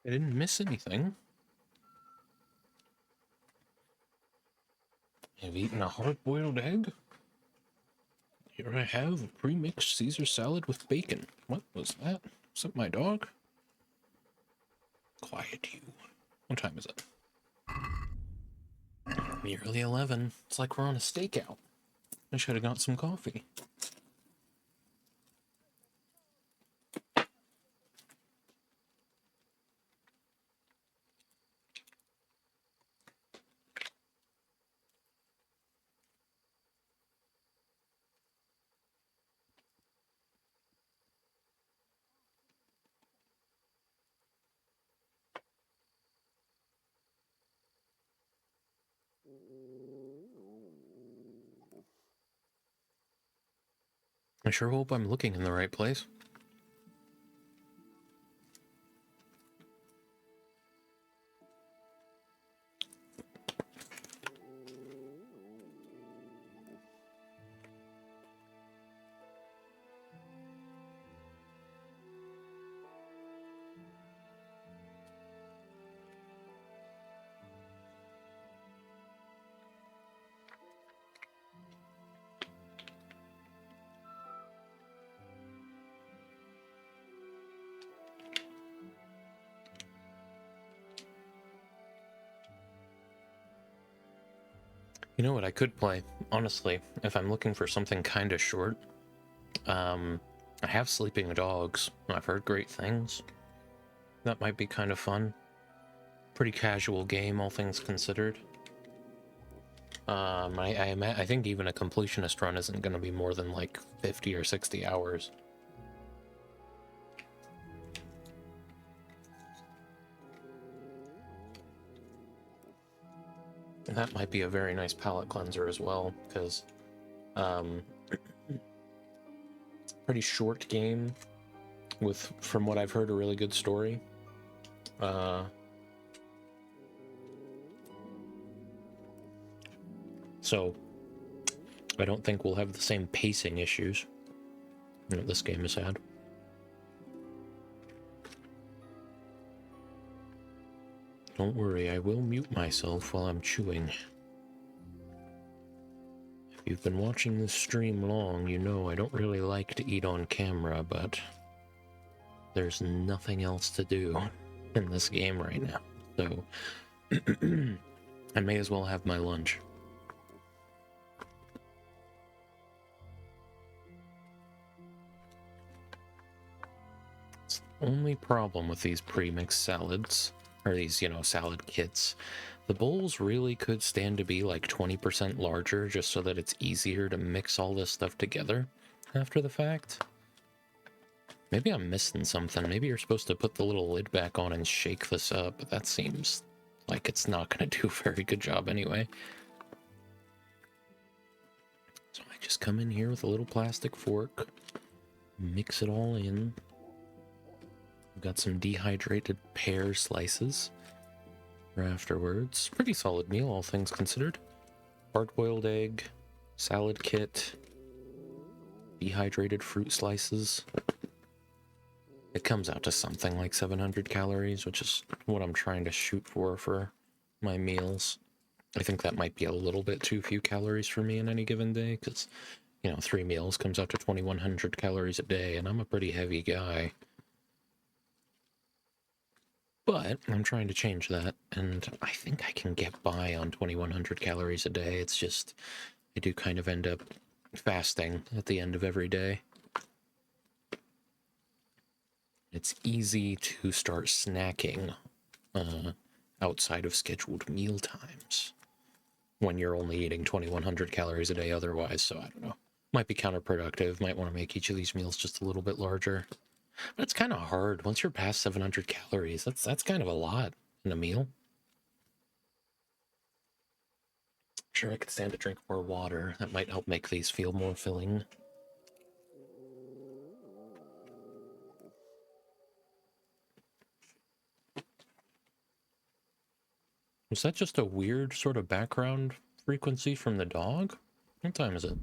I didn't miss anything. I've eaten a hard-boiled egg. Here I have a pre-mixed Caesar salad with bacon. What was that? Was that my dog? Quiet, you. What time is it? Nearly 11. It's like we're on a stakeout. I should have got some coffee. I sure hope I'm looking in the right place. You know what I could play, honestly, if I'm looking for something kind of short? I have Sleeping Dogs. I've heard great things. That might be kind of fun. Pretty casual game, all things considered. I think even a completionist run isn't going to be more than like 50 or 60 hours. And that might be a very nice palate cleanser as well, because pretty short game with, from what I've heard, a really good story. So I don't think we'll have the same pacing issues that this game has had. Don't worry, I will mute myself while I'm chewing. If you've been watching this stream long, you know I don't really like to eat on camera, but there's nothing else to do in this game right now. So I may as well have my lunch. It's the only problem with these pre-mixed salads, or these, you know, salad kits. The bowls really could stand to be like 20% larger just so that it's easier to mix all this stuff together after the fact. Maybe I'm missing something. Maybe you're supposed to put the little lid back on and shake this up, but that seems like it's not going to do a very good job anyway. So I just come in here with a little plastic fork, mix it all in. We've got some dehydrated pear slices for afterwards. Pretty solid meal, all things considered. Hard-boiled egg, salad kit, dehydrated fruit slices. It comes out to something like 700 calories, which is what I'm trying to shoot for my meals. I think that might be a little bit too few calories for me in any given day, because, 3 meals comes out to 2,100 calories a day, and I'm a pretty heavy guy. But I'm trying to change that, and I think I can get by on 2,100 calories a day. It's just, I do kind of end up fasting at the end of every day. It's easy to start snacking outside of scheduled meal times when you're only eating 2,100 calories a day otherwise, so I don't know. Might be counterproductive, might want to make each of these meals just a little bit larger. But it's kind of hard. Once you're past 700 calories, that's kind of a lot in a meal. Sure, I could stand to drink more water. That might help make these feel more filling. Was that just a weird sort of background frequency from the dog? What time is it?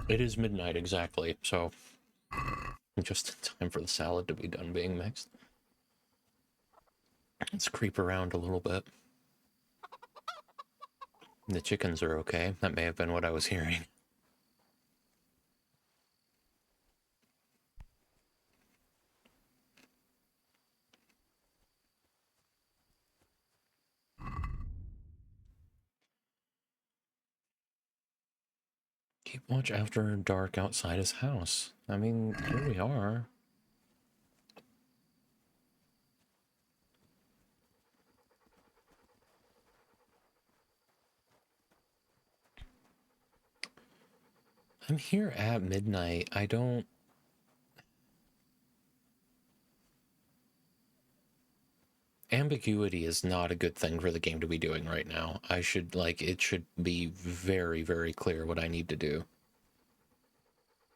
It is midnight exactly, so just in time for the salad to be done being mixed. Let's creep around a little bit. The chickens are okay. That may have been what I was hearing. Keep watch after dark outside his house. I mean, here we are. I'm here at midnight. I don't... Ambiguity is not a good thing for the game to be doing right now. It should be very, very clear what I need to do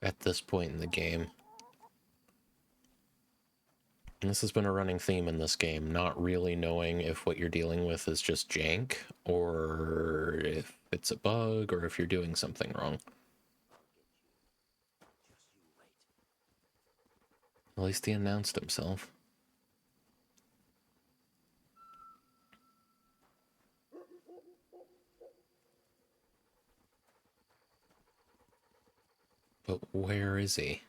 at this point in the game. And this has been a running theme in this game, not really knowing if what you're dealing with is just jank, or if it's a bug, or if you're doing something wrong. At least he announced himself. But where is he?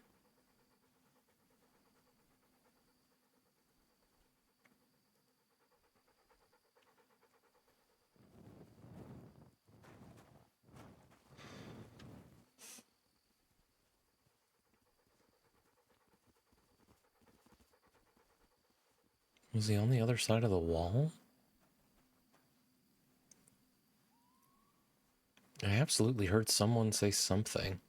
Was he on the other side of the wall? I absolutely heard someone say something.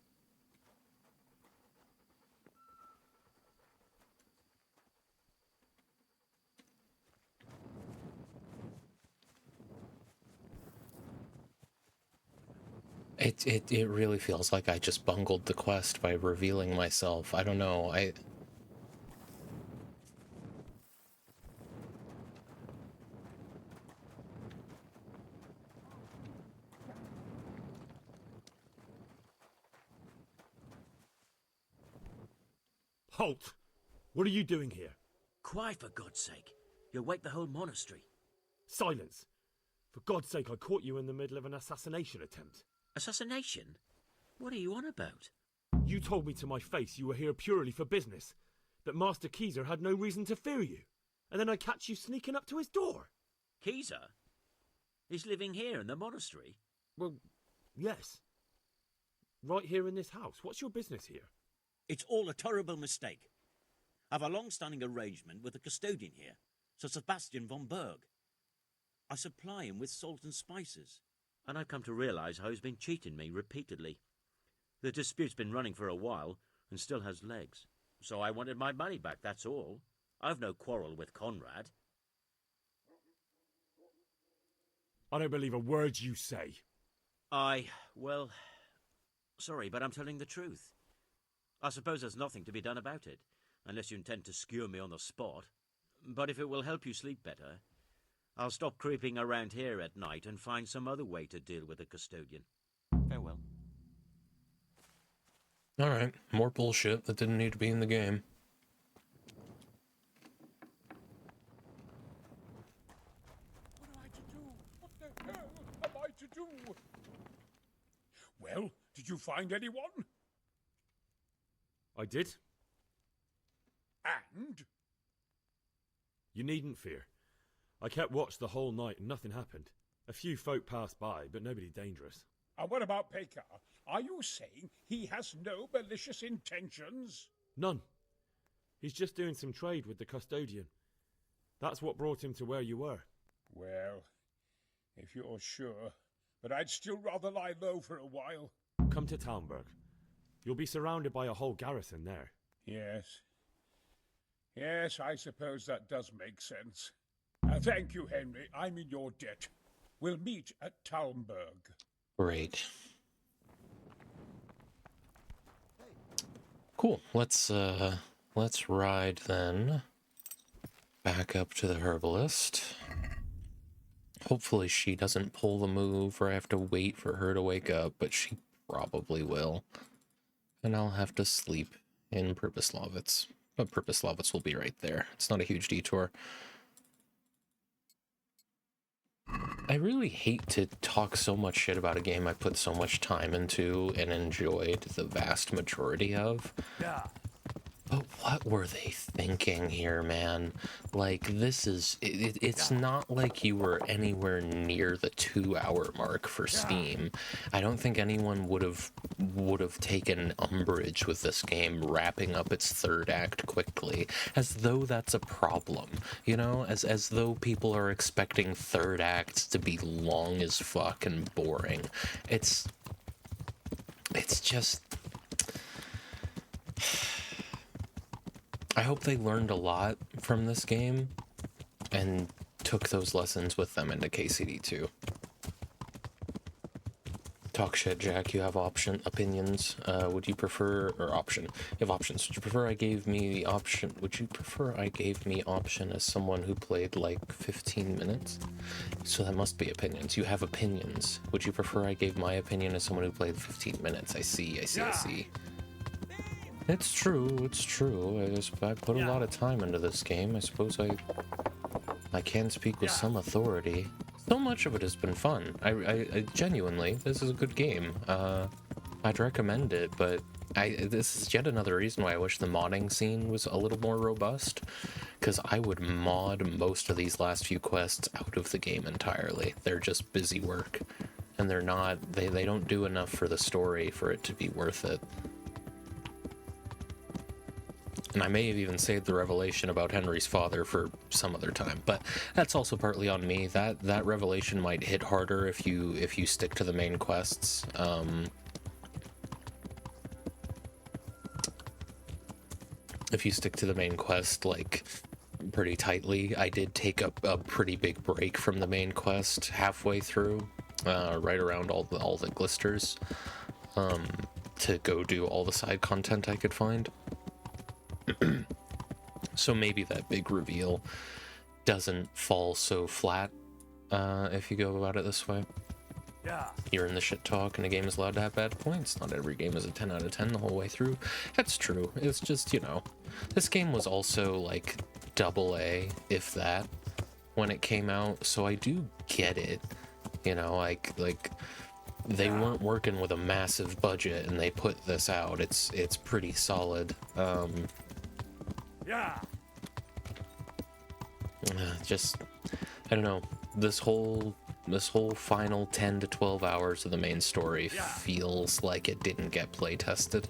It really feels like I just bungled the quest by revealing myself. I don't know. Halt! What are you doing here? Quiet, for God's sake. You'll wake the whole monastery. Silence! For God's sake, I caught you in the middle of an assassination attempt. Assassination? What are you on about? You told me to my face you were here purely for business, that Master Keezer had no reason to fear you, and then I catch you sneaking up to his door. Keezer? He's living here in the monastery? Well, yes. Right here in this house. What's your business here? It's all a terrible mistake. I've a long-standing arrangement with the custodian here, Sir Sebastian von Berg. I supply him with salt and spices, and I've come to realise how he's been cheating me repeatedly. The dispute's been running for a while, and still has legs. So I wanted my money back, that's all. I've no quarrel with Conrad. I don't believe a word you say. Well, sorry, but I'm telling the truth. I suppose there's nothing to be done about it, unless you intend to skewer me on the spot. But if it will help you sleep better, I'll stop creeping around here at night and find some other way to deal with the custodian. Farewell. Alright, more bullshit that didn't need to be in the game. find anyone? I did. And? You needn't fear. I kept watch the whole night and nothing happened. A few folk passed by, but nobody dangerous. And what about Pekar? Are you saying he has no malicious intentions? None. He's just doing some trade with the custodian. That's what brought him to where you were. Well, if you're sure, but I'd still rather lie low for a while. Come to Talmberg. You'll be surrounded by a whole garrison there. Yes. Yes, I suppose that does make sense. Thank you, Henry. I'm in your debt. We'll meet at Talmberg. Great. Cool. Let's ride then back up to the herbalist. Hopefully she doesn't pull the move or I have to wait for her to wake up, but she probably will. And I'll have to sleep in Pripyaslavitz. But Pripyaslavitz will be right there. It's not a huge detour. I really hate to talk so much shit about a game I put so much time into and enjoyed the vast majority of. Yeah. But what were they thinking here, man? Like, this is... It's not like you were anywhere near the 2-hour mark for Steam. I don't think anyone would have taken umbrage with this game wrapping up its third act quickly, as though that's a problem, you know? As though people are expecting third acts to be long as fuck and boring. It's just... I hope they learned a lot from this game and took those lessons with them into KCD2. Talk shit, Jack. You have opinions. Would you prefer, or option? You have options. Would you prefer I gave me the option? Would you prefer I gave me option as someone who played like 15 minutes? So that must be opinions. You have opinions. Would you prefer I gave my opinion as someone who played 15 minutes? I see. It's true. I put a lot of time into this game. I suppose I can speak with some authority. So much of it has been fun. I genuinely, this is a good game. I'd recommend it, but this is yet another reason why I wish the modding scene was a little more robust, because I would mod most of these last few quests out of the game entirely. They're just busy work, and they don't do enough for the story for it to be worth it. And I may have even saved the revelation about Henry's father for some other time, but that's also partly on me. That revelation might hit harder if you stick to the main quests. If you stick to the main quest like pretty tightly. I did take a pretty big break from the main quest halfway through, right around all the glisters, to go do all the side content I could find. So maybe that big reveal doesn't fall so flat if you go about it this way. Yeah. You're in the shit talk and a game is allowed to have bad points. Not every game is a 10 out of 10 the whole way through. That's true. It's just, you know, this game was also like AA, if that, when it came out. So I do get it, you know, like they weren't working with a massive budget and they put this out. It's pretty solid. Yeah. Just, I don't know, this whole final 10 to 12 hours of the main story feels like it didn't get play tested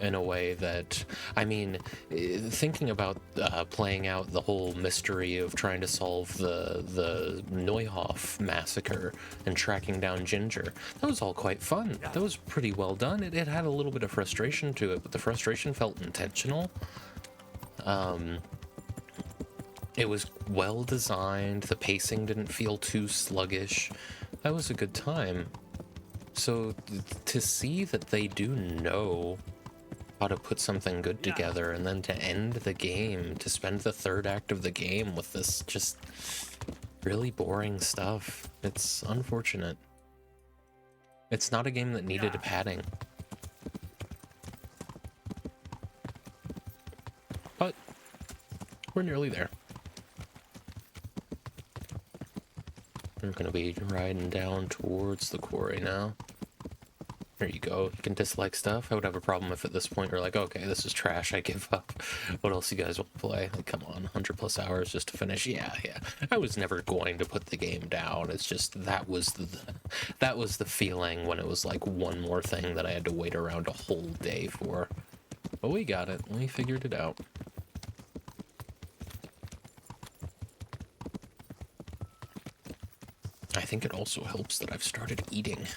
in a way that, I mean, thinking about playing out the whole mystery of trying to solve the Neuhoff massacre and tracking down Ginger, that was all quite fun. That was pretty well done. It had a little bit of frustration to it, but the frustration felt intentional. It was well designed, the pacing didn't feel too sluggish. That was a good time. So to see that they do know how to put something good together, and then to end the game, to spend the third act of the game with this just really boring stuff, it's unfortunate. It's not a game that needed a padding. But we're nearly there. We're gonna be riding down towards the quarry now. There you go. You can dislike stuff. I would have a problem if at this point you're like, okay, this is trash. I give up. What else you guys want to play? Like, come on, 100+ hours just to finish. Yeah. I was never going to put the game down. It's just that was the feeling when it was like one more thing that I had to wait around a whole day for. But we got it. We figured it out. I think it also helps that I've started eating.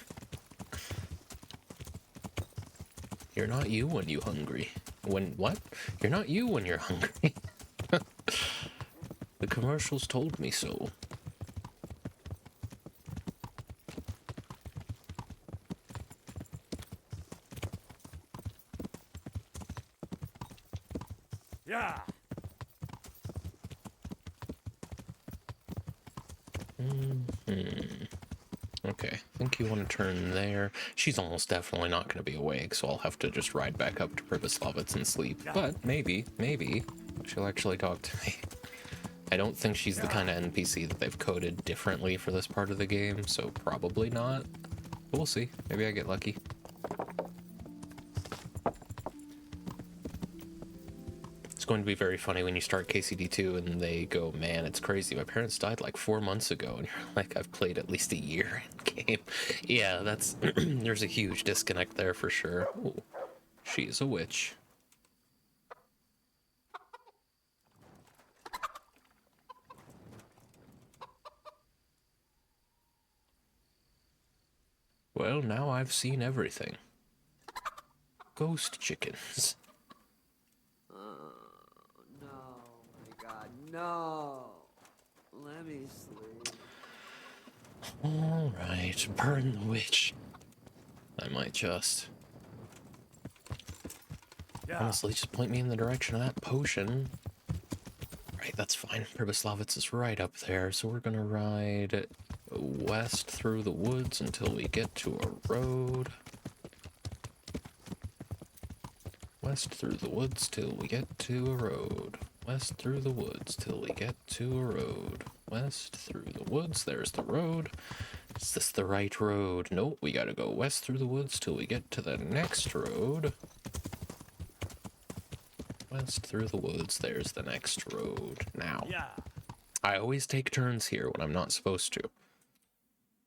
You're not you when you hungry. When what? You're not you when you're hungry. The commercials told me so. Yeah. Okay, I think you want to turn there. She's almost definitely not going to be awake, so I'll have to just ride back up to Pribyslavitz and sleep. But maybe, she'll actually talk to me. I don't think she's the kind of NPC that they've coded differently for this part of the game, so probably not. But we'll see. Maybe I get lucky. It's going to be very funny when you start KCD2 and they go, man, it's crazy. My parents died like 4 months ago. And you're like, I've played at least a year in game. Yeah, that's there's a huge disconnect there for sure. Ooh, she's a witch. Well, now I've seen everything. Ghost chickens. No, my God, no. Let me sleep. All right, burn the witch. I might just... honestly, just point me in the direction of that potion. Right, that's fine. Pribyslavitz is right up there, so we're gonna ride west through the woods until we get to a road. West through the woods till we get to a road. West through the woods till we get to a road. West through the woods, there's the road. Is this the right road? Nope, we gotta go west through the woods till we get to the next road. West through the woods, there's the next road. Now, I always take turns here when I'm not supposed to.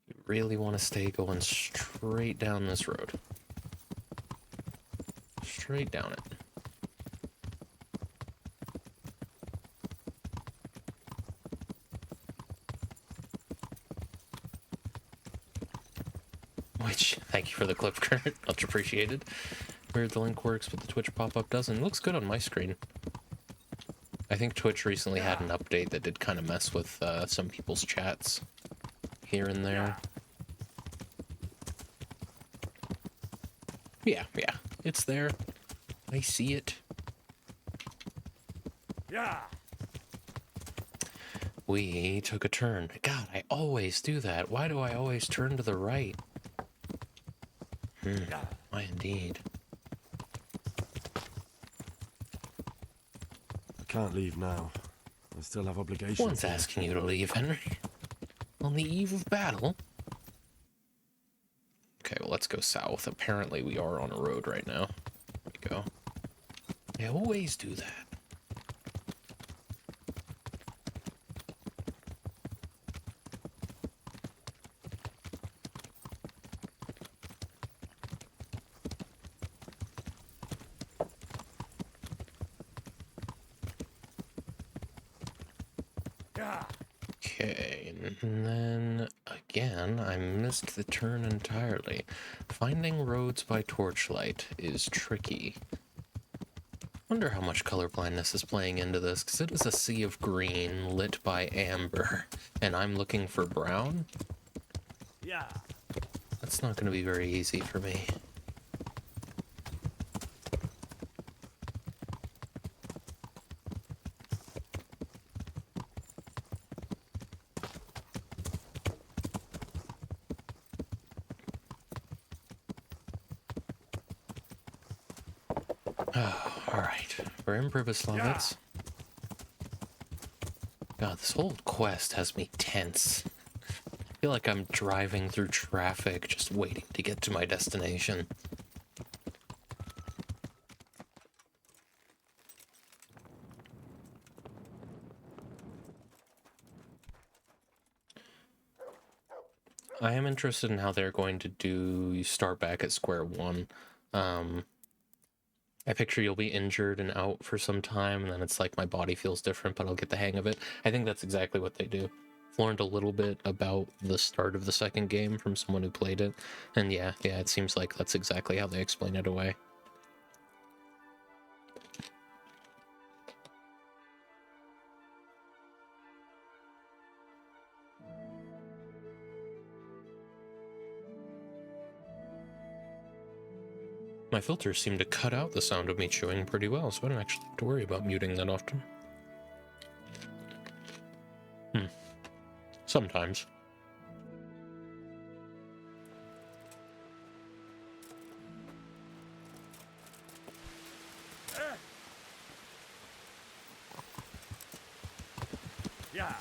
You really want to stay going straight down this road. Straight down it. Which, thank you for the clip, Kurt. Much appreciated. Weird the link works, but the Twitch pop-up doesn't. It looks good on my screen. I think Twitch recently had an update that did kind of mess with some people's chats here and there. Yeah, it's there. I see it. We took a turn. God, I always do that. Why do I always turn to the right? Why indeed. I can't leave now. I still have obligations. One's asking you to leave, Henry. On the eve of battle? Okay, well, let's go south. Apparently, we are on a road right now. There we go. I always do that. Okay, and then again, I missed the turn entirely. Finding roads by torchlight is tricky. Wonder how much colorblindness is playing into this, because it is a sea of green lit by amber, and I'm looking for brown? That's not going to be very easy for me. Alright, we're in Pribyslavitz. God, this whole quest has me tense. feel like I'm driving through traffic, just waiting to get to my destination. I am interested in how they're going to do you start back at square one. I picture you'll be injured and out for some time, and then it's like my body feels different, but I'll get the hang of it. I think that's exactly what they do. I've learned a little bit about the start of the second game from someone who played it, and yeah, it seems like that's exactly how they explain it away. My filters seem to cut out the sound of me chewing pretty well, so I don't actually have to worry about muting that often. Sometimes. Yeah.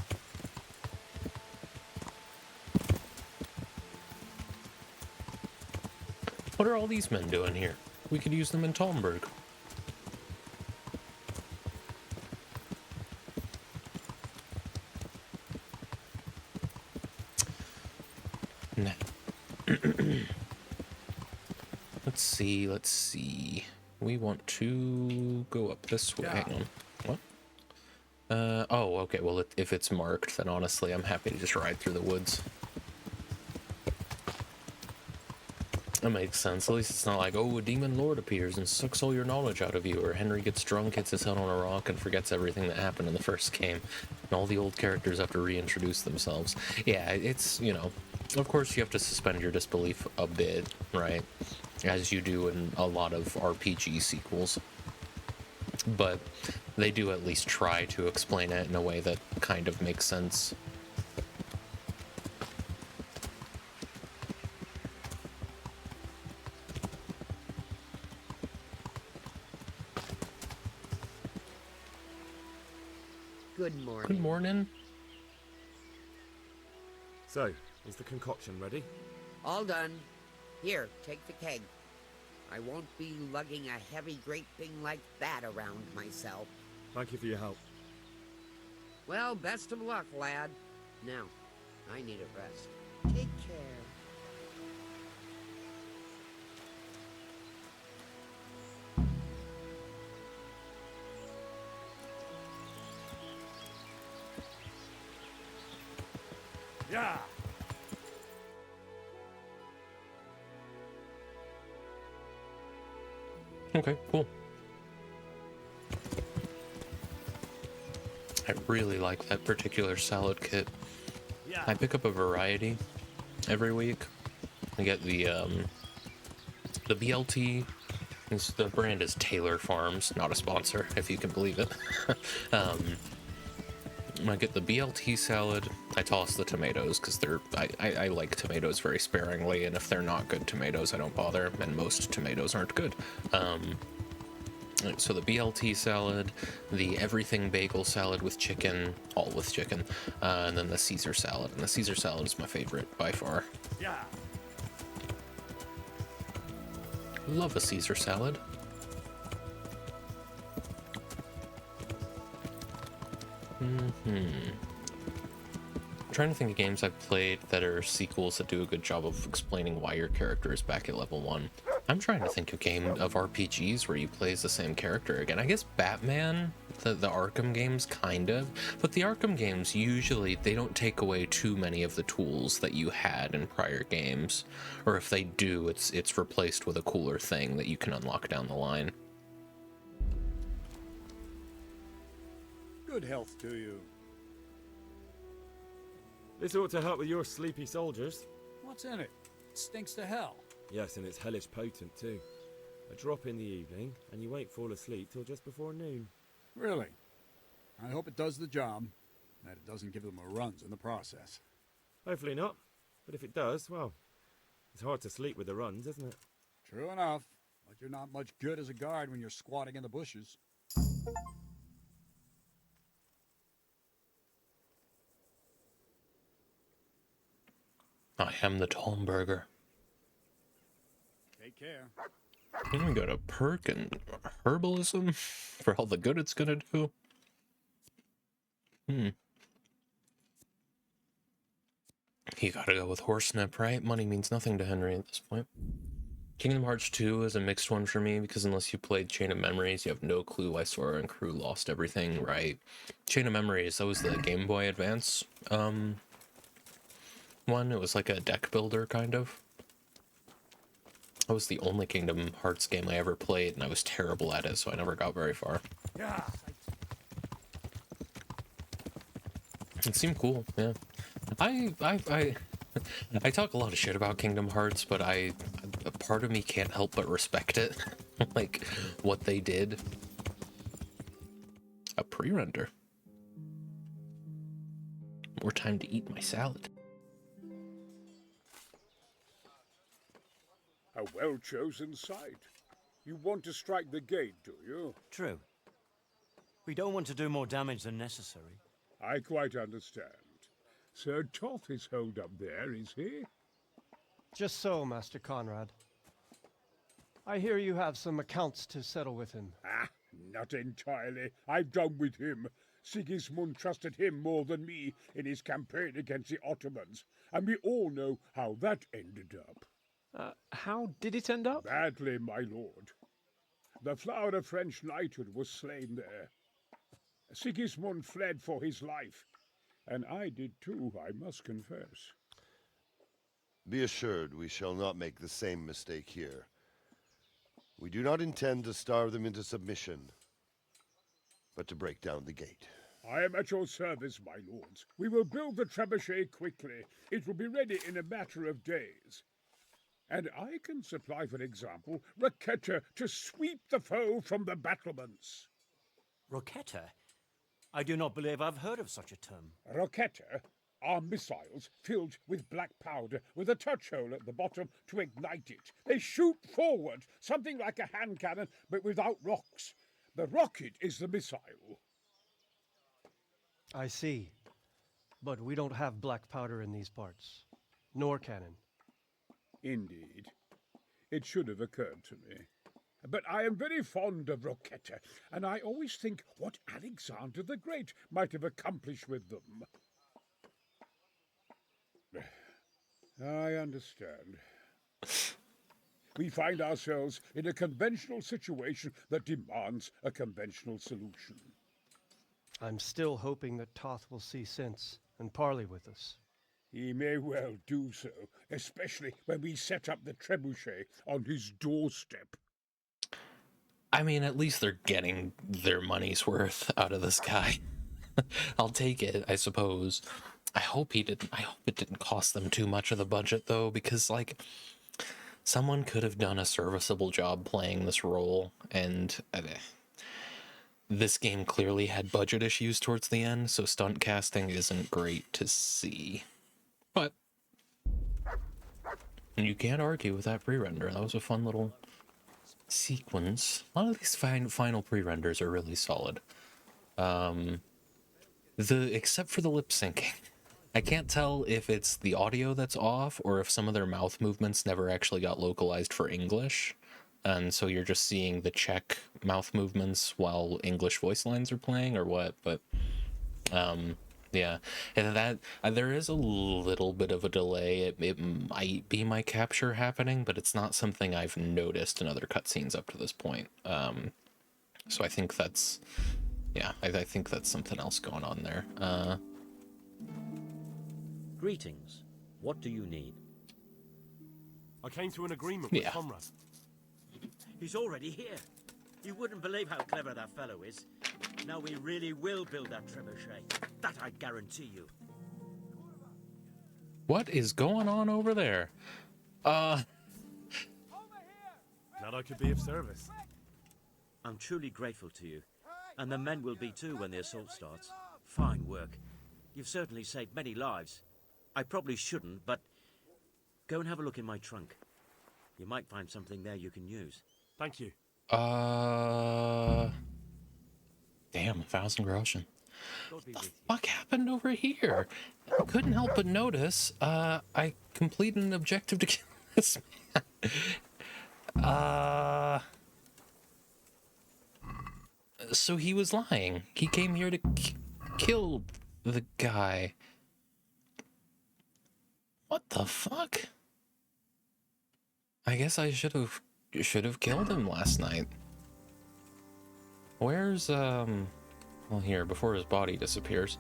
What are all these men doing here? We could use them in Talmberg. Nah. Let's see. We want to go up this way. Yeah. Hang on. What? Oh, okay. Well, if it's marked, then honestly, I'm happy to just ride through the woods. That makes sense. At least it's not like, oh, a demon lord appears and sucks all your knowledge out of you, or Henry gets drunk, hits his head on a rock, and forgets everything that happened in the first game, and all the old characters have to reintroduce themselves. Yeah, it's, you know, of course you have to suspend your disbelief a bit, right? As you do in a lot of RPG sequels. But they do at least try to explain it in a way that kind of makes sense. Good morning. Good morning. So, is the concoction ready? All done. Here, take the keg. I won't be lugging a heavy great thing like that around myself. Thank you for your help. Well, best of luck, lad. Now, I need a rest. Take care. Yeah. Okay, cool. I really like that particular salad kit. Yeah. I pick up a variety every week. I get the BLT. The brand is Taylor Farms, not a sponsor, if you can believe it. I get the BLT salad. I toss the tomatoes because I like tomatoes very sparingly, and if they're not good tomatoes, I don't bother, and most tomatoes aren't good. So the BLT salad, the everything bagel salad with chicken, all with chicken, and then the Caesar salad. And the Caesar salad is my favorite by far. Yeah. Love a Caesar salad. I'm trying to think of games I've played that are sequels that do a good job of explaining why your character is back at level 1. I'm trying to think of RPGs where you play as the same character again. I guess Batman, the Arkham games, kind of. But the Arkham games, usually, they don't take away too many of the tools that you had in prior games. Or if they do, it's replaced with a cooler thing that you can unlock down the line. Good health to you. This ought to help with your sleepy soldiers. What's in it? It stinks to hell. Yes, and it's hellish potent too. A drop in the evening, and you won't fall asleep till just before noon. Really? I hope it does the job. That it doesn't give them a runs in the process. Hopefully not. But if it does, well, it's hard to sleep with the runs, isn't it? True enough. But you're not much good as a guard when you're squatting in the bushes. I am the Tomburger. Take care. We got a perk and herbalism for all the good it's gonna do. You gotta go with Horsenip, right? Money means nothing to Henry at this point. Kingdom Hearts 2 is a mixed one for me because unless you played Chain of Memories, you have no clue why Sora and crew lost everything, right? Chain of Memories, that was the Game Boy Advance one. It was like a deck builder, kind of. That was the only Kingdom Hearts game I ever played, and I was terrible at it, so I never got very far. Yeah. It seemed cool, yeah. I talk a lot of shit about Kingdom Hearts, but a part of me can't help but respect it. Like, what they did. A pre-render. More time to eat my salad. A well-chosen site. You want to strike the gate, do you? True. We don't want to do more damage than necessary. I quite understand. Sir Toth is holed up there, is he? Just so, Master Conrad. I hear you have some accounts to settle with him. Ah, not entirely. I've done with him. Sigismund trusted him more than me in his campaign against the Ottomans, and we all know how that ended up. How did it end up? Badly, my lord. The flower of French knighthood was slain there. Sigismund fled for his life, and I did too, I must confess. Be assured we shall not make the same mistake here. We do not intend to starve them into submission, but to break down the gate. I am at your service, my lords. We will build the trebuchet quickly. It will be ready in a matter of days. And I can supply, for example, Raketa to sweep the foe from the battlements. Roquetta? I do not believe I've heard of such a term. Raketa are missiles filled with black powder with a touch hole at the bottom to ignite it. They shoot forward, something like a hand cannon, but without rocks. The rocket is the missile. I see. But we don't have black powder in these parts. Nor cannon. Indeed. It should have occurred to me. But I am very fond of Roquetta, and I always think what Alexander the Great might have accomplished with them. I understand. We find ourselves in a conventional situation that demands a conventional solution. I'm still hoping that Toth will see sense and parley with us. He may well do so, especially when we set up the trebuchet on his doorstep. I mean, at least they're getting their money's worth out of this guy. I'll take it, I suppose. I hope it didn't cost them too much of the budget, though, because, like, someone could have done a serviceable job playing this role, and this game clearly had budget issues towards the end, so stunt casting isn't great to see. But you can't argue with that pre-render. That was a fun little sequence. A lot of these final pre-renders are really solid. Except for the lip syncing. I can't tell if it's the audio that's off or if some of their mouth movements never actually got localized for English. And so you're just seeing the Czech mouth movements while English voice lines are playing or what, but yeah. And that there is a little bit of a delay. It might be my capture happening, but it's not something I've noticed in other cutscenes up to this point. So I think that's, yeah, I think that's something else going on there. Greetings. What do you need? I came to an agreement with Yeah. Conrad. He's already here. You wouldn't believe how clever that fellow is. Now we really will build that trebuchet. That I guarantee you. What is going on over there? Glad I could be of service. I'm truly grateful to you. And the men will be too when the assault starts. Fine work. You've certainly saved many lives. I probably shouldn't, but go and have a look in my trunk. You might find something there you can use. Thank you. Damn, 1,000 groschen. God be The with you. fuck happened over here? I couldn't help but notice, I completed an objective to kill this man. So he was lying. He came here to kill the guy. What the fuck? I guess I should have killed him last night. Where's well, here, before his body disappears.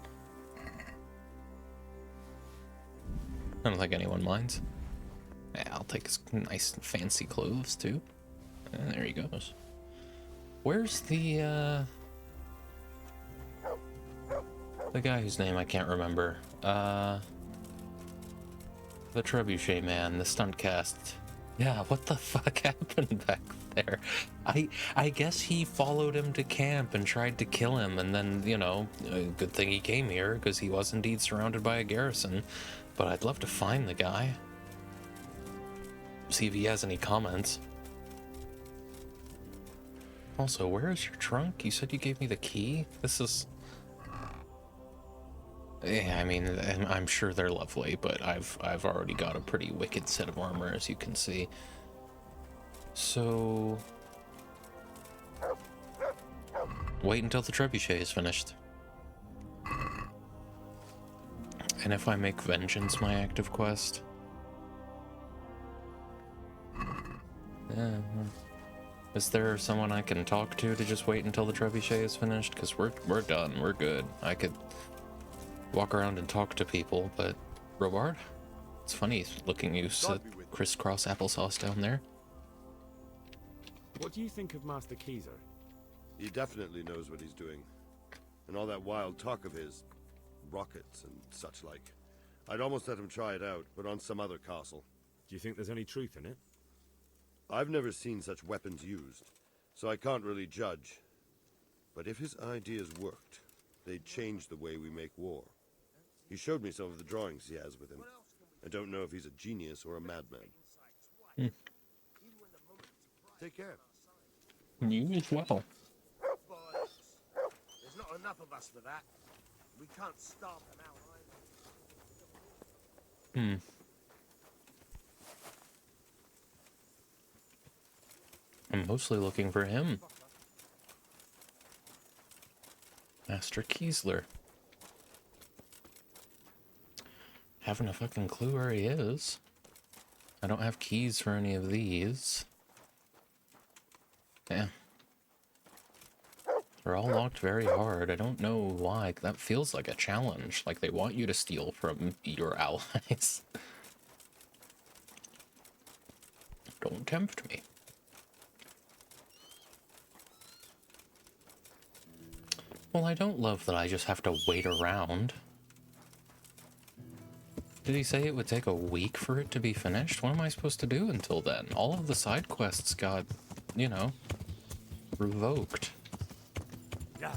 I don't think anyone minds. Yeah, I'll take his nice fancy clothes too. And there he goes. Where's the guy whose name I can't remember? The trebuchet man, the stunt cast. Yeah, what the fuck happened back there? I guess he followed him to camp and tried to kill him, and then, you know, good thing he came here, because he was indeed surrounded by a garrison. But I'd love to find the guy. See if he has any comments. Also, where is your trunk? You said you gave me the key? This is... Yeah, I mean, I'm sure they're lovely, but I've already got a pretty wicked set of armor, as you can see. So... wait until the trebuchet is finished. And if I make Vengeance my active quest... yeah... Is there someone I can talk to just wait until the trebuchet is finished? Because we're done, we're good. I could walk around and talk to people, but... Robard? It's funny looking you sit crisscross applesauce down there. What do you think of Master Keezer? He definitely knows what he's doing. And all that wild talk of his, rockets and such like. I'd almost let him try it out, but on some other castle. Do you think there's any truth in it? I've never seen such weapons used, so I can't really judge. But if his ideas worked, they'd change the way we make war. He showed me some of the drawings he has with him. I don't know if he's a genius or a madman. Take care. You as well. There's not enough of us for that. We can't starve them out either. I'm mostly looking for him. Master Keesler. Haven't a fucking clue where he is. I don't have keys for any of these. Yeah. They're all locked very hard. I don't know why. That feels like a challenge. Like they want you to steal from your allies. Don't tempt me. Well, I don't love that I just have to wait around. Did he say it would take a week for it to be finished? What am I supposed to do until then? All of the side quests got, you know, revoked. Yeah.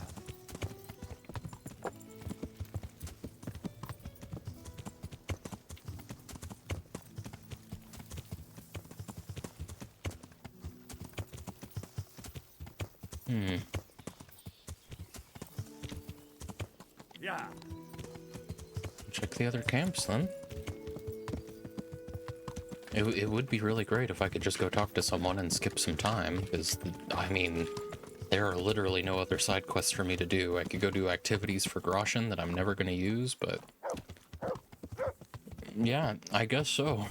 Yeah. Check the other camps then. It would be really great if I could just go talk to someone and skip some time, because, I mean, there are literally no other side quests for me to do. I could go do activities for Groshen that I'm never going to use, but... yeah, I guess so.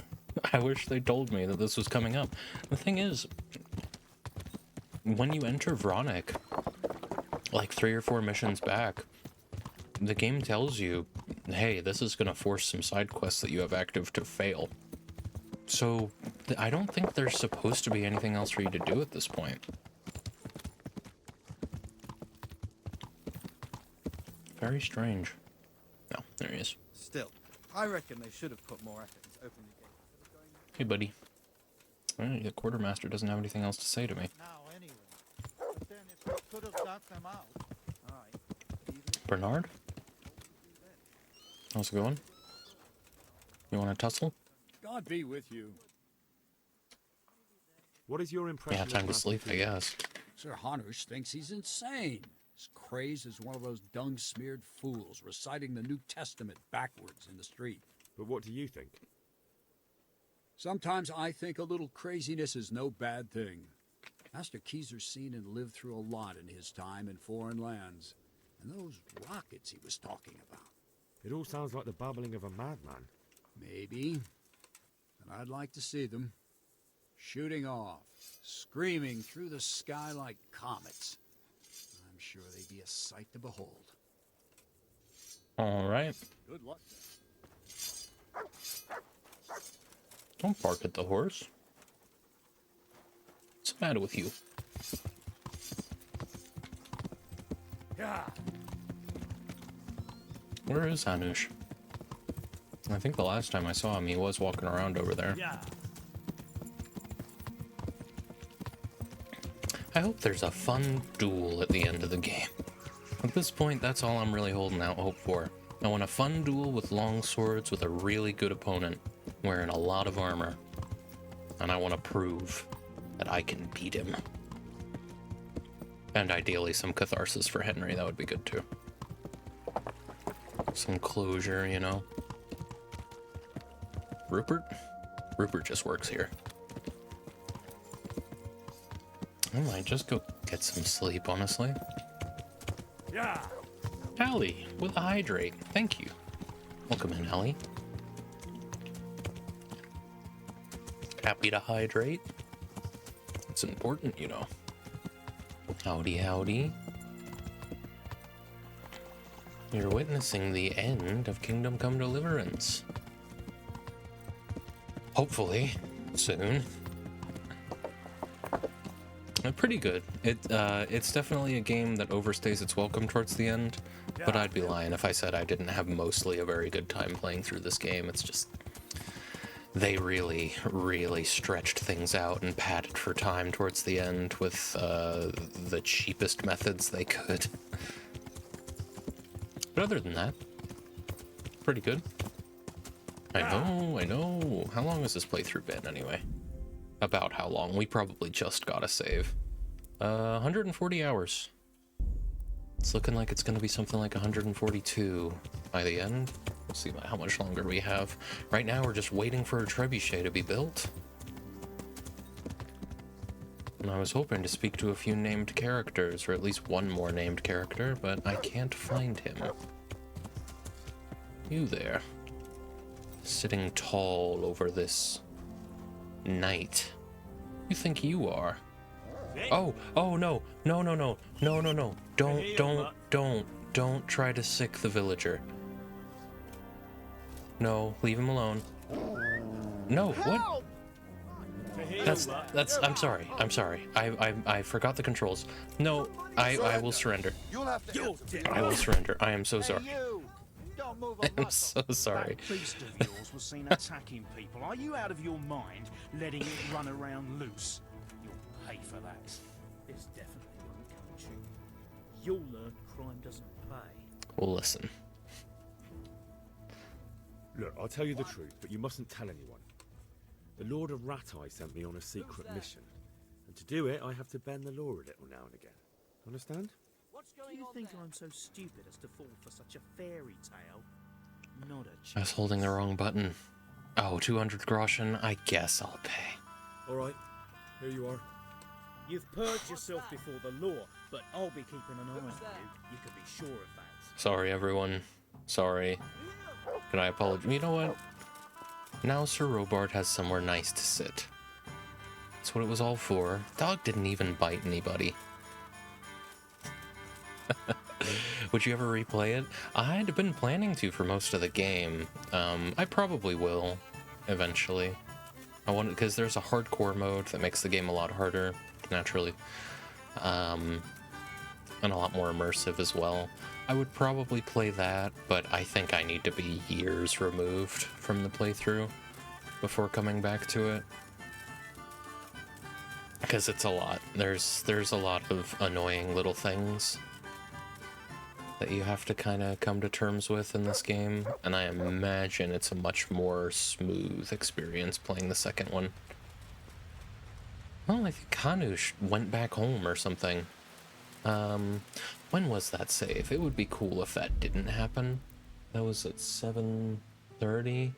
I wish they told me that this was coming up. The thing is, when you enter Vronic, like 3 or 4 missions back, the game tells you, hey, this is going to force some side quests that you have active to fail. So, I don't think there's supposed to be anything else for you to do at this point. Very strange. No, there he is. Still, I reckon they should have put more effort into opening the gate. Hey, buddy. The quartermaster doesn't have anything else to say to me. Now, anyway. But then if we could have got them out. Alright. Bernard? How's it going? You want to tussle? God be with you. What is your impression? Yeah, time to sleep, I guess. Sir Hanush thinks he's insane. as crazed as one of those dung-smeared fools reciting the New Testament backwards in the street. But what do you think? Sometimes I think a little craziness is no bad thing. Master Keezer's seen and lived through a lot in his time in foreign lands. And those rockets he was talking about. It all sounds like the babbling of a madman. Maybe. But I'd like to see them. Shooting off, screaming through the sky like comets. I'm sure they'd be a sight to behold. All right. Good luck. Don't bark at the horse. What's the matter with you? Yeah. Where is Hanush? I think the last time I saw him, he was walking around over there. Yeah. I hope there's a fun duel at the end of the game. At this point, that's all I'm really holding out hope for. I want a fun duel with long swords with a really good opponent, wearing a lot of armor. And I want to prove that I can beat him. And ideally some catharsis for Henry, that would be good too. Some closure, you know. Rupert? Rupert just works here. I might just go get some sleep, honestly. Yeah. Allie, with a hydrate. Thank you. Welcome in, Allie. Happy to hydrate. It's important, you know. Howdy, howdy. You're witnessing the end of Kingdom Come Deliverance. Hopefully, soon. Pretty good. It's definitely a game that overstays its welcome towards the end, but I'd be lying if I said I didn't have mostly a very good time playing through this game. It's just, they really, really stretched things out and padded for time towards the end with the cheapest methods they could. But other than that, pretty good. I know. How long has this playthrough been anyway? About how long? We probably just got a save. 140 hours. It's looking like it's going to be something like 142 by the end. Let's see how much longer we have. Right now we're just waiting for a trebuchet to be built. And I was hoping to speak to a few named characters, or at least one more named character, but I can't find him. You there. Sitting tall over this knight. You think you are? Oh, no. Don't try to sick the villager. No, leave him alone. No, what? That's, I'm sorry. I forgot the controls. No, I will surrender. I will surrender. I am so sorry. I'm so sorry. That beast of yours was seen attacking people. Are you out of your mind, letting it run around loose? You'll pay for that. This definitely won't come true. You'll learn crime doesn't pay. Well, listen. Look, I'll tell you the truth, but you mustn't tell anyone. The Lord of Ratai sent me on a secret mission. And to do it, I have to bend the law a little now and again. Understand? Do you think I'm so stupid as to fall for such a fairy tale? Not a chance. I was holding the wrong button. Oh, 200 groschen. I guess I'll pay. All right, here you are. You've purged yourself before the law, but I'll be keeping an eye on you. You can be sure of that. Sorry, everyone. Sorry. Can I apologize? You know what? Now Sir Robart has somewhere nice to sit. That's what it was all for. Dog didn't even bite anybody. Would you ever replay it? I'd been planning to for most of the game. I probably will, eventually. I want, because there's a hardcore mode that makes the game a lot harder, naturally. And a lot more immersive as well. I would probably play that, but I think I need to be years removed from the playthrough before coming back to it. Because it's a lot. There's a lot of annoying little things that you have to kind of come to terms with in this game, and I imagine it's a much more smooth experience playing the second one. Well, I think Kanush went back home or something. When was that save? It would be cool if that didn't happen. That was at 7:30.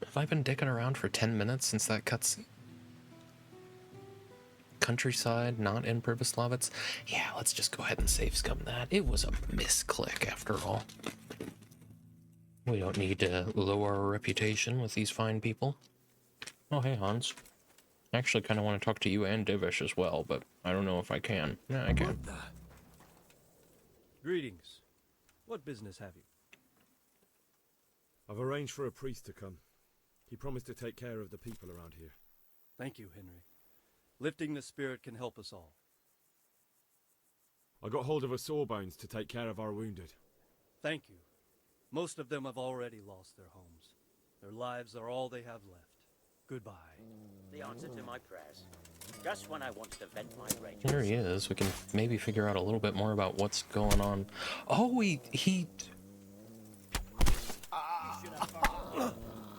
Have I been dicking around for 10 minutes since that cutscene? Countryside, not in Pribyslavitz. Yeah, let's just go ahead and save scum that. It was a misclick after all. We don't need to lower our reputation with these fine people. Oh, hey, Hans. I actually kind of want to talk to you and Divish as well, but I don't know if I can. Yeah, I can. Greetings. What business have you? I've arranged for a priest to come. He promised to take care of the people around here. Thank you, Henry. Lifting the spirit can help us all. I got hold of a Sawbones to take care of our wounded. Thank you. Most of them have already lost their homes. Their lives are all they have left. Goodbye. The answer to my prayers. Just when I wanted to vent my rage. There he is. We can maybe figure out a little bit more about what's going on. Oh, he...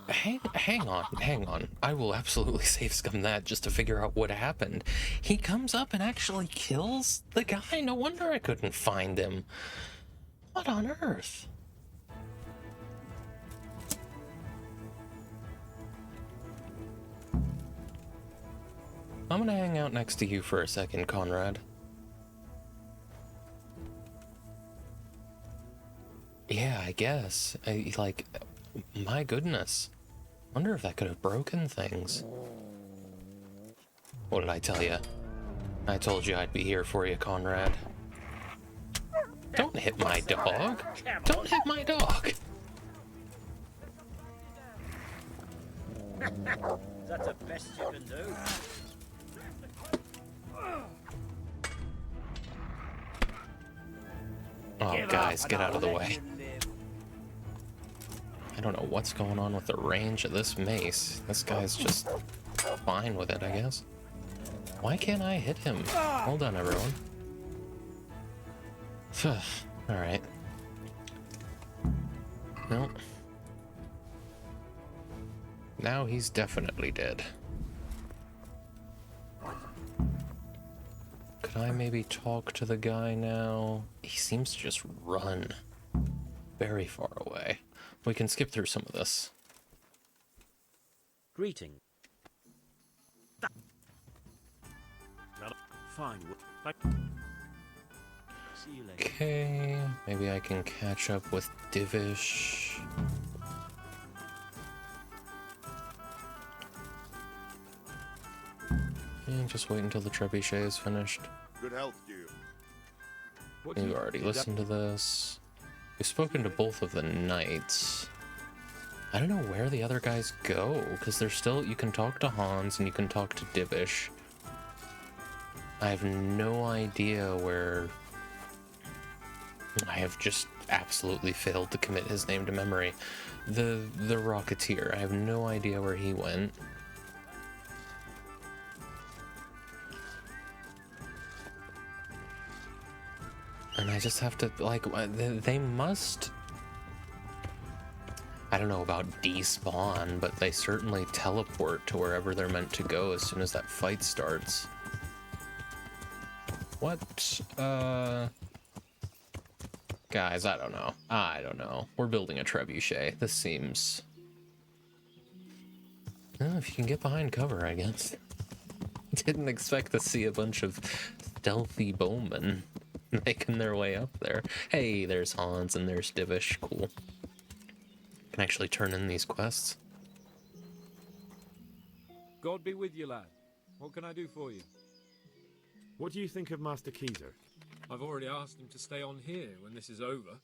Hang on. I will absolutely save scum that just to figure out what happened. He comes up and actually kills the guy? No wonder I couldn't find him. What on earth? I'm gonna hang out next to you for a second, Conrad. Yeah, I guess. My goodness. Wonder if that could have broken things. What did I tell you? I told you I'd be here for you, Conrad. Don't hit my dog. Don't hit my dog. That's the best you can do. Oh, guys, get out of the way. I don't know what's going on with the range of this mace. This guy's just fine with it, I guess. Why can't I hit him? Hold on, everyone. Alright. Well. Now he's definitely dead. Could I maybe talk to the guy now? He seems to just run very far away. We can skip through some of this. Greeting. Fine. See you later. Okay, maybe I can catch up with Divish. And just wait until the trebuchet is finished. Good health to you. We've already listened to this. We've spoken to both of the knights. I don't know where the other guys go, because they're still... You can talk to Hans and you can talk to Divish. I have no idea where... I have just absolutely failed to commit his name to memory. The Rocketeer. I have no idea where he went. And I just have to, like, they must... I don't know about despawn, but they certainly teleport to wherever they're meant to go as soon as that fight starts. What? Guys, I don't know. We're building a trebuchet. This seems... Well, if you can get behind cover, I guess. Didn't expect to see a bunch of stealthy bowmen making their way up there. Hey, there's Hans and there's Divish. Cool. Can actually turn in these quests. God be with you, lad. What can I do for you? What do you think of Master Keezer? I've already asked him to stay on here when this is over.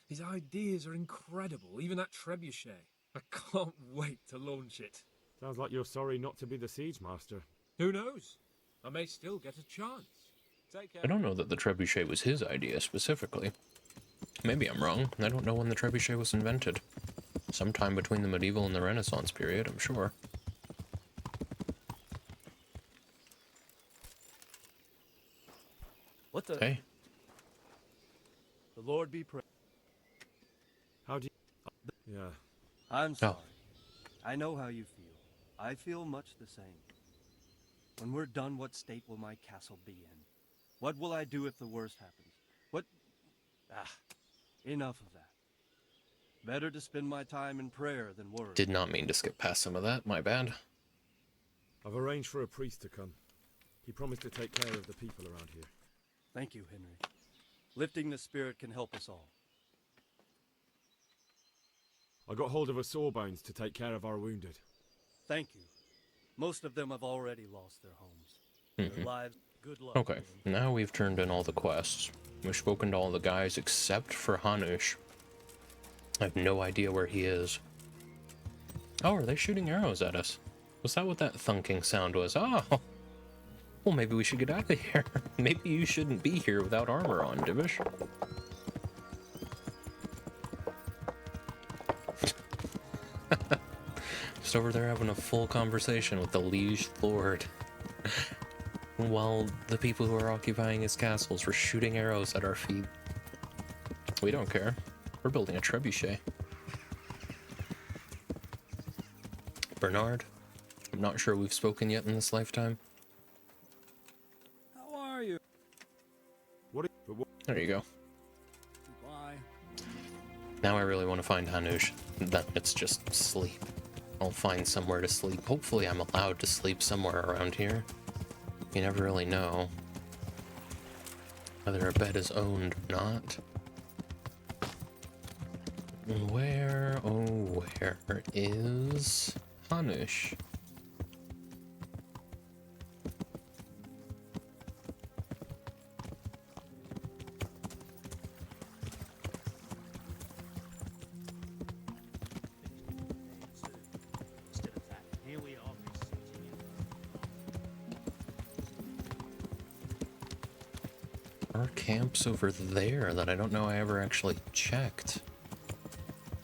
His ideas are incredible, even that trebuchet. I can't wait to launch it. Sounds like you're sorry not to be the siege master. Who knows? I may still get a chance. Take care. I don't know that the trebuchet was his idea specifically. Maybe I'm wrong. I don't know when the trebuchet was invented. Sometime between the medieval and the Renaissance period, I'm sure. What the? Hey. The Lord be praised. How do you... Yeah. I'm sorry. I know how you feel. I feel much the same. When we're done, what state will my castle be in? What will I do if the worst happens? What? Ah, enough of that. Better to spend my time in prayer than worry. Did not mean to skip past some of that, my bad. I've arranged for a priest to come. He promised to take care of the people around here. Thank you, Henry. Lifting the spirit can help us all. I got hold of a sawbones to take care of our wounded. Thank you. Most of them have already lost their homes. Their lives, good luck. Okay, now we've turned in all the quests. We've spoken to all the guys except for Hanush. I have no idea where he is. Oh, are they shooting arrows at us? Was that what that thunking sound was? Oh! Well, maybe we should get out of here. Maybe you shouldn't be here without armor on, Divish. Just over there having a full conversation with the liege lord. While the people who are occupying his castles were shooting arrows at our feet. We don't care. We're building a trebuchet. Bernard, I'm not sure we've spoken yet in this lifetime. How are you? There you go. Bye. Now I really want to find Hanush. Then it's just sleep. I'll find somewhere to sleep. Hopefully I'm allowed to sleep somewhere around here. You never really know whether a bed is owned or not. Where, oh, where is Hanush? Our camp's over there that I don't know I ever actually checked.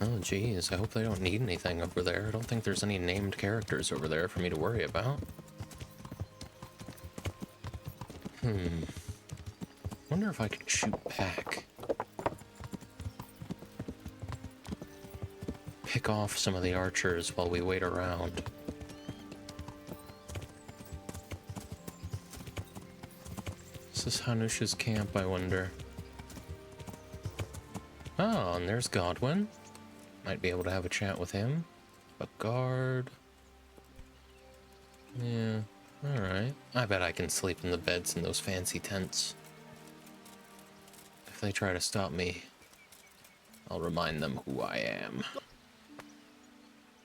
Oh geez, I hope they don't need anything over there. I don't think there's any named characters over there for me to worry about. Wonder if I can shoot back. Pick off some of the archers while we wait around. This is Hanush's camp, I wonder. Oh, and there's Godwin. Might be able to have a chat with him. A guard. Yeah, alright. I bet I can sleep in the beds in those fancy tents. If they try to stop me, I'll remind them who I am.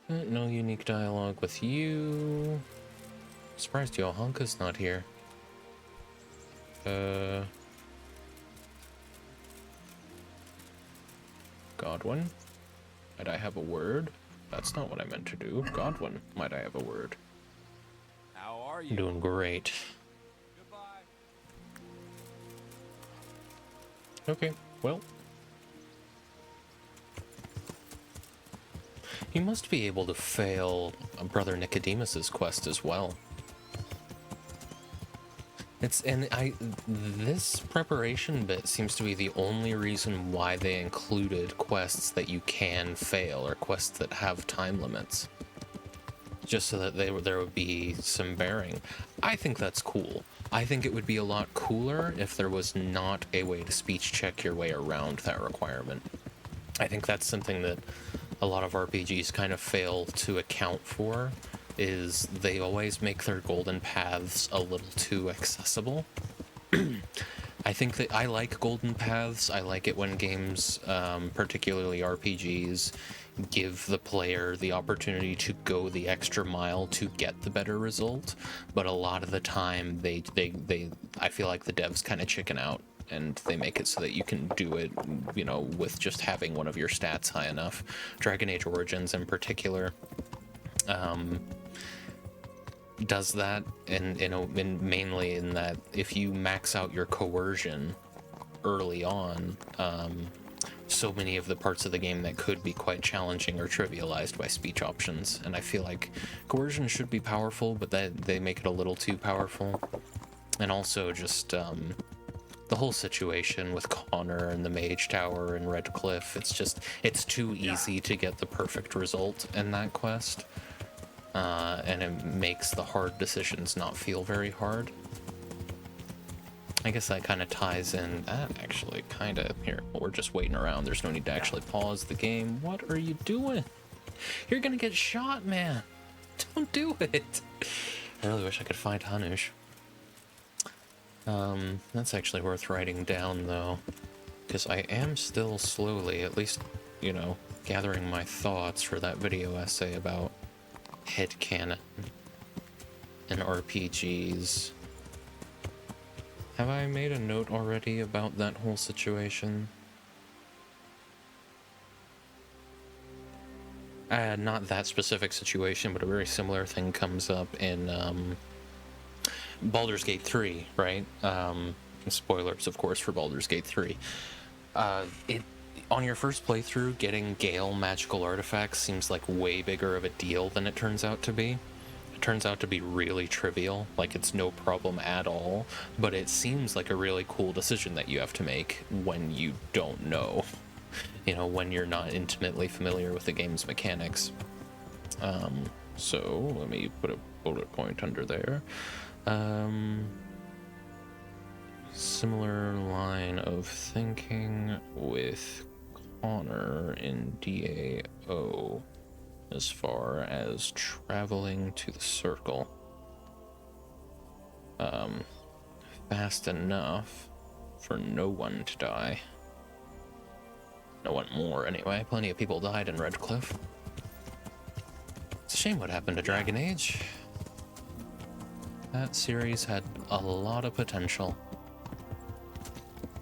No unique dialogue with you. Surprised Johanka's not here. Godwin? Might I have a word? That's not what I meant to do. Godwin, might I have a word? How are you? I'm doing great. Goodbye. Okay, well. You must be able to fail Brother Nicodemus's quest as well. This preparation bit seems to be the only reason why they included quests that you can fail, or quests that have time limits. Just so that there would be some bearing. I think that's cool. I think it would be a lot cooler if there was not a way to speech check your way around that requirement. I think that's something that a lot of RPGs kind of fail to account for, is they always make their golden paths a little too accessible. I think that I like golden paths. I like it when games, particularly RPGs, give the player the opportunity to go the extra mile to get the better result. But a lot of the time, I feel like the devs kind of chicken out, and they make it so that you can do it, you know, with just having one of your stats high enough. Dragon Age Origins in particular does that, and mainly in that if you max out your coercion early on, so many of the parts of the game that could be quite challenging are trivialized by speech options. And I feel like coercion should be powerful, but they make it a little too powerful. And also just the whole situation with Connor and the Mage Tower and Red Cliff, it's too easy to get the perfect result in that quest. And it makes the hard decisions not feel very hard. I guess that kind of ties in. That actually kind of here. Well, we're just waiting around. There's no need to actually pause the game. What are you doing? You're gonna get shot, man. Don't do it. I really wish I could find Hanush. That's actually worth writing down though, because I am still slowly, at least, you know, gathering my thoughts for that video essay about headcanon and RPGs. Have I made a note already about that whole situation? Not that specific situation, but a very similar thing comes up in Baldur's Gate 3, right? Spoilers, of course, for Baldur's Gate 3. On your first playthrough, getting Gale magical artifacts seems like way bigger of a deal than it turns out to be. It turns out to be really trivial, like it's no problem at all, but it seems like a really cool decision that you have to make when you don't know. You know, when you're not intimately familiar with the game's mechanics. So, let me put a bullet point under there. Similar line of thinking with Connor in DAO as far as traveling to the circle. Fast enough for no one to die. No one more, anyway. Plenty of people died in Redcliffe. It's a shame what happened to Dragon Age. That series had a lot of potential.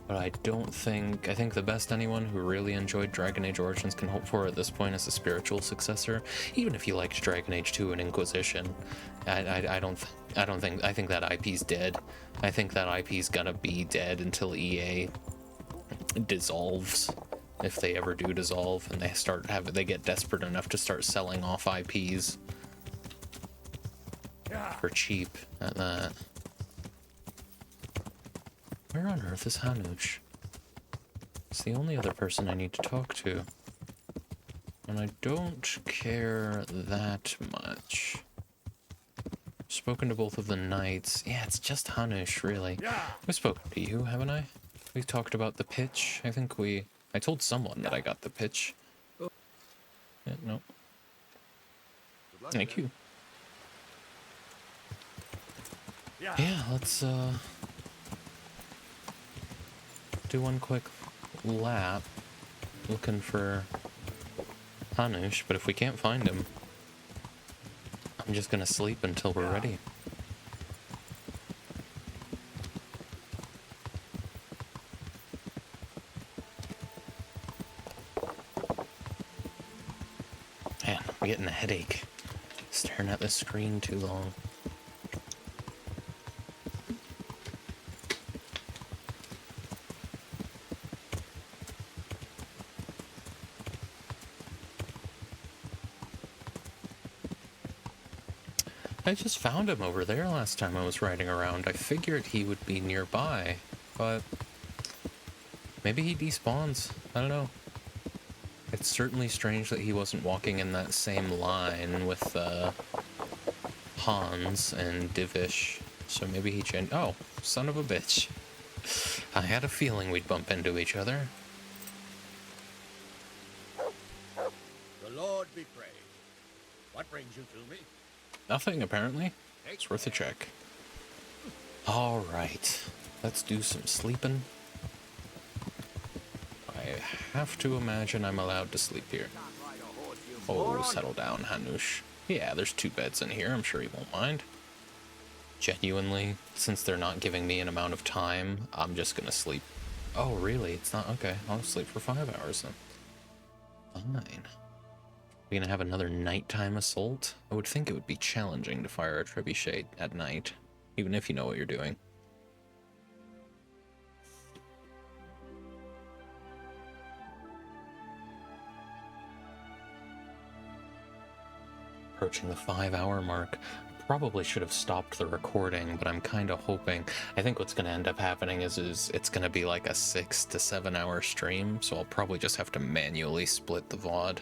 But I think the best anyone who really enjoyed Dragon Age Origins can hope for at this point is a spiritual successor. Even if you liked Dragon Age 2 and Inquisition, I think that IP's dead. I think that IP's gonna be dead until EA dissolves. If they ever do dissolve and they get desperate enough to start selling off IPs for cheap at that. Where on earth is Hanush? It's the only other person I need to talk to. And I don't care that much. Spoken to both of the knights. Yeah, it's just Hanush, really. I've spoken to you, haven't I? We talked about the pitch. I told someone that I got the pitch. Yeah, no. Thank you. Yeah, let's do one quick lap looking for Hanush, but if we can't find him, I'm just gonna sleep until we're ready. Man, I'm getting a headache staring at the screen too long. I just found him over there last time I was riding around. I figured he would be nearby, but maybe he despawns. I don't know. It's certainly strange that he wasn't walking in that same line with Hans and Divish. So maybe he changed. Oh, son of a bitch. I had a feeling we'd bump into each other. The Lord be praised. What brings you to me? Nothing, apparently. It's worth a check. Alright. Let's do some sleeping. I have to imagine I'm allowed to sleep here. Oh, settle down, Hanush. Yeah, there's 2 beds in here. I'm sure he won't mind. Genuinely, since they're not giving me an amount of time, I'm just gonna sleep. Oh, really? It's not? Okay, I'll sleep for 5 hours then. Fine. We gonna have another nighttime assault? I would think it would be challenging to fire a trebuchet at night, even if you know what you're doing. Approaching the 5-hour mark. Probably should have stopped the recording, but I'm kind of hoping. I think what's going to end up happening is it's going to be like a 6 to 7 hour stream, so I'll probably just have to manually split the VOD.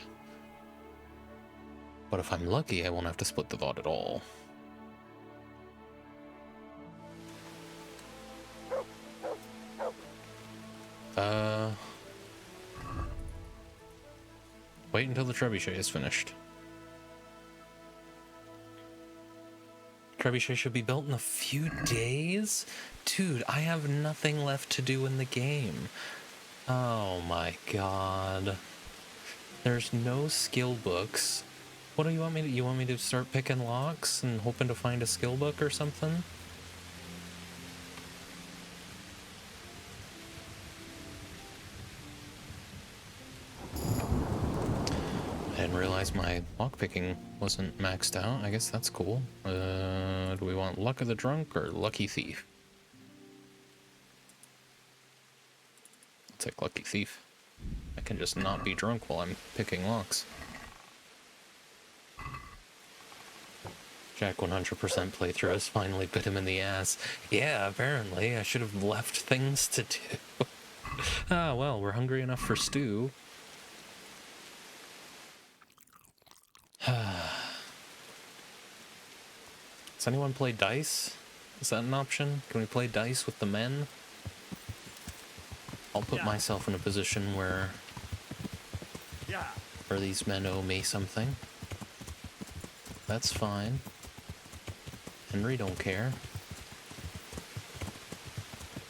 But if I'm lucky, I won't have to split the VOD at all. wait until the trebuchet is finished. Trebuchet should be built in a few days? Dude, I have nothing left to do in the game. Oh my god. There's no skill books. What do you want me to... You want me to start picking locks and hoping to find a skill book or something? I didn't realize my lockpicking wasn't maxed out. I guess that's cool. Do we want Luck of the Drunk or Lucky Thief? I'll take Lucky Thief. I can just not be drunk while I'm picking locks. Jack 100% playthrough has finally bit him in the ass. Yeah, apparently. I should have left things to do. Ah, well, we're hungry enough for stew. Does anyone play dice? Is that an option? Can we play dice with the men? I'll put myself in a position where these men owe me something. That's fine. Henry don't care.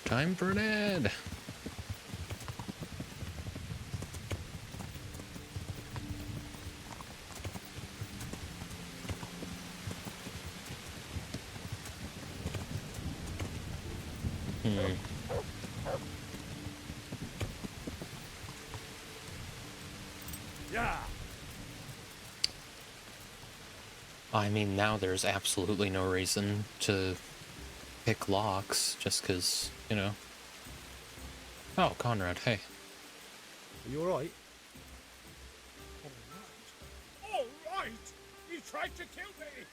Time for an ad! I mean, now there's absolutely no reason to pick locks, just because, you know. Oh, Conrad, hey. Are you alright? All right! He tried to kill me!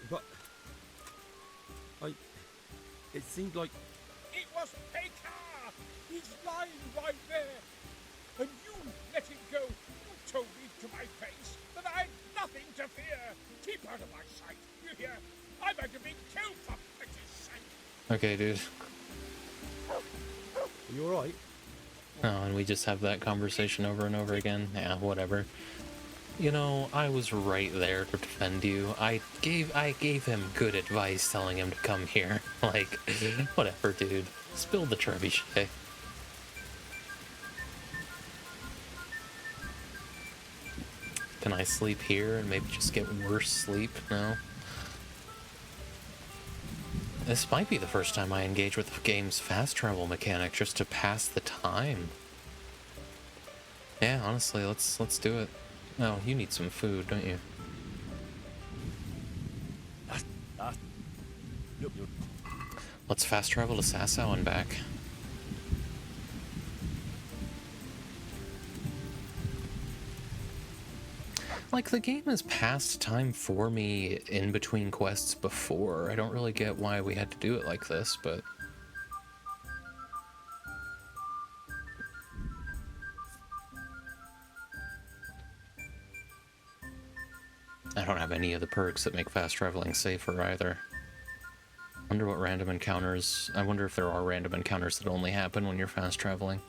But... It seemed like... It was Pekar! He's lying right there! And you let him go! You told me to my face that I had nothing to fear! Keep out of my sight, you hear? I might have been killed for pity's sake! Okay, dude. Are you alright? Oh, and we just have that conversation over and over again? Yeah, whatever. You know, I was right there to defend you. I gave him good advice telling him to come here. Like, whatever, dude. Spill the trebuchet. Can I sleep here and maybe just get worse sleep? No. This might be the first time I engage with the game's fast travel mechanic just to pass the time. Yeah, honestly, let's do it. Oh, you need some food, don't you? Let's fast travel to Sasau and back. Like, the game has passed time for me in between quests before. I don't really get why we had to do it like this, but... I don't have any of the perks that make fast traveling safer either. Wonder what random encounters... I wonder if there are random encounters that only happen when you're fast traveling.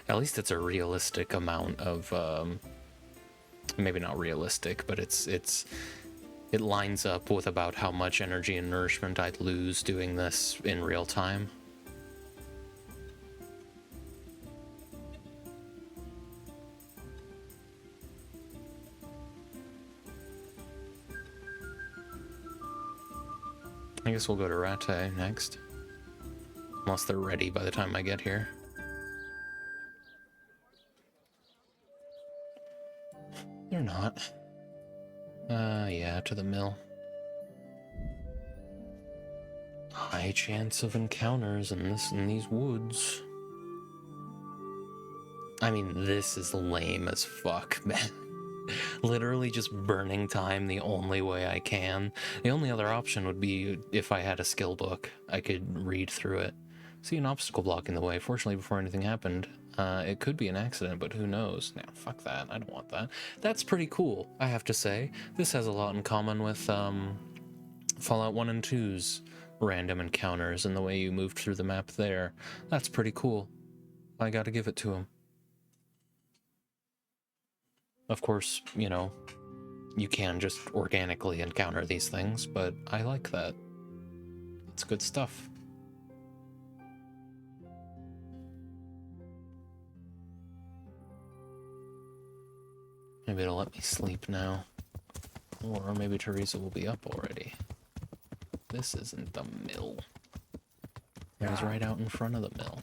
At least it's a realistic amount of, maybe not realistic, but it lines up with about how much energy and nourishment I'd lose doing this in real time. I guess we'll go to Rattay next. Unless they're ready by the time I get here. They're not. Yeah, to the mill. High chance of encounters in these woods. I mean, this is lame as fuck, man. Literally just burning time the only way I can. The only other option would be if I had a skill book. I could read through it. See an obstacle block in the way. Fortunately, before anything happened, it could be an accident, but who knows? Nah, fuck that. I don't want that. That's pretty cool, I have to say. This has a lot in common with Fallout 1 and 2's random encounters and the way you moved through the map there. That's pretty cool. I gotta give it to him. Of course, you know, you can just organically encounter these things, but I like that. It's good stuff. Maybe it'll let me sleep now. Or maybe Teresa will be up already. This isn't the mill. It was right out in front of the mill.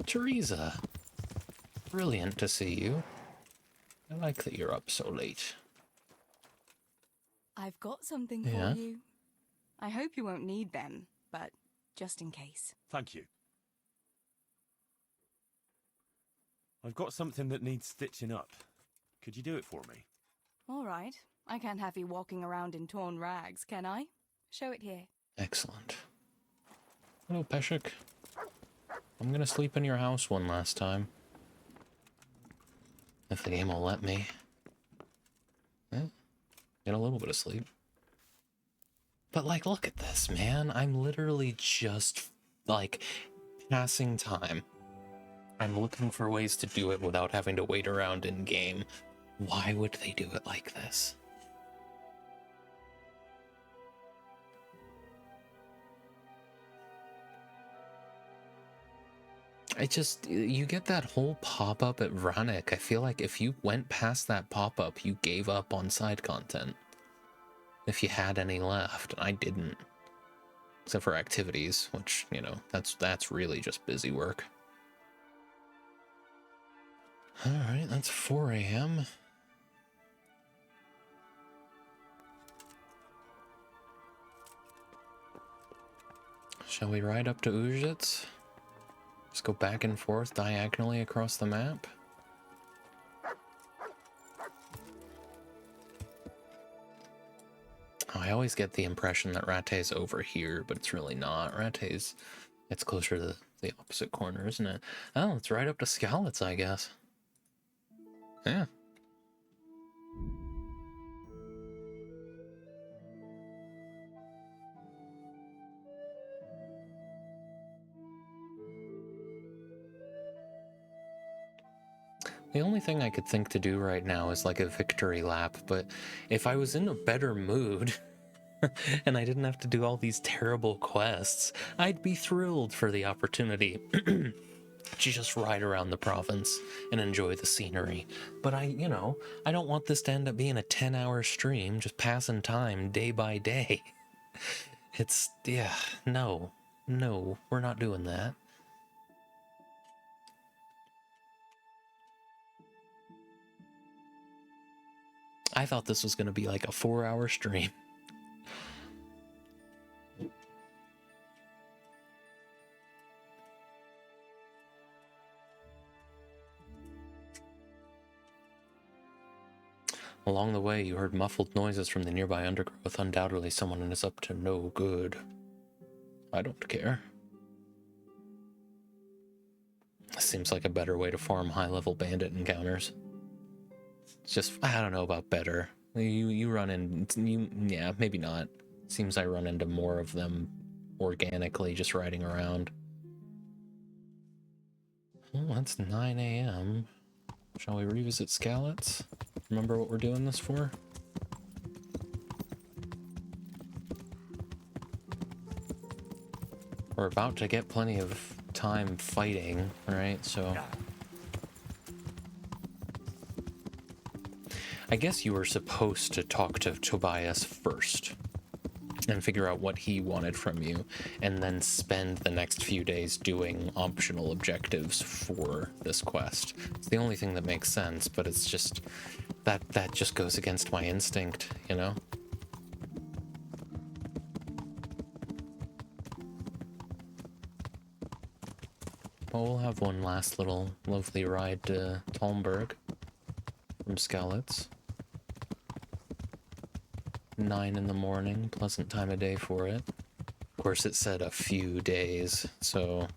Teresa! Brilliant to see you. I like that you're up so late. I've got something Yeah? for you. I hope you won't need them, but just in case. Thank you. I've got something that needs stitching up. Could you do it for me? All right. I can't have you walking around in torn rags, can I? Show it here. Excellent. Hello, Peshek. I'm gonna sleep in your house one last time. If the game will let me. Yeah, get a little bit of sleep. But, like, look at this, man. I'm literally just, like, passing time. I'm looking for ways to do it without having to wait around in-game. Why would they do it like this? You get that whole pop-up at Vranik. I feel like if you went past that pop-up, you gave up on side content. If you had any left. I didn't. Except for activities, which, you know, that's really just busy work. Alright, that's 4 a.m. Shall we ride up to Uzhitz? Just go back and forth diagonally across the map? Oh, I always get the impression that Rate's over here, but it's really not. It's closer to the opposite corner, isn't it? Oh, it's right up to Skalitz, I guess. Yeah. The only thing I could think to do right now is like a victory lap, but if I was in a better mood and I didn't have to do all these terrible quests, I'd be thrilled for the opportunity to just ride around the province and enjoy the scenery. But I don't want this to end up being a 10-hour stream just passing time day by day. No, we're not doing that. I thought this was going to be like a 4-hour stream. Along the way, you heard muffled noises from the nearby undergrowth. Undoubtedly, someone is up to no good. I don't care. Seems like a better way to farm high-level bandit encounters. It's just, I don't know about better. You run in, yeah, maybe not. Seems I run into more of them organically just riding around. Well, that's 9 a.m. Shall we revisit Skalitz? Remember what we're doing this for? We're about to get plenty of time fighting, right? So I guess you were supposed to talk to Tobias first and figure out what he wanted from you, and then spend the next few days doing optional objectives for this quest. It's the only thing that makes sense, but it's just that just goes against my instinct, you know? Well, we'll have one last little lovely ride to Talmberg from Skalitz. 9 in the morning, pleasant time of day for it. Of course, it said a few days, so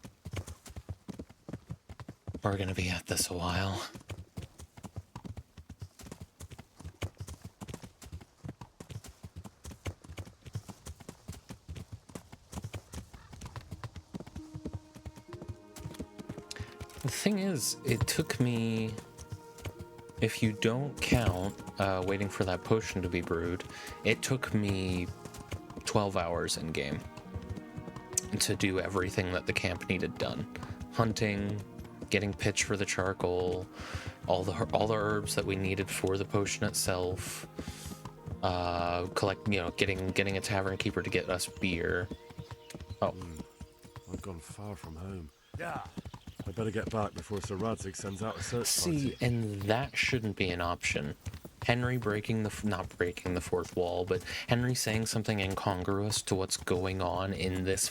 we're gonna be at this a while. The thing is, it took me, if you don't count waiting for that potion to be brewed, it took me 12 hours in game to do everything that the camp needed done. Hunting, getting pitch for the charcoal, all the herbs that we needed for the potion itself, getting a tavern keeper to get us beer. Oh. I've gone far from home. Yeah. I better get back before Sir Radzig sends out a search party. See, and that shouldn't be an option. Henry not breaking the fourth wall, but Henry saying something incongruous to what's going on in this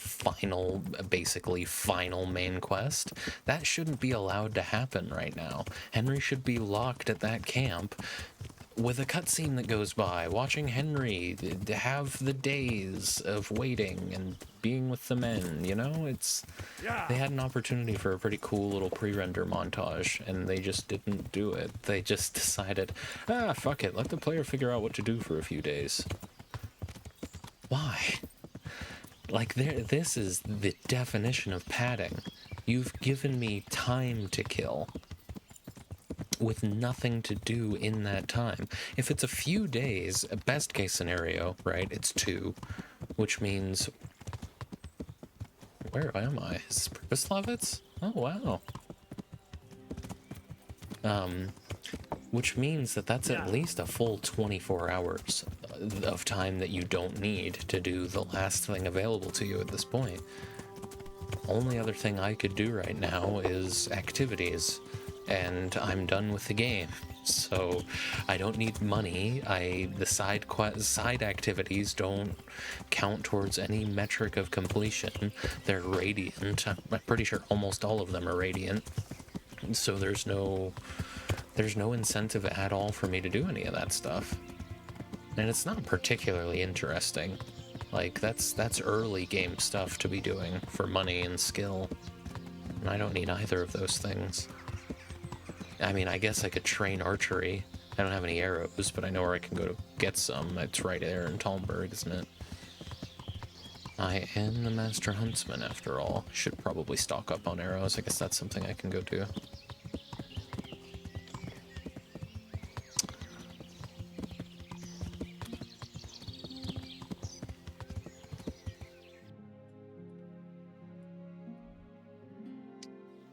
basically final main quest, that shouldn't be allowed to happen right now. Henry should be locked at that camp with a cutscene that goes by, watching Henry have the days of waiting and being with the men, you know? They had an opportunity for a pretty cool little pre-render montage, and they just didn't do it. They just decided, fuck it, let the player figure out what to do for a few days. Why? Like, this is the definition of padding. You've given me time to kill with nothing to do in that time. If it's a few days, best case scenario, right, it's 2, which means... Where am I? Is this Pripyaslavitz? Oh, wow. Which means that's at least a full 24 hours of time that you don't need to do the last thing available to you at this point. Only other thing I could do right now is activities, and I'm done with the game. So I don't need money. The side activities don't count towards any metric of completion. They're radiant. I'm pretty sure almost all of them are radiant. So there's no incentive at all for me to do any of that stuff. And it's not particularly interesting. Like, that's early game stuff to be doing for money and skill. And I don't need either of those things. I mean, I guess I could train archery. I don't have any arrows, but I know where I can go to get some. It's right there in Talmberg, isn't it? I am the Master Huntsman, after all. Should probably stock up on arrows. I guess that's something I can go do.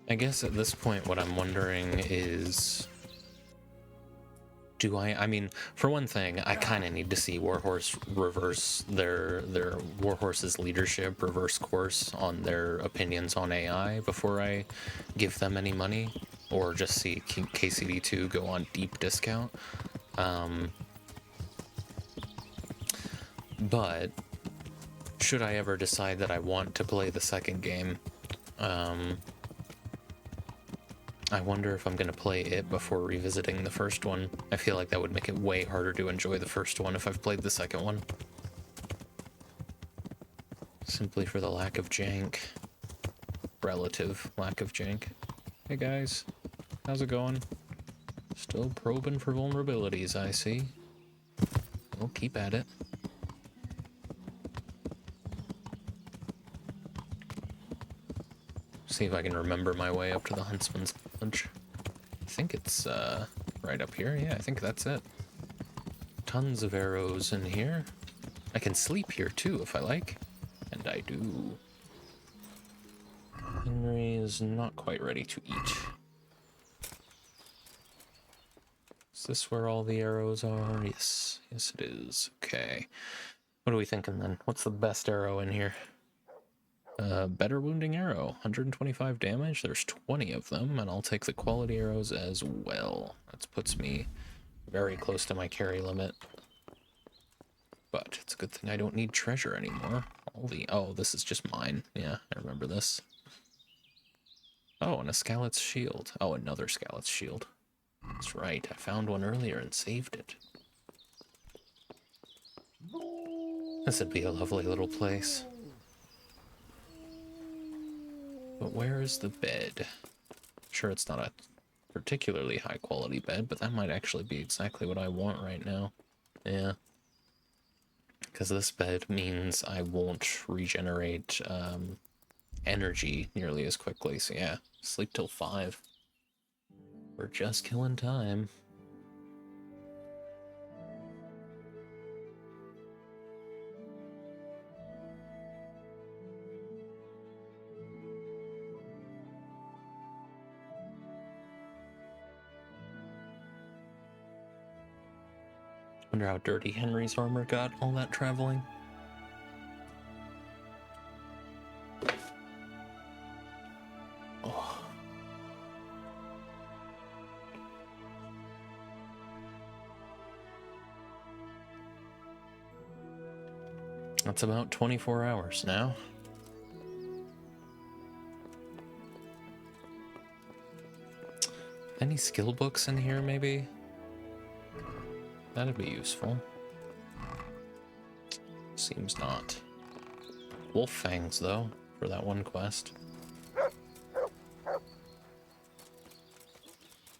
I guess at this point what I'm wondering is, I mean, for one thing, I kind of need to see Warhorse reverse their Warhorse's leadership reverse course on their opinions on AI before I give them any money, or just see KCD2 go on deep discount. But should I ever decide that I want to play the second game, I wonder if I'm going to play it before revisiting the first one. I feel like that would make it way harder to enjoy the first one if I've played the second one. Simply for the lack of jank. Relative lack of jank. Hey guys, how's it going? Still probing for vulnerabilities, I see. We'll keep at it. See if I can remember my way up to the Huntsman's Lodge. I think it's right up here. Yeah, I think that's it. Tons of arrows in here. I can sleep here too if I like. And I do. Henry is not quite ready to eat. Is this where all the arrows are? Yes. Yes, it is. Okay. What are we thinking then? What's the best arrow in here? Better wounding arrow, 125 damage. There's 20 of them, and I'll take the quality arrows as well. That puts me very close to my carry limit. But it's a good thing I don't need treasure anymore. Oh, this is just mine. Yeah, I remember this. Oh, and a Scalit's shield. Oh, another Scalit's shield. That's right, I found one earlier and saved it. This would be a lovely little place. But where is the bed? Sure, it's not a particularly high quality bed, but that might actually be exactly what I want right now. Yeah. Because this bed means I won't regenerate energy nearly as quickly. So yeah, sleep till 5. We're just killing time. Wonder how dirty Henry's armor got all that traveling. Oh. That's about 24 hours now. Any skill books in here, maybe? That'd be useful. Seems not. Wolf fangs, though, for that one quest.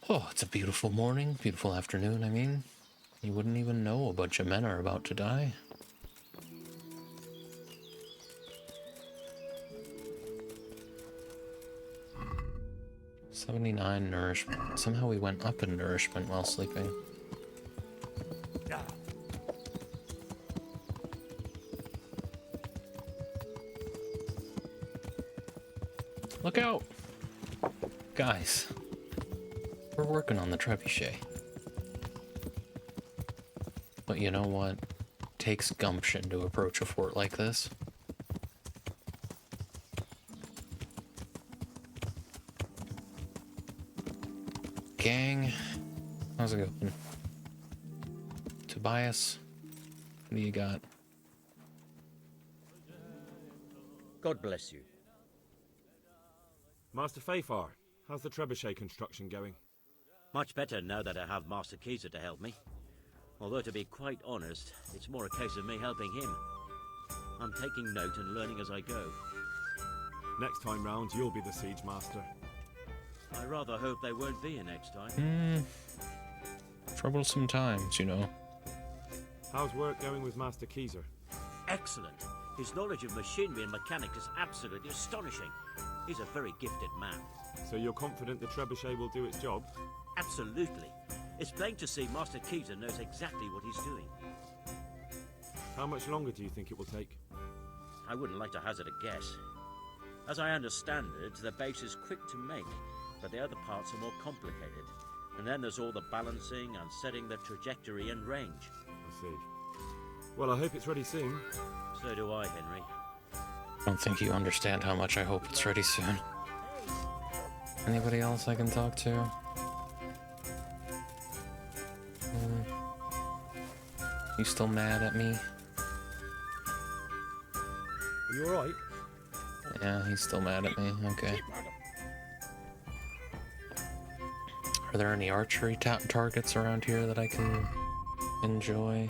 Oh, it's a beautiful morning, beautiful afternoon, I mean. You wouldn't even know a bunch of men are about to die. $79 nourishment. Somehow we went up in nourishment while sleeping. Look out! Guys, we're working on the trebuchet. But you know what? Takes gumption to approach a fort like this. Gang, how's it going? Tobias, what do you got? God bless you. Master Fafar, how's the trebuchet construction going? Much better now that I have Master Keyser to help me. Although, to be quite honest, it's more a case of me helping him. I'm taking note and learning as I go. Next time round, you'll be the siege master. I rather hope there won't be a next time. Troublesome times, you know. How's work going with Master Keyser? Excellent. His knowledge of machinery and mechanics is absolutely astonishing. He's a very gifted man. So you're confident the trebuchet will do its job? Absolutely. It's plain to see Master Keyser knows exactly what he's doing. How much longer do you think it will take? I wouldn't like to hazard a guess. As I understand it, the base is quick to make, but the other parts are more complicated. And then there's all the balancing and setting the trajectory and range. I see. Well, I hope it's ready soon. So do I, Henry. I don't think you understand how much I hope it's ready soon. Anybody else I can talk to? You still mad at me? Are you alright? Yeah, he's still mad at me. Okay. Are there any archery targets around here that I can enjoy?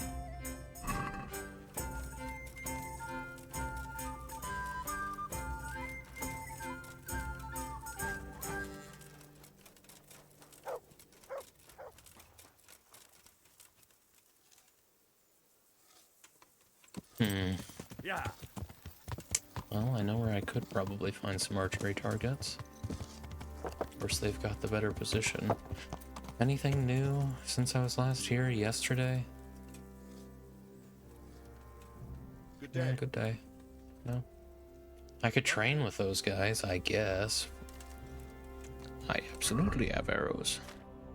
Yeah. Well, I know where I could probably find some archery targets. Of course, they've got the better position. Anything new since I was last here yesterday? Good day. Yeah, good day. No. I could train with those guys, I guess. I absolutely have arrows.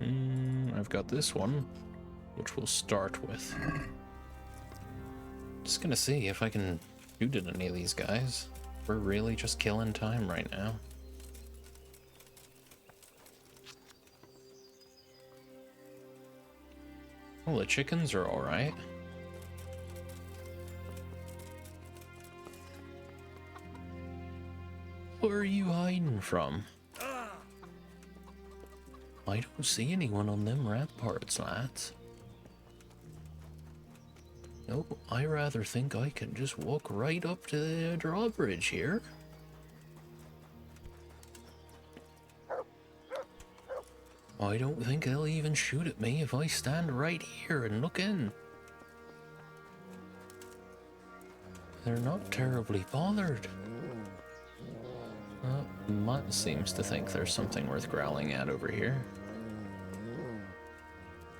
I've got this one, which we'll start with. Just gonna see if I can shoot at any of these guys. We're really just killing time right now. Well, the chickens are alright. Where are you hiding from? I don't see anyone on them ramparts, lads. No, I rather think I can just walk right up to the drawbridge here. I don't think they'll even shoot at me if I stand right here and look in. They're not terribly bothered. Mutt seems to think there's something worth growling at over here.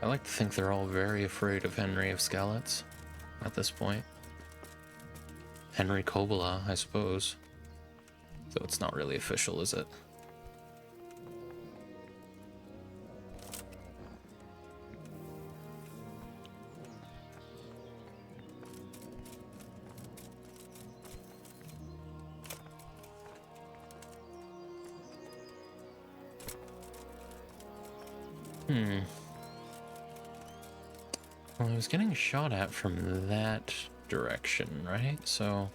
I like to think they're all very afraid of Henry of Skalitz at this point. Henry Kobola, I suppose. Though it's not really official, is it? Well, I was getting shot at from that direction, right? So...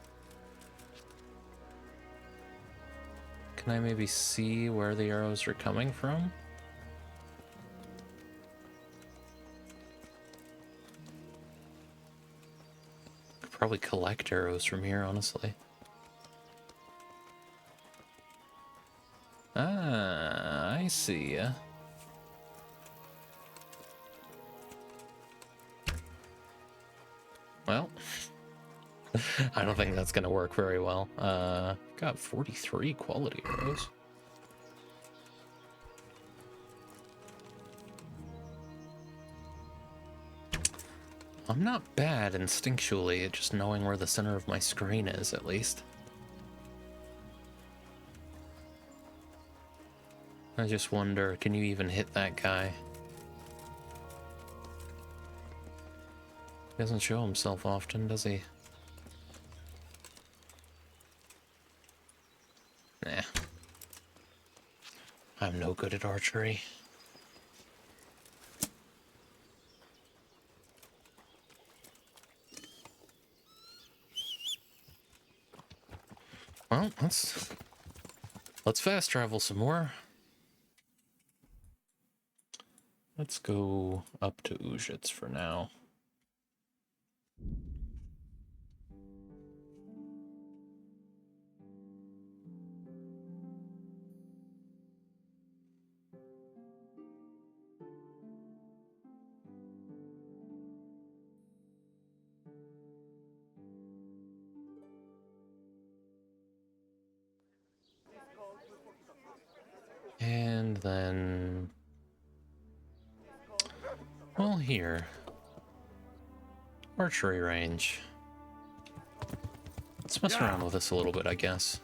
can I maybe see where the arrows are coming from? Could probably collect arrows from here, honestly. Ah, I see ya. Well, I don't think that's gonna work very well. Got 43 quality arrows. I'm not bad instinctually at just knowing where the center of my screen is, at least. I just wonder, can you even hit that guy? He doesn't show himself often, does he? Nah. I'm no good at archery. Well, let's fast travel some more. Let's go up to Uzhitz for now. And then... well, here. Archery range. Let's mess around with this a little bit, I guess.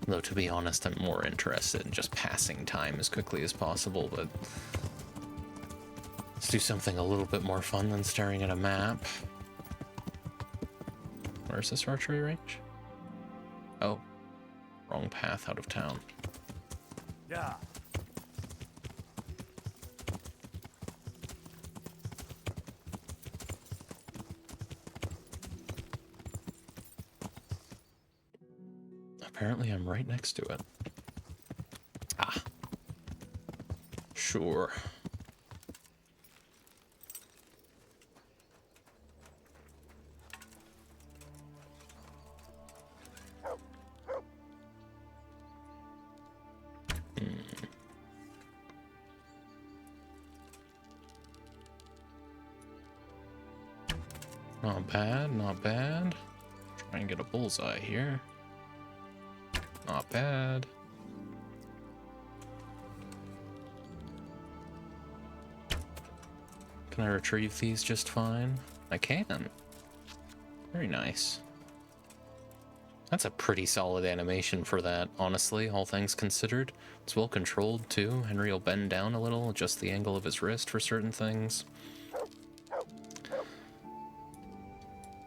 Though, to be honest, I'm more interested in just passing time as quickly as possible, but... let's do something a little bit more fun than staring at a map. Where's this archery range? Oh. Wrong path out of town. Yeah. Apparently I'm right next to it. Ah. Sure. Not bad, not bad. Try and get a bullseye here. Not bad. Can I retrieve these just fine? I can. Very nice. That's a pretty solid animation for that, honestly, all things considered. It's well controlled, too. Henry will bend down a little, adjust the angle of his wrist for certain things.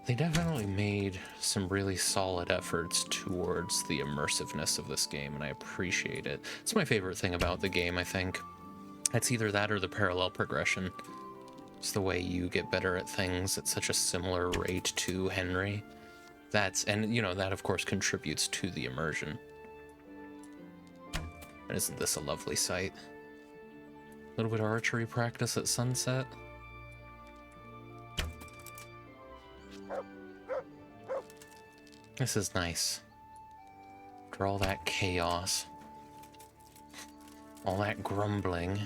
They definitely made some really solid efforts towards the immersiveness of this game, and I appreciate it. It's my favorite thing about the game, I think. It's either that or the parallel progression. It's the way you get better at things at such a similar rate to Henry. And you know, that of course contributes to the immersion. And isn't this a lovely sight? A little bit of archery practice at sunset. This is nice. After all that chaos, all that grumbling.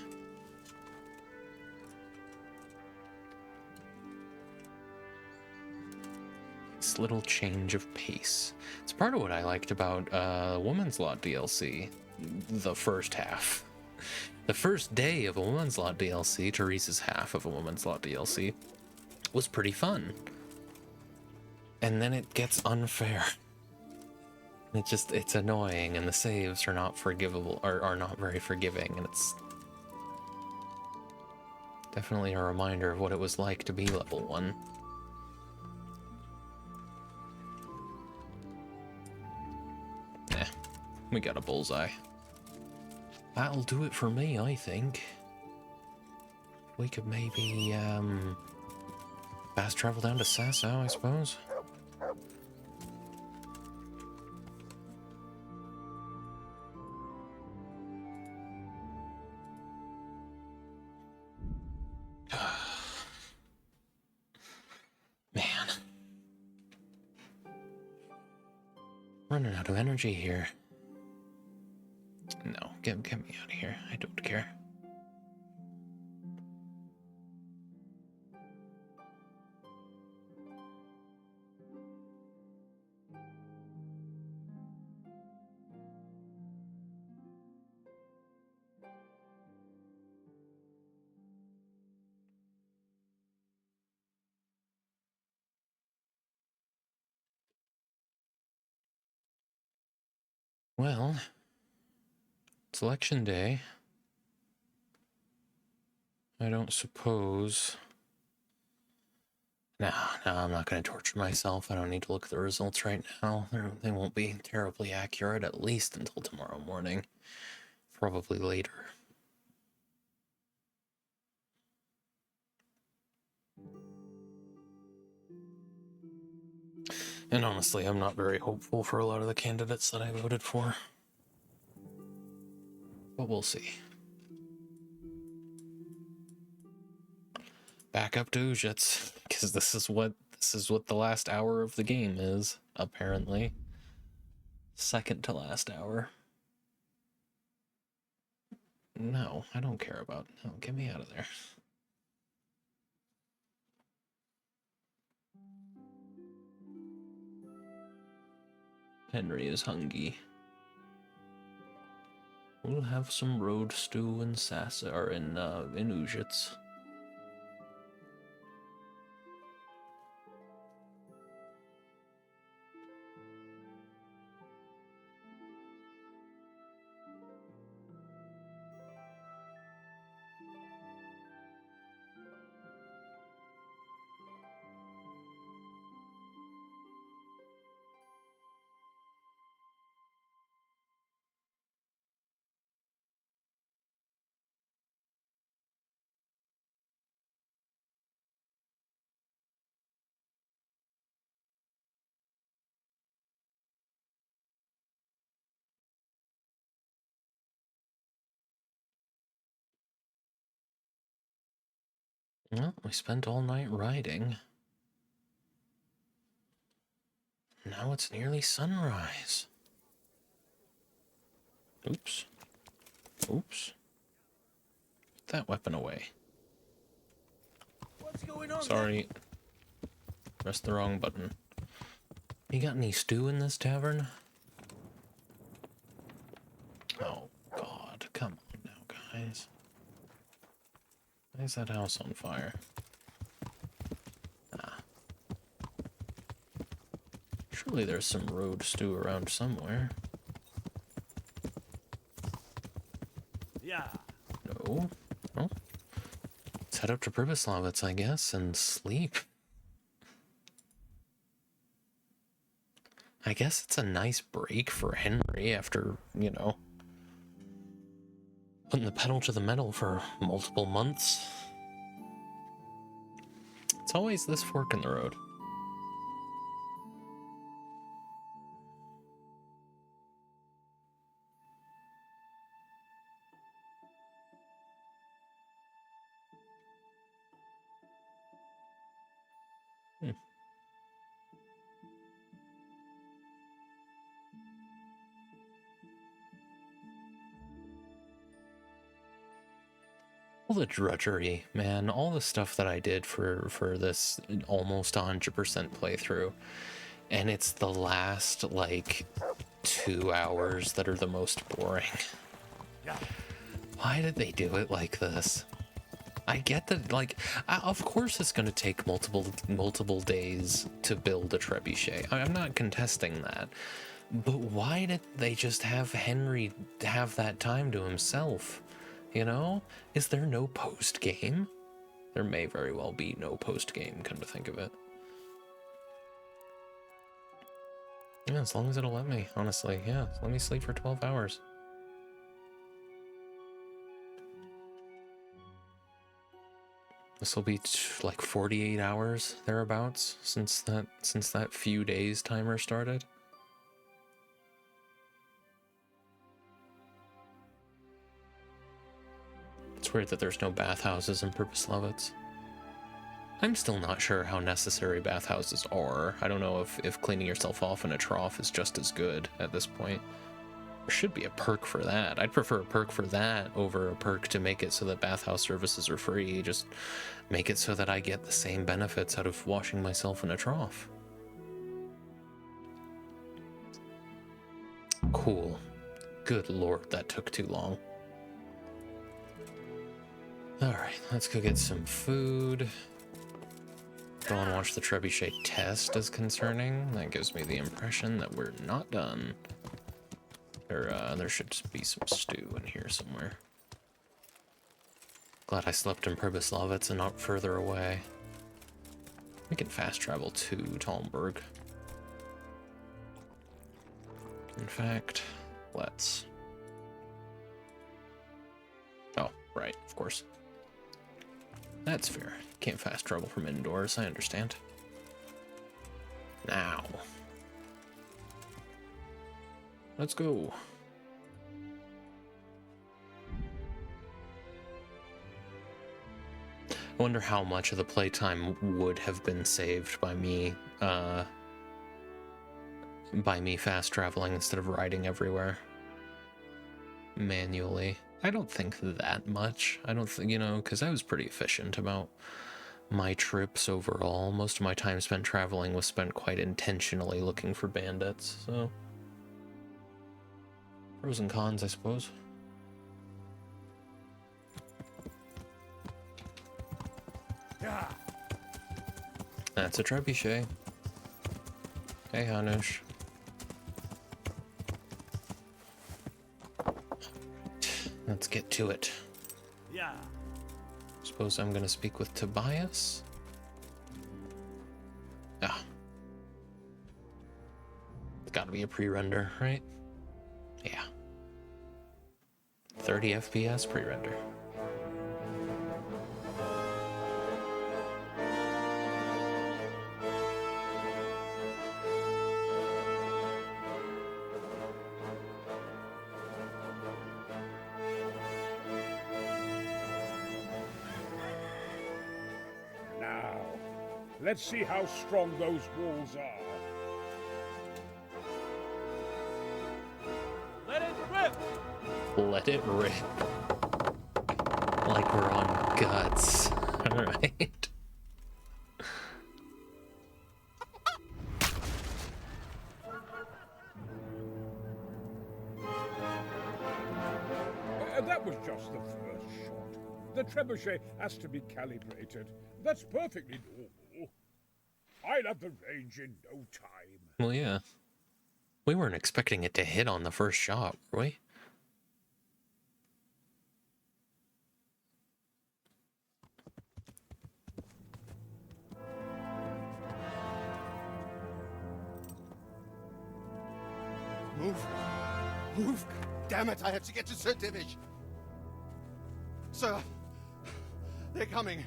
nice little change of pace. It's part of what I liked about Woman's Lot DLC, the first half. The first day of a Woman's Lot DLC, Teresa's half of a Woman's Lot DLC, was pretty fun. And then it gets unfair. It's annoying, and the saves are not forgivable, are not very forgiving, and it's definitely a reminder of what it was like to be level 1. We got a bullseye. That'll do it for me, I think. We could maybe, fast travel down to Sasso, I suppose. Man. Running out of energy here. No, get me out of here. I don't care. Well, it's election day. I don't suppose... No, I'm not going to torture myself. I don't need to look at the results right now. They won't be terribly accurate, at least until tomorrow morning. Probably later. And honestly, I'm not very hopeful for a lot of the candidates that I voted for. But we'll see. Back up to Ujits, because this is what the last hour of the game is, apparently. Second to last hour. No, I don't care about... No, get me out of there. Henry is hungry. We'll have some road stew in Sassa, or in Ujits. Well, we spent all night riding. Now it's nearly sunrise. Oops. Oops. Put that weapon away. What's going on? Sorry. Pressed the wrong button. You got any stew in this tavern? Oh, God. Come on now, guys. Why is that house on fire? Ah. Surely there's some road stew around somewhere. Yeah. No. Well, let's head up to Pribyslavitz, I guess, and sleep. I guess it's a nice break for Henry after, you know, putting the pedal to the metal for multiple months. It's always this fork in the road. All the drudgery, man, all the stuff that I did for this almost 100% playthrough, And it's the last, like, 2 hours that are the most boring. Why did they do it like this? I get that, like, of course it's going to take multiple days to build a trebuchet. I'm not contesting that. But why did they just have Henry have that time to himself? You know? Is there no post-game? There may very well be no post-game, come to think of it. Yeah, as long as it'll let me, honestly. Yeah, let me sleep for 12 hours. This will be like 48 hours thereabouts since that few days timer started. It's weird that there's no bathhouses in Purpose Lovitz. I'm still not sure how necessary bathhouses are. I don't know if cleaning yourself off in a trough is just as good at this point. There should be a perk for that. I'd prefer a perk for that over a perk to make it so that bathhouse services are free. Just make it so that I get the same benefits out of washing myself in a trough. Cool. Good lord, that took too long. Alright, let's go get some food. Go and watch the trebuchet test is concerning. That gives me the impression that we're not done. There should be some stew in here somewhere. Glad I slept in Pribyslavitz and not further away. We can fast travel to Talmberg. In fact, let's... Oh, right, of course. That's fair. Can't fast travel from indoors, I understand. Now. Let's go. I wonder how much of the playtime would have been saved by me fast traveling instead of riding everywhere manually. I don't think that much. I don't think, you know, because I was pretty efficient about my trips overall. Most of my time spent traveling was spent quite intentionally looking for bandits, so... Pros and cons, I suppose. Yeah. That's a trebuchet. Hey, Hanush. Let's get to it. Yeah. Suppose I'm gonna speak with Tobias? Ah. It's gotta be a pre-render, right? Yeah. 30 FPS pre-render. Now, let's see how strong those walls are. Let it rip! Let it rip. Like we're on guts. Alright. That was just the first shot. The trebuchet has to be calibrated. That's perfectly normal. I'll have the range in no time. Well, yeah. We weren't expecting it to hit on the first shot, were we? Move. Move. Damn it, I have to get to Sir Divish. Sir, they're coming.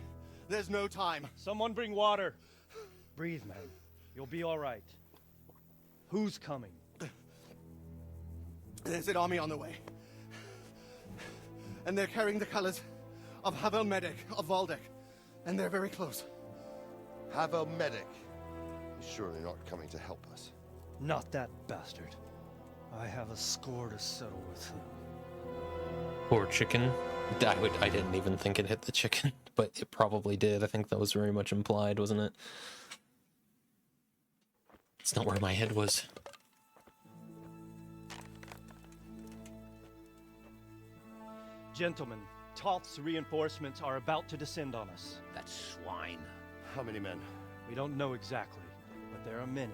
There's no time. Someone bring water. Breathe, man. You'll be all right. Who's coming? There's an army on the way. And they're carrying the colors of Havel Medic of Valdek. And they're very close. Havel Medic? He's surely not coming to help us. Not that bastard. I have a score to settle with him. Poor chicken. I didn't even think it hit the chicken, but it probably did. I think that was very much implied, wasn't it? That's not where my head was. Gentlemen, Toth's reinforcements are about to descend on us. That swine. How many men? We don't know exactly, but there are many.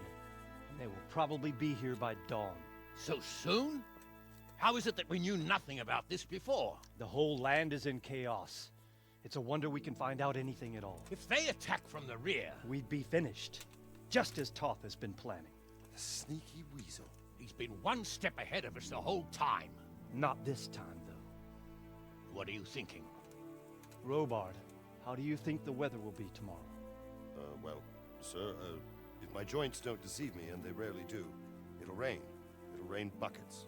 And they will probably be here by dawn. So soon? How is it that we knew nothing about this before? The whole land is in chaos. It's a wonder we can find out anything at all. If they attack from the rear... We'd be finished. Just as Toth has been planning. The sneaky weasel. He's been one step ahead of us the whole time. Not this time, though. What are you thinking? Robard, how do you think the weather will be tomorrow? Well, sir, if my joints don't deceive me, and they rarely do, it'll rain. It'll rain buckets.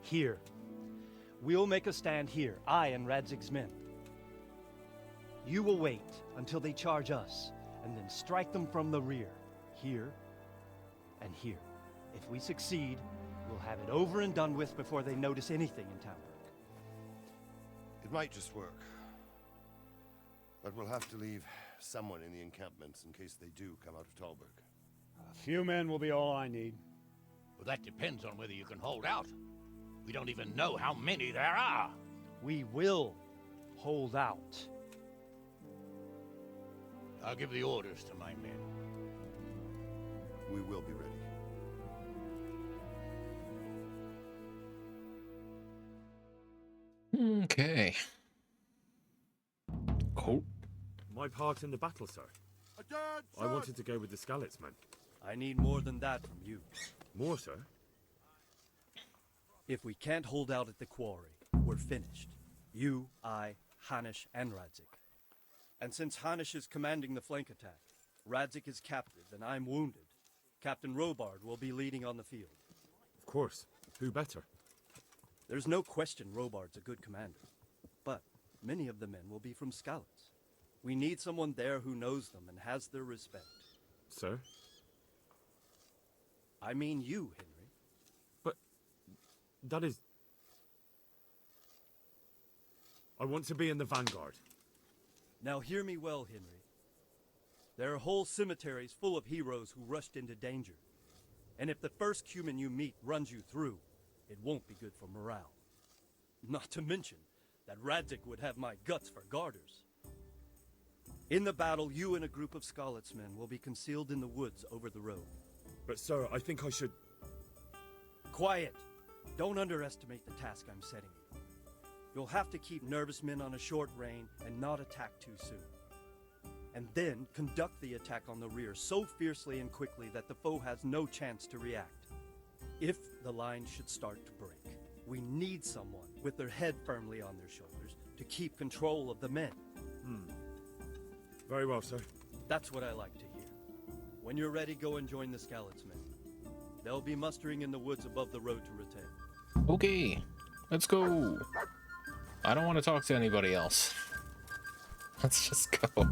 Here. We'll make a stand here, I and Radzig's men. You will wait until they charge us, and then strike them from the rear. Here, and here. If we succeed, we'll have it over and done with before they notice anything in Talmberg. It might just work. But we'll have to leave someone in the encampments in case they do come out of Talberg. A few men will be all I need. Well, that depends on whether you can hold out. We don't even know how many there are. We will hold out. I'll give the orders to my men. We will be ready. Okay. Cool. My part in the battle, sir. I wanted to go with the Skalitz men. I need more than that from you. More, sir? If we can't hold out at the quarry, we're finished. You, I, Hanish, and Radzik. And since Hanish is commanding the flank attack, Radzik is captive and I'm wounded, Captain Robard will be leading on the field. Of course. Who better? There's no question Robard's a good commander. But many of the men will be from Skalitz. We need someone there who knows them and has their respect. Sir? I mean you, Henry. But that is... I want to be in the vanguard. Now hear me well, Henry. There are whole cemeteries full of heroes who rushed into danger. And if the first human you meet runs you through, it won't be good for morale. Not to mention that Radzik would have my guts for garters. In the battle, you and a group of Skalitz men will be concealed in the woods over the road. But sir, I think I should... Quiet! Don't underestimate the task I'm setting you. You'll have to keep nervous men on a short rein and not attack too soon. And then conduct the attack on the rear so fiercely and quickly that the foe has no chance to react. If the line should start to break, we need someone with their head firmly on their shoulders to keep control of the men. Very well, sir. That's what I like to hear. When you're ready, go and join the Skalitz men. They'll be mustering in the woods above the road to Rete. Okay, let's go. I don't want to talk to anybody else. Let's just go.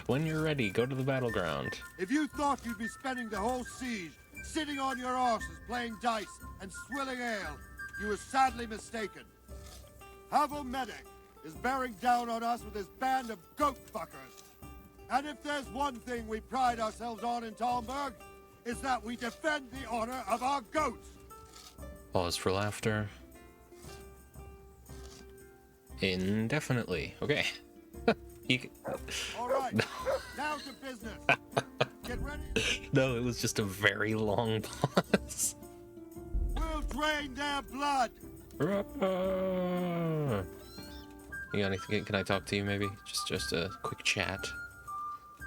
When you're ready, go to the battleground. If you thought you'd be spending the whole siege sitting on your arses playing dice and swilling ale, you were sadly mistaken. Havel Medic is bearing down on us with his band of goat fuckers. And if there's one thing we pride ourselves on in Talmberg, is that we defend the honor of our goats. Pause for laughter. Indefinitely. Okay. You can... All right, now to business. Get ready. No, it was just a very long pause. We'll drain their blood. You got anything? Can I talk to you maybe? Just a quick chat.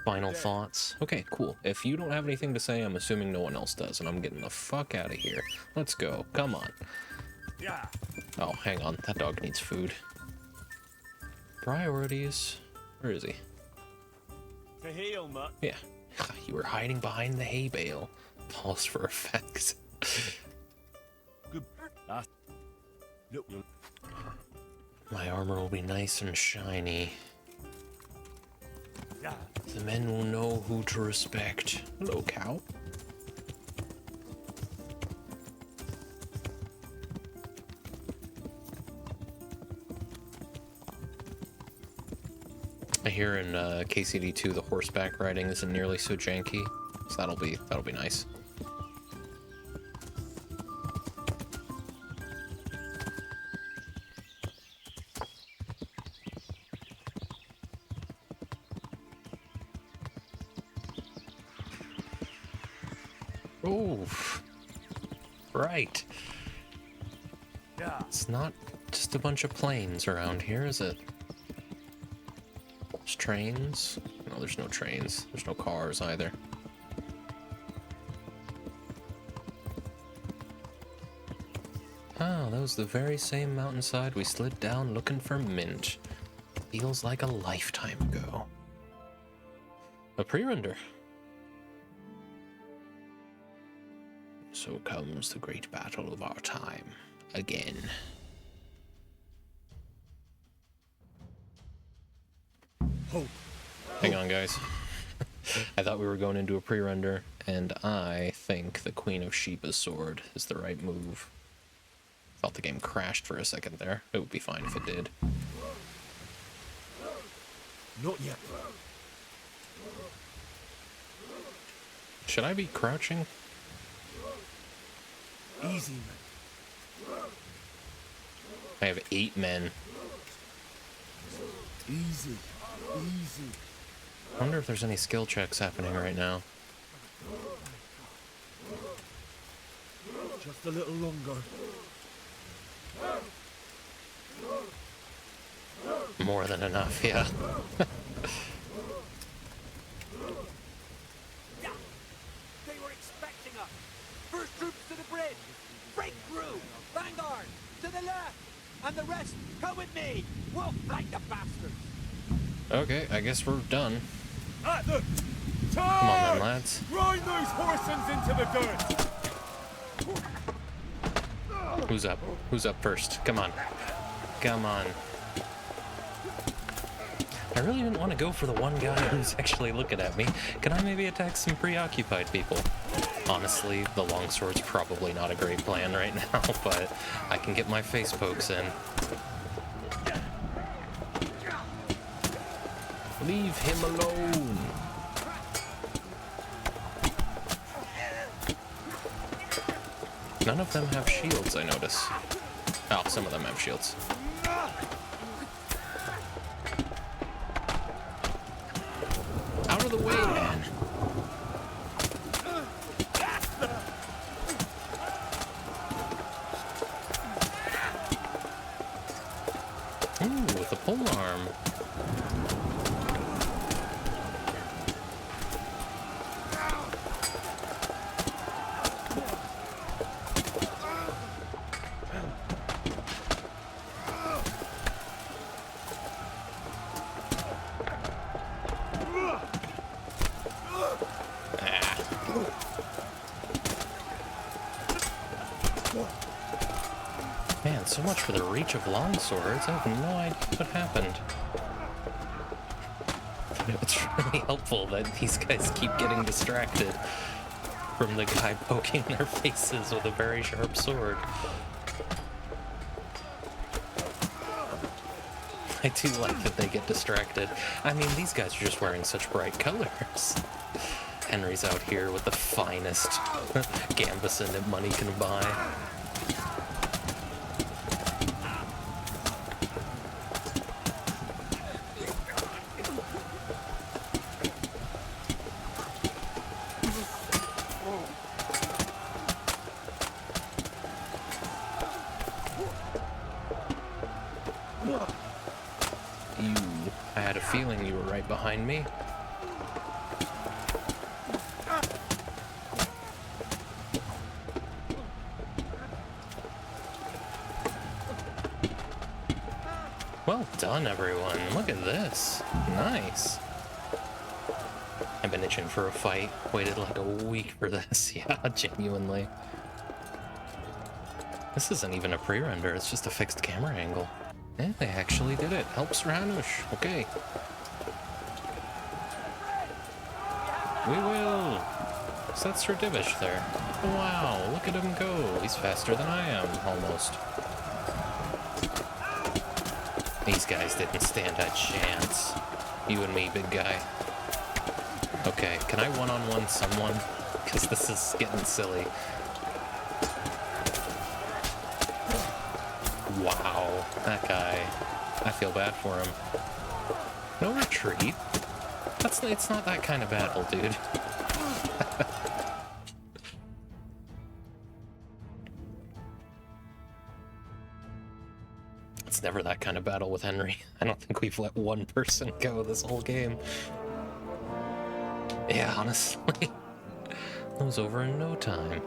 Final thoughts. Okay, cool. If you don't have anything to say, I'm assuming no one else does, and I'm getting the fuck out of here. Let's go. Come on. Yeah. Oh, hang on. That dog needs food. Priorities. Where is he? To heal, mutt. Yeah. You were hiding behind the hay bale. Pause for effects. Good. Look. My armor will be nice and shiny. Yeah. The men will know who to respect. Hello, cow. I hear in KCD2 the horseback riding isn't nearly so janky. So that'll be nice. Oh, right. Yeah. It's not just a bunch of planes around here, is it? There's trains. No, there's no trains. There's no cars either. Oh, that was the very same mountainside we slid down looking for mint. Feels like a lifetime ago. A pre-render. So comes the great battle of our time. Again. Hang on, guys. I thought we were going into a pre-render, and I think the Queen of Sheba's sword is the right move. Thought the game crashed for a second there. It would be fine if it did. Not yet. Should I be crouching? Easy, man. I have 8 men. Easy. Easy. I wonder if there's any skill checks happening right now. Just a little longer. More than enough, yeah. They were expecting us. First troops to the bridge. Break through. Vanguard to the left. And the rest, come with me. We'll flank the bastards. Okay, I guess we're done. At the Come on then, lads. Grind those horsens into the dirt. Who's up? Who's up first? Come on. Come on. I really didn't want to go for the one guy who's actually looking at me. Can I maybe attack some preoccupied people? Honestly, the longsword's probably not a great plan right now, but I can get my face pokes in. Leave him alone! None of them have shields, I notice. Oh, some of them have shields. Out of the way, man! Ooh, with a polearm. Man, so much for the reach of longswords. I have no idea what happened. It's really helpful that these guys keep getting distracted from the guy poking their faces with a very sharp sword. I do like that they get distracted. I mean, these guys are just wearing such bright colors. Henry's out here with the finest gambeson that money can buy. I had a feeling you were right behind me. Well done, everyone. Look at this. Nice. I've been itching for a fight. Waited like a week for this. Yeah, genuinely. This isn't even a pre-render. It's just a fixed camera angle. Yeah, they actually did it. Helps Ranush. Okay. We will. So that's Sir Divish there. Wow, look at him go. He's faster than I am, almost. These guys didn't stand a chance. You and me, big guy. Okay, can I one-on-one someone? Because this is getting silly. Wow, that guy. I feel bad for him. No retreat. It's not that kind of battle, dude. It's never that kind of battle with Henry. I don't think we've let one person go this whole game. Yeah, honestly. It was over in no time.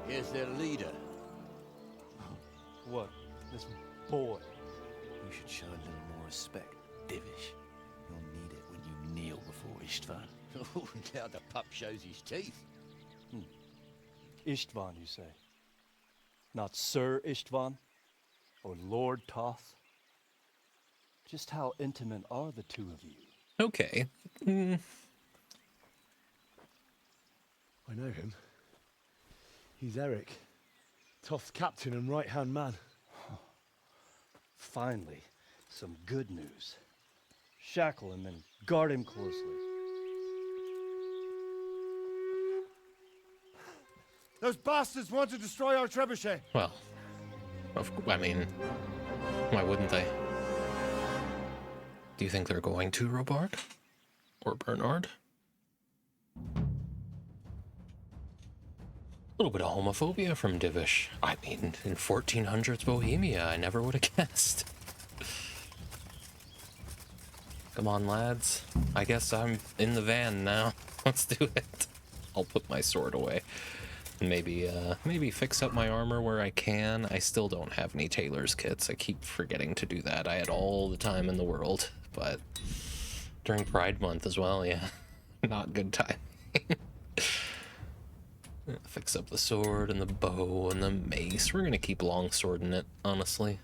Here's their leader. What? This boy? You should show a little more respect, Divish. You'll need it when you kneel before Istvan. Oh, now the pup shows his teeth. Istvan, you say? Not Sir Istvan? Or Lord Toth? Just how intimate are the two of you? Okay. I know him. He's Eric, Toth's captain and right-hand man. Finally, some good news. Shackle him and guard him closely. Those bastards want to destroy our trebuchet. Well, I mean, why wouldn't they? Do you think they're going to, Robark? Or Bernard? A little bit of homophobia from Divish. I mean, in 1400s Bohemia, I never would have guessed. Come on, lads. I guess I'm in the van now. Let's do it. I'll put my sword away. Maybe fix up my armor where I can. I still don't have any tailor's kits. I keep forgetting to do that. I had all the time in the world, but during Pride Month as well, yeah. Not good timing. Fix up the sword and the bow and the mace. We're gonna keep longswording it, honestly.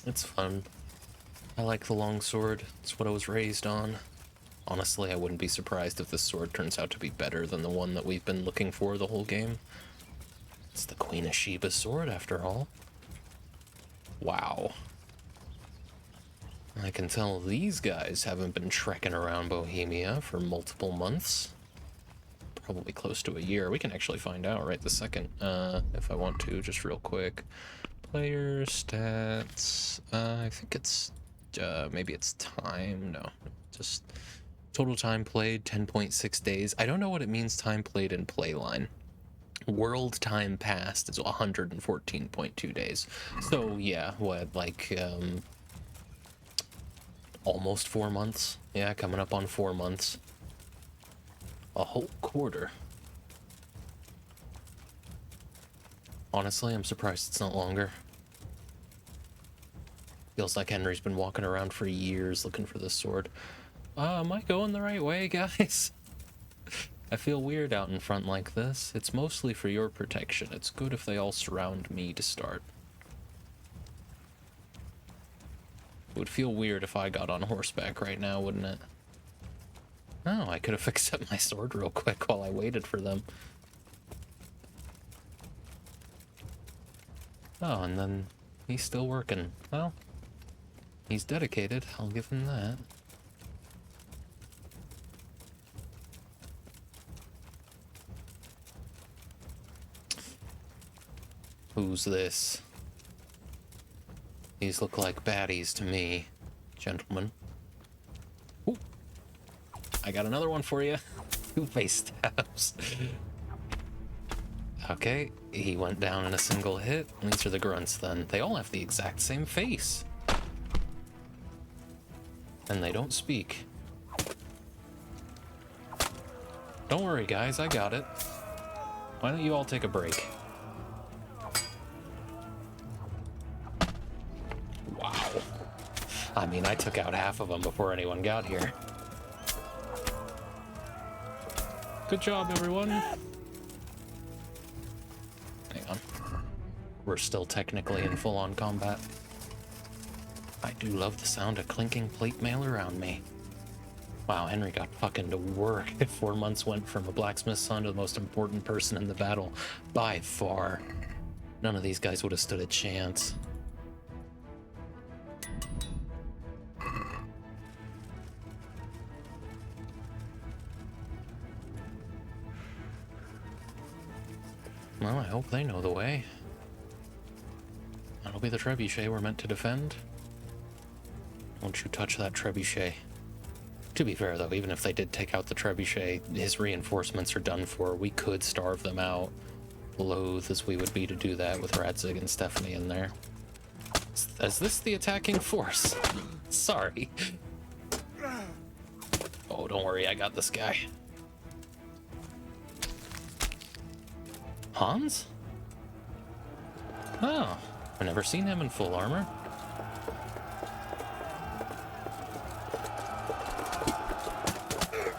It's fun. I like the longsword. It's what I was raised on. Honestly, I wouldn't be surprised if this sword turns out to be better than the one that we've been looking for the whole game. It's the Queen of Sheba's sword, after all. Wow. I can tell these guys haven't been trekking around Bohemia for multiple months. Probably close to a year. We can actually find out right this second, if I want to, just real quick. Player stats. I think it's, maybe it's time. No, just total time played, 10.6 days. I don't know what it means, time played in playline. World time passed is 114.2 days. So yeah, what, like, almost 4 months? Yeah, coming up on 4 months. A whole quarter. Honestly, I'm surprised it's not longer. Feels like Henry's been walking around for years looking for this sword. Am I going the right way, guys? I feel weird out in front like this. It's mostly for your protection. It's good if they all surround me to start. It would feel weird if I got on horseback right now, wouldn't it? Oh, I could have fixed up my sword real quick while I waited for them. Oh, and then he's still working. Well, he's dedicated. I'll give him that. Who's this? These look like baddies to me, gentlemen. Ooh. I got another one for you. 2 face stabs. Okay, he went down in a single hit. These are the grunts then. They all have the exact same face. And they don't speak. Don't worry, guys, I got it. Why don't you all take a break? Wow. I mean, I took out half of them before anyone got here. Good job, everyone. Hang on. We're still technically in full-on combat. I do love the sound of clinking plate mail around me. Wow, Henry got fucking to work. 4 months went from a blacksmith's son to the most important person in the battle by far. None of these guys would have stood a chance. Well, I hope they know the way. That'll be the trebuchet we're meant to defend. Don't you touch that trebuchet. To be fair, though, even if they did take out the trebuchet, his reinforcements are done for. We could starve them out. Loath as we would be to do that with Radzig and Stephanie in there. Is this the attacking force? Sorry. Oh, don't worry, I got this guy. Hans? Oh, I've never seen him in full armor.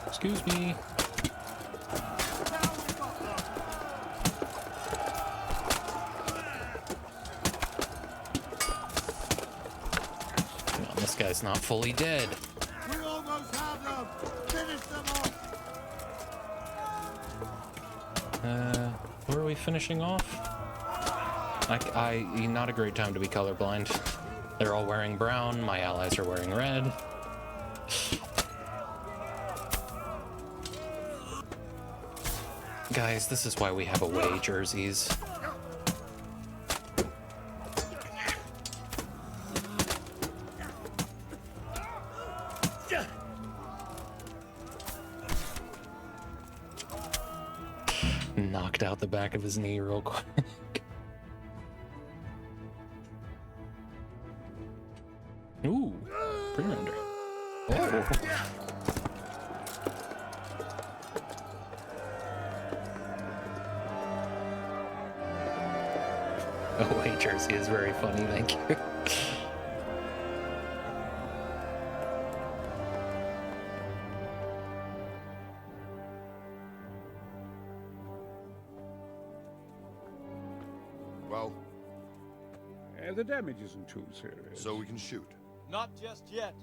Excuse me. Come on, this guy's not fully dead. We almost have them! Finish them off! Where are we finishing off? Not a great time to be colorblind. They're all wearing brown, my allies are wearing red. Guys, this is why we have away jerseys. Knocked out the back of his knee real quick. Ooh, pre-render. Oh. Away jersey is very funny, thank you. Well? The damage isn't too serious. So we can shoot. Not just yet.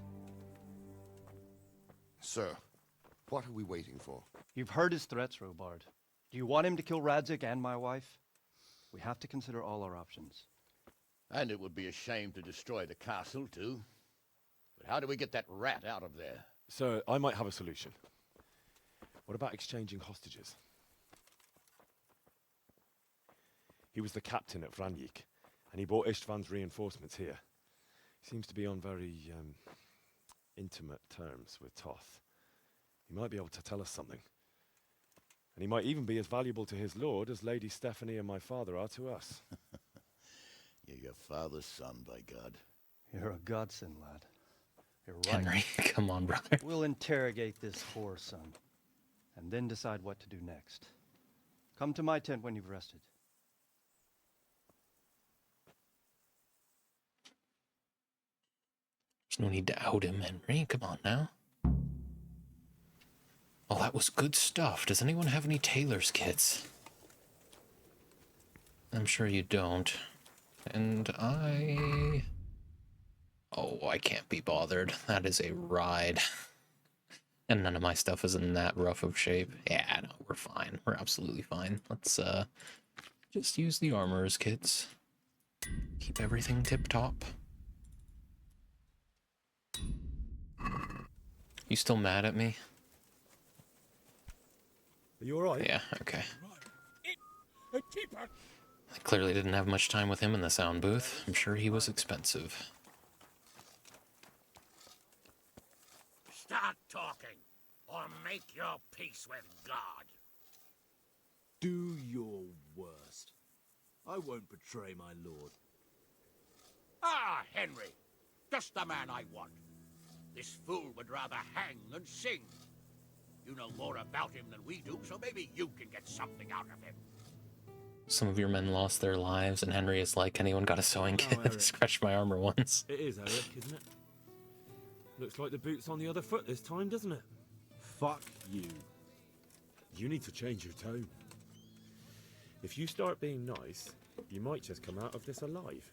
Sir, what are we waiting for? You've heard his threats, Robard. Do you want him to kill Radzig and my wife? We have to consider all our options. And it would be a shame to destroy the castle, too. But how do we get that rat out of there? Sir, I might have a solution. What about exchanging hostages? He was the captain at Vranjik, and he brought Istvan's reinforcements here. He seems to be on very, intimate terms with Toth. He might be able to tell us something. And he might even be as valuable to his lord as Lady Stephanie and my father are to us. You're your father's son, by God. You're a godsend, lad. You're right. Henry, come on, brother. We'll interrogate this whore son, and then decide what to do next. Come to my tent when you've rested. There's no need to out him, Henry. Come on now. Oh, that was good stuff. Does anyone have any tailor's kits? I'm sure you don't. And oh, I can't be bothered. That is a ride. And none of my stuff is in that rough of shape. Yeah, no, we're fine. We're absolutely fine. Let's, just use the armorer's kits. Keep everything tip-top. You still mad at me? Are you alright? Yeah, okay. I clearly didn't have much time with him in the sound booth. I'm sure he was expensive. Start talking, or make your peace with God. Do your worst. I won't betray my lord. Ah, Henry, just the man I want. This fool would rather hang than sing. You know more about him than we do, so maybe you can get something out of him. Some of your men lost their lives, and Henry is like, anyone got a sewing kit? Scratched my armor once. It is, Eric, isn't it? Looks like the boot's on the other foot this time, doesn't it? Fuck you. You need to change your tone. If you start being nice, you might just come out of this alive.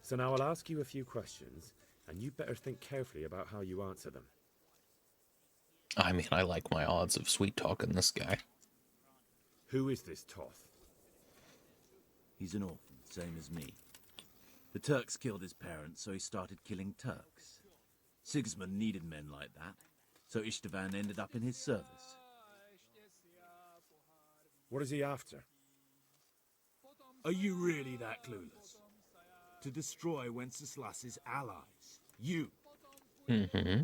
So now I'll ask you a few questions, and you better think carefully about how you answer them. I mean, I like my odds of sweet talking this guy. Who is this Toth? He's an orphan, same as me. The Turks killed his parents, so he started killing Turks. Sigismund needed men like that, so Istvan ended up in his service. What is he after? Are you really that clueless? To destroy Wenceslas's allies. You. Mm-hmm.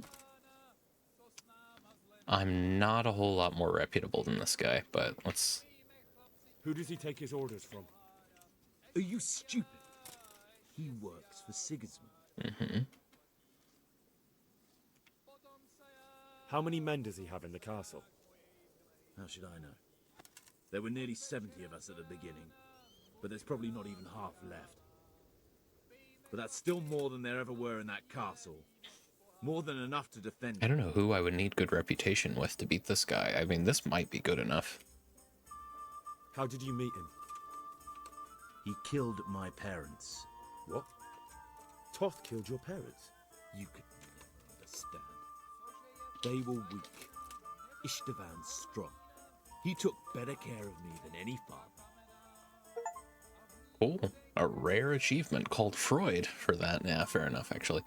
I'm not a whole lot more reputable than this guy, but let's... Who does he take his orders from? Are you stupid? He works for Sigismund. Mm-hmm. How many men does he have in the castle? How should I know? There were nearly 70 of us at the beginning, but there's probably not even half left. But that's still more than there ever were in that castle. More than enough to defend I don't know who I would need good reputation with to beat this guy. I mean, this might be good enough. How did you meet him? He killed my parents. What? Toth killed your parents? You could never understand. They were weak. Istvan strong. He took better care of me than any father. Oh, a rare achievement called Freud for that. Yeah, fair enough, actually.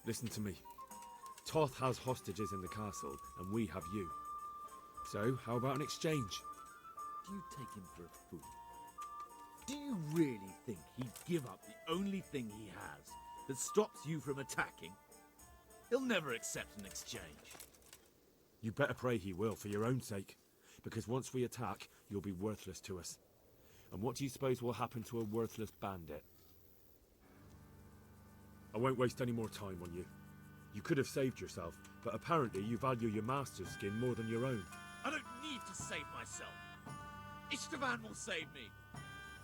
Listen to me. Toth has hostages in the castle, and we have you. So, how about an exchange? Do you take him for a fool? Do you really think he'd give up the only thing he has that stops you from attacking? He'll never accept an exchange. You better pray he will, for your own sake. Because once we attack, you'll be worthless to us. And what do you suppose will happen to a worthless bandit? I won't waste any more time on you. You could have saved yourself, but apparently you value your master's skin more than your own. I don't need to save myself. Istvan will save me.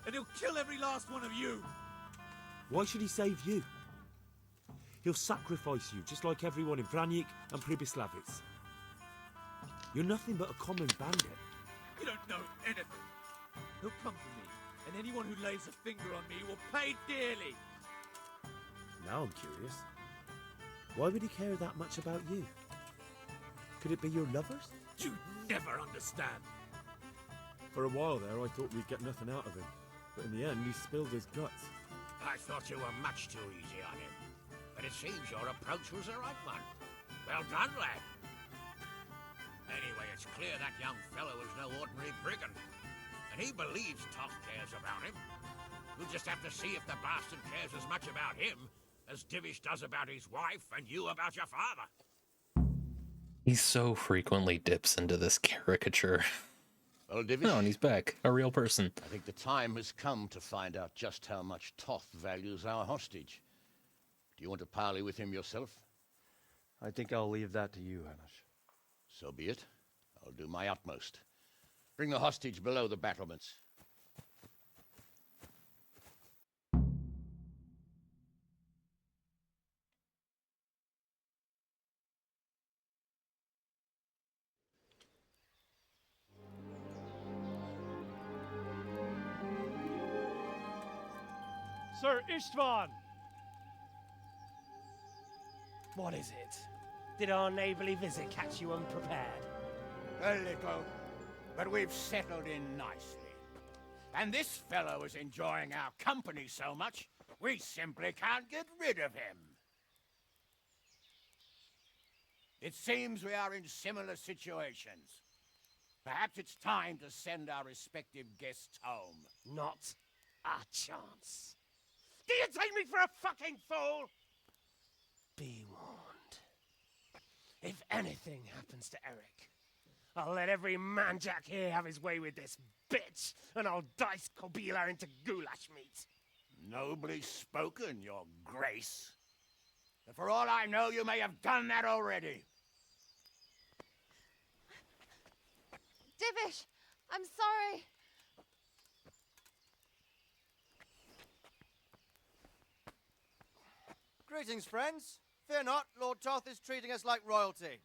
And he'll kill every last one of you. Why should he save you? He'll sacrifice you, just like everyone in Vranyik and Pribyslavitz. You're nothing but a common bandit. You don't know anything. He'll come for me, and anyone who lays a finger on me will pay dearly. Now I'm curious. Why would he care that much about you? Could it be your lovers? You never understand. For a while there, I thought we'd get nothing out of him. But in the end, he spilled his guts. I thought you were much too easy on him. But it seems your approach was the right one. Well done, lad. Anyway, it's clear that young fellow is no ordinary brigand. And he believes Toth cares about him. We'll just have to see if the bastard cares as much about him as Divish does about his wife and you about your father. He so frequently dips into this caricature. Well, Divish... No, and he's back. A real person. I think the time has come to find out just how much Toth values our hostage. Do you want to parley with him yourself? I think I'll leave that to you, Hanish. So be it. I'll do my utmost. Bring the hostage below the battlements. Sir Istvan! What is it? Did our neighborly visit catch you unprepared? A little, but we've settled in nicely. And this fellow is enjoying our company so much, we simply can't get rid of him. It seems we are in similar situations. Perhaps it's time to send our respective guests home. Not a chance. Do you take me for a fucking fool? Be warned. If anything happens to Eric, I'll let every manjack here have his way with this bitch, and I'll dice Kobila into goulash meat. Nobly spoken, your grace. But for all I know, you may have done that already. Divish, I'm sorry. Greetings, friends. Fear not, Lord Toth is treating us like royalty.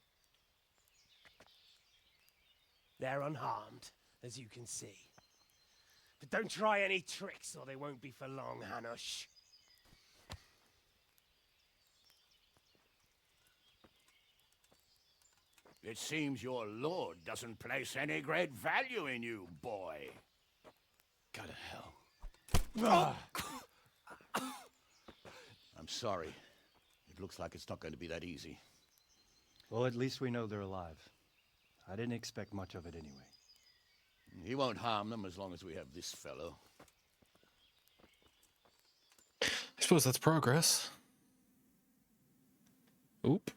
They're unharmed, as you can see. But don't try any tricks, or they won't be for long, Hanush. It seems your lord doesn't place any great value in you, boy. Go to hell. I'm sorry. It looks like it's not going to be that easy. Well, at least we know they're alive. I didn't expect much of it anyway. He won't harm them as long as we have this fellow. I suppose that's progress. Oop.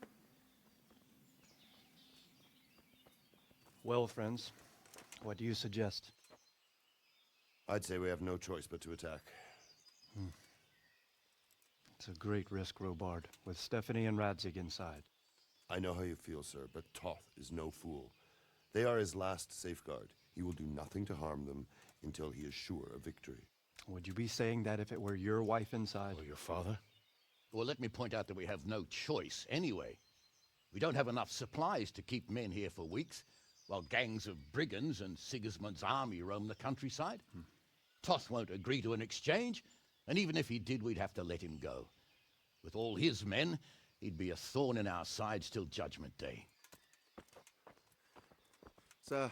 Well, friends, what do you suggest? I'd say we have no choice but to attack. It's a great risk, Robard, with Stephanie and Radzig inside. I know how you feel, sir, but Toth is no fool. They are his last safeguard. He will do nothing to harm them until he is sure of victory. Would you be saying that if it were your wife inside? Or your father? Well, let me point out that we have no choice anyway. We don't have enough supplies to keep men here for weeks, while gangs of brigands and Sigismund's army roam the countryside. Toth won't agree to an exchange, and even if he did, we'd have to let him go. With all his men, he'd be a thorn in our sides till Judgment Day. Sir,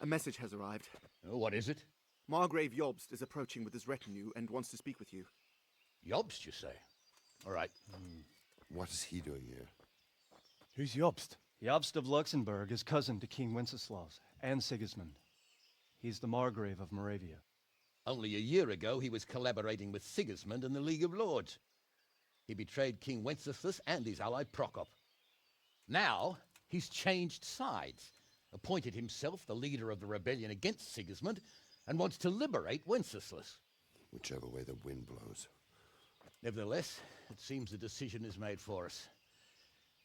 a message has arrived. Oh, what is it? Margrave Jobst is approaching with his retinue and wants to speak with you. Jobst, you say? All right. What is he doing here? Who's Jobst? Jobst of Luxembourg is cousin to King Wenceslaus and Sigismund. He's the Margrave of Moravia. Only a year ago, he was collaborating with Sigismund and the League of Lords. He betrayed King Wenceslas and his ally Prokop. Now, he's changed sides, appointed himself the leader of the rebellion against Sigismund, and wants to liberate Wenceslas. Whichever way the wind blows. Nevertheless, it seems the decision is made for us.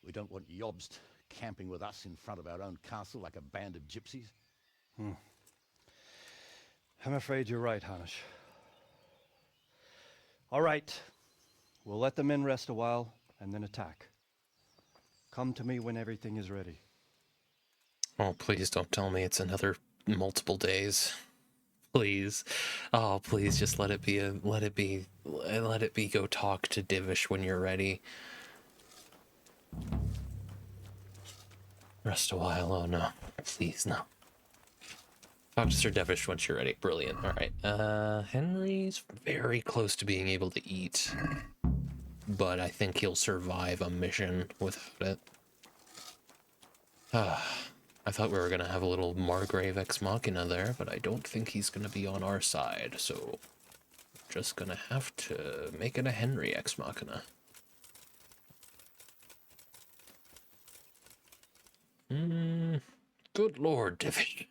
We don't want Jobst camping with us in front of our own castle like a band of gypsies. I'm afraid you're right, Hanish. All right. We'll let the men rest a while, and then attack. Come to me when everything is ready. Oh, please don't tell me it's another multiple days. Please. Oh, please just let it be go talk to Divish when you're ready. Rest a while. Oh no. Please no. Talk to Sir Devish once you're ready. Brilliant. Alright. Henry's very close to being able to eat. But I think he'll survive a mission without it. I thought we were going to have a little Margrave Ex Machina there, but I don't think he's going to be on our side, so just going to have to make it a Henry Ex Machina. Good lord, Divish.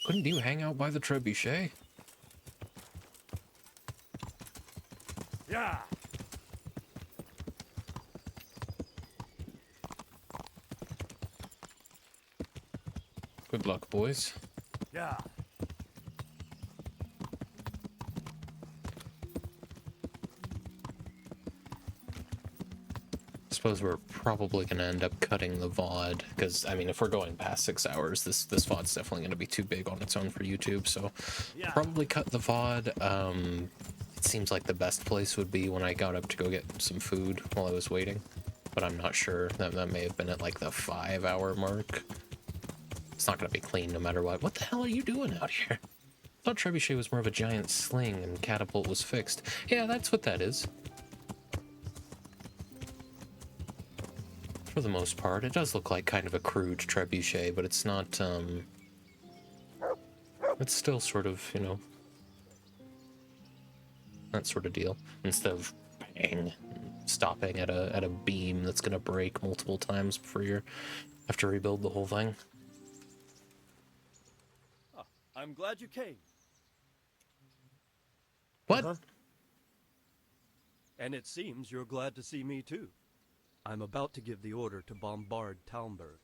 Couldn't you hang out by the trebuchet? Yeah. Good luck, boys. Yeah. Suppose we're probably going to end up cutting the VOD, because, I mean, if we're going past 6 hours, this VOD's definitely going to be too big on its own for YouTube, so Yeah. probably cut the VOD. It seems like the best place would be when I got up to go get some food while I was waiting, but I'm not sure. That may have been at, like, the 5-hour mark. It's not going to be clean no matter what. What the hell are you doing out here? I thought Trebuchet was more of a giant sling and Catapult was fixed. Yeah, that's what that is. For the most part, it does look like kind of a crude trebuchet, but it's not, it's still sort of, you know, that sort of deal. Instead of bang, stopping at a beam that's gonna break multiple times before you have to rebuild the whole thing. I'm glad you came. What? And it seems you're glad to see me too. I'm about to give the order to bombard Talmberg.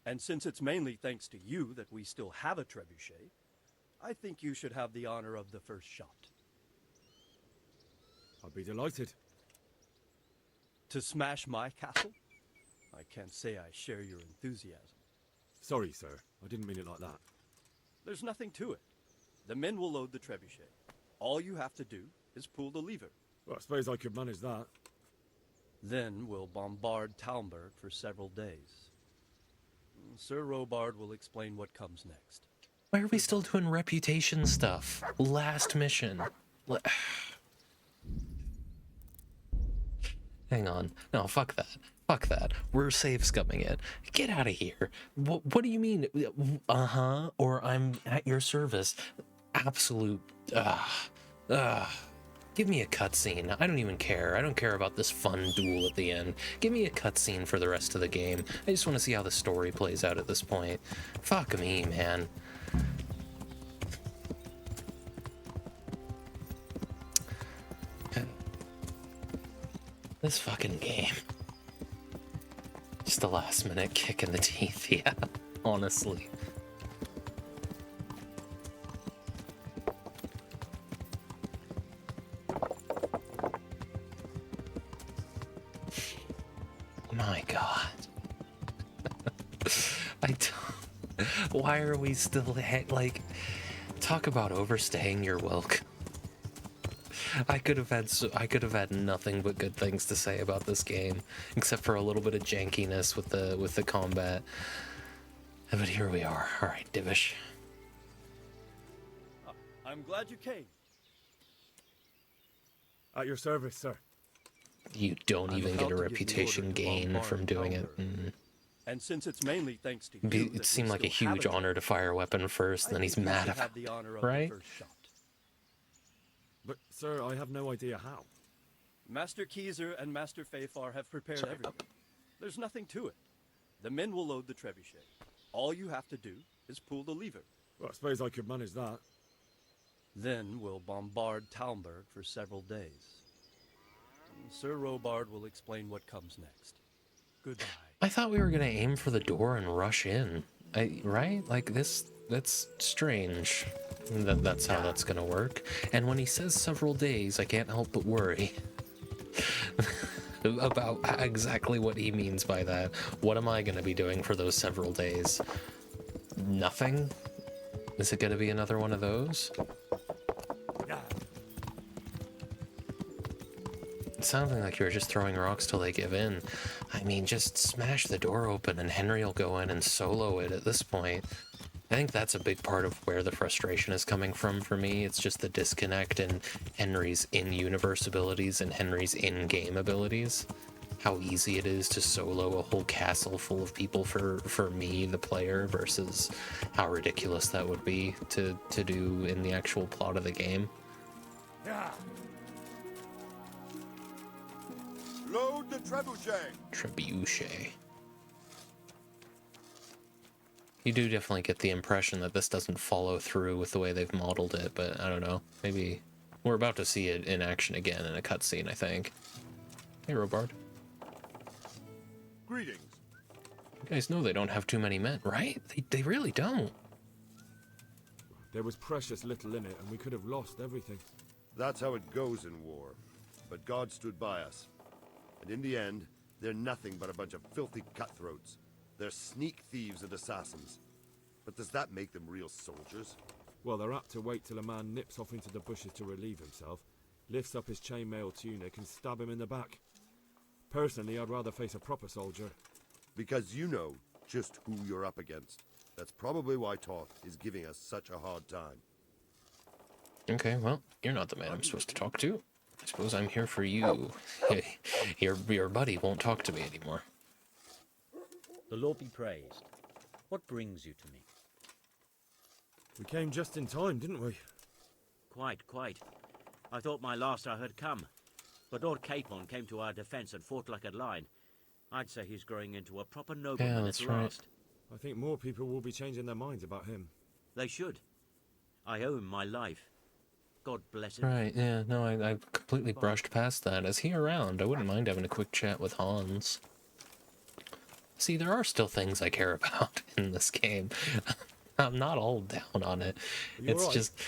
And since it's mainly thanks to you that we still have a trebuchet, I think you should have the honor of the first shot. I'd be delighted. To smash my castle? I can't say I share your enthusiasm. Sorry, sir. I didn't mean it like that. There's nothing to it. The men will load the trebuchet. All you have to do is pull the lever. Well, I suppose I could manage that. Then we'll bombard Talmberg for several days. Sir Robard will explain what comes next. Why are we still doing reputation stuff? Last mission. Hang on. No, fuck that. Fuck that. We're save scumming it. Get out of here. What do you mean? Or I'm at your service. Absolute. Give me a cutscene. I don't even care. I don't care about this fun duel at the end. Give me a cutscene for the rest of the game. I just want to see how the story plays out at this point. Fuck me, man. This fucking game. Just a last minute kick in the teeth, yeah. Honestly. My God. I don't... Why are we still... Like, talk about overstaying your welcome. I could have had nothing but good things to say about this game, except for a little bit of jankiness with the combat. But here we are. All right, Divish. I'm glad you came. At your service, sir. You don't even get a reputation gain from doing it. And since it's mainly thanks to you, It seemed like a huge honor to fire a weapon first, and then he's mad about it, right? But, sir, I have no idea how. Master Keyser and Master Fafar have prepared everything. There's nothing to it. The men will load the trebuchet. All you have to do is pull the lever. Well, I suppose I could manage that. Then we'll bombard Talmberg for several days. Sir Robard will explain what comes next. Goodbye. I thought we were gonna aim for the door and rush in. Right? Like this, that's strange. That's how that's gonna work. And when he says several days, I can't help but worry about exactly what he means by that. What am I gonna be doing for those several days? Nothing? Is it gonna be another one of those? It sounded like you were just throwing rocks till they give in. I mean, just smash the door open and Henry will go in and solo it at this point. I think that's a big part of where the frustration is coming from for me. It's just the disconnect in Henry's in-universe abilities and Henry's in-game abilities. How easy it is to solo a whole castle full of people for me, the player, versus how ridiculous that would be to do in the actual plot of the game. Yeah. Load the trebuchet. Trebuchet. You do definitely get the impression that this doesn't follow through with the way they've modeled it, but I don't know. Maybe we're about to see it in action again in a cutscene, I think. Hey, Robard. Greetings. You guys know they don't have too many men, right? They really don't. There was precious little in it, and we could have lost everything. That's how it goes in war. But God stood by us. And in the end, they're nothing but a bunch of filthy cutthroats. They're sneak thieves and assassins. But does that make them real soldiers? Well, they're apt to wait till a man nips off into the bushes to relieve himself, lifts up his chainmail tunic and stab him in the back. Personally, I'd rather face a proper soldier. Because you know just who you're up against. That's probably why Toth is giving us such a hard time. Okay, well, you're not the man I'm supposed to talk to. I suppose I'm here for you. Your buddy won't talk to me anymore. The Lord be praised. What brings you to me? We came just in time, didn't we? Quite. I thought my last hour had come. But Lord Capon came to our defence and fought like a lion. I'd say he's growing into a proper nobleman that's at right. last. I think more people will be changing their minds about him. They should. I owe him my life. God bless him. Right, yeah, no, I completely brushed past that. Is he around? I wouldn't mind having a quick chat with Hans. See, there are still things I care about in this game. I'm not all down on it. It's right. just,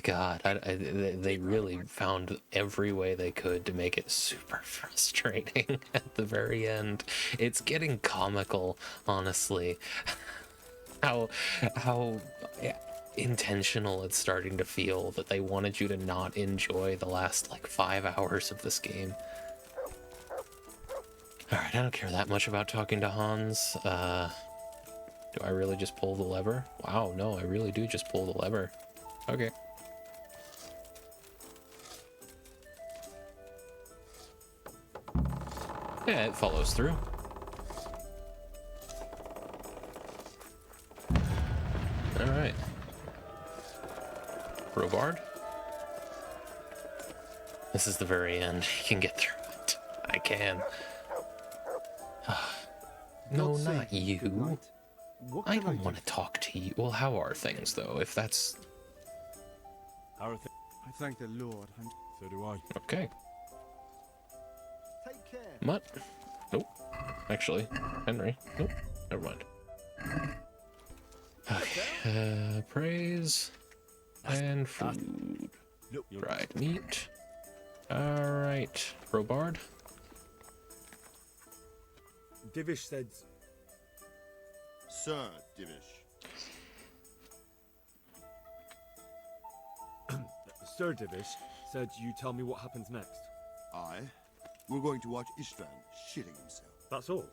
God, they really found every way they could to make it super frustrating at the very end. It's getting comical, honestly. How intentional it's starting to feel that they wanted you to not enjoy the last, like, 5 hours of this game. Alright, I don't care that much about talking to Hans. Do I really just pull the lever? Wow, no, I really do just pull the lever. Okay. Yeah, it follows through. Alright. Robard? This is the very end. You can get through it. I can. No, not you. I don't want to talk to you. Well, how are things, though? If that's... How are things? I thank the Lord. So do I. Okay. Take care. Mutt? Nope. Actually, Henry? Nope. Never mind. Okay. Praise and food. Dried meat. Alright. Robard? Divish said... Sir Divish. Sir Divish said you tell me what happens next. Aye. We're going to watch Istvan shitting himself. That's all?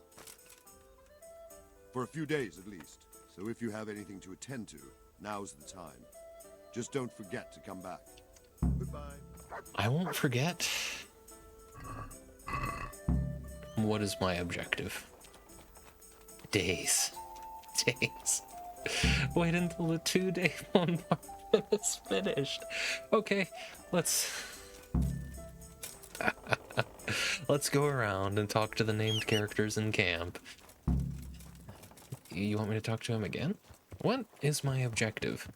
For a few days at least. So if you have anything to attend to, now's the time. Just don't forget to come back. Goodbye. I won't forget. What is my objective? Days. Days. Wait until the 2-day bombardment is finished. Okay, let's go around and talk to the named characters in camp. You want me to talk to him again? What is my objective?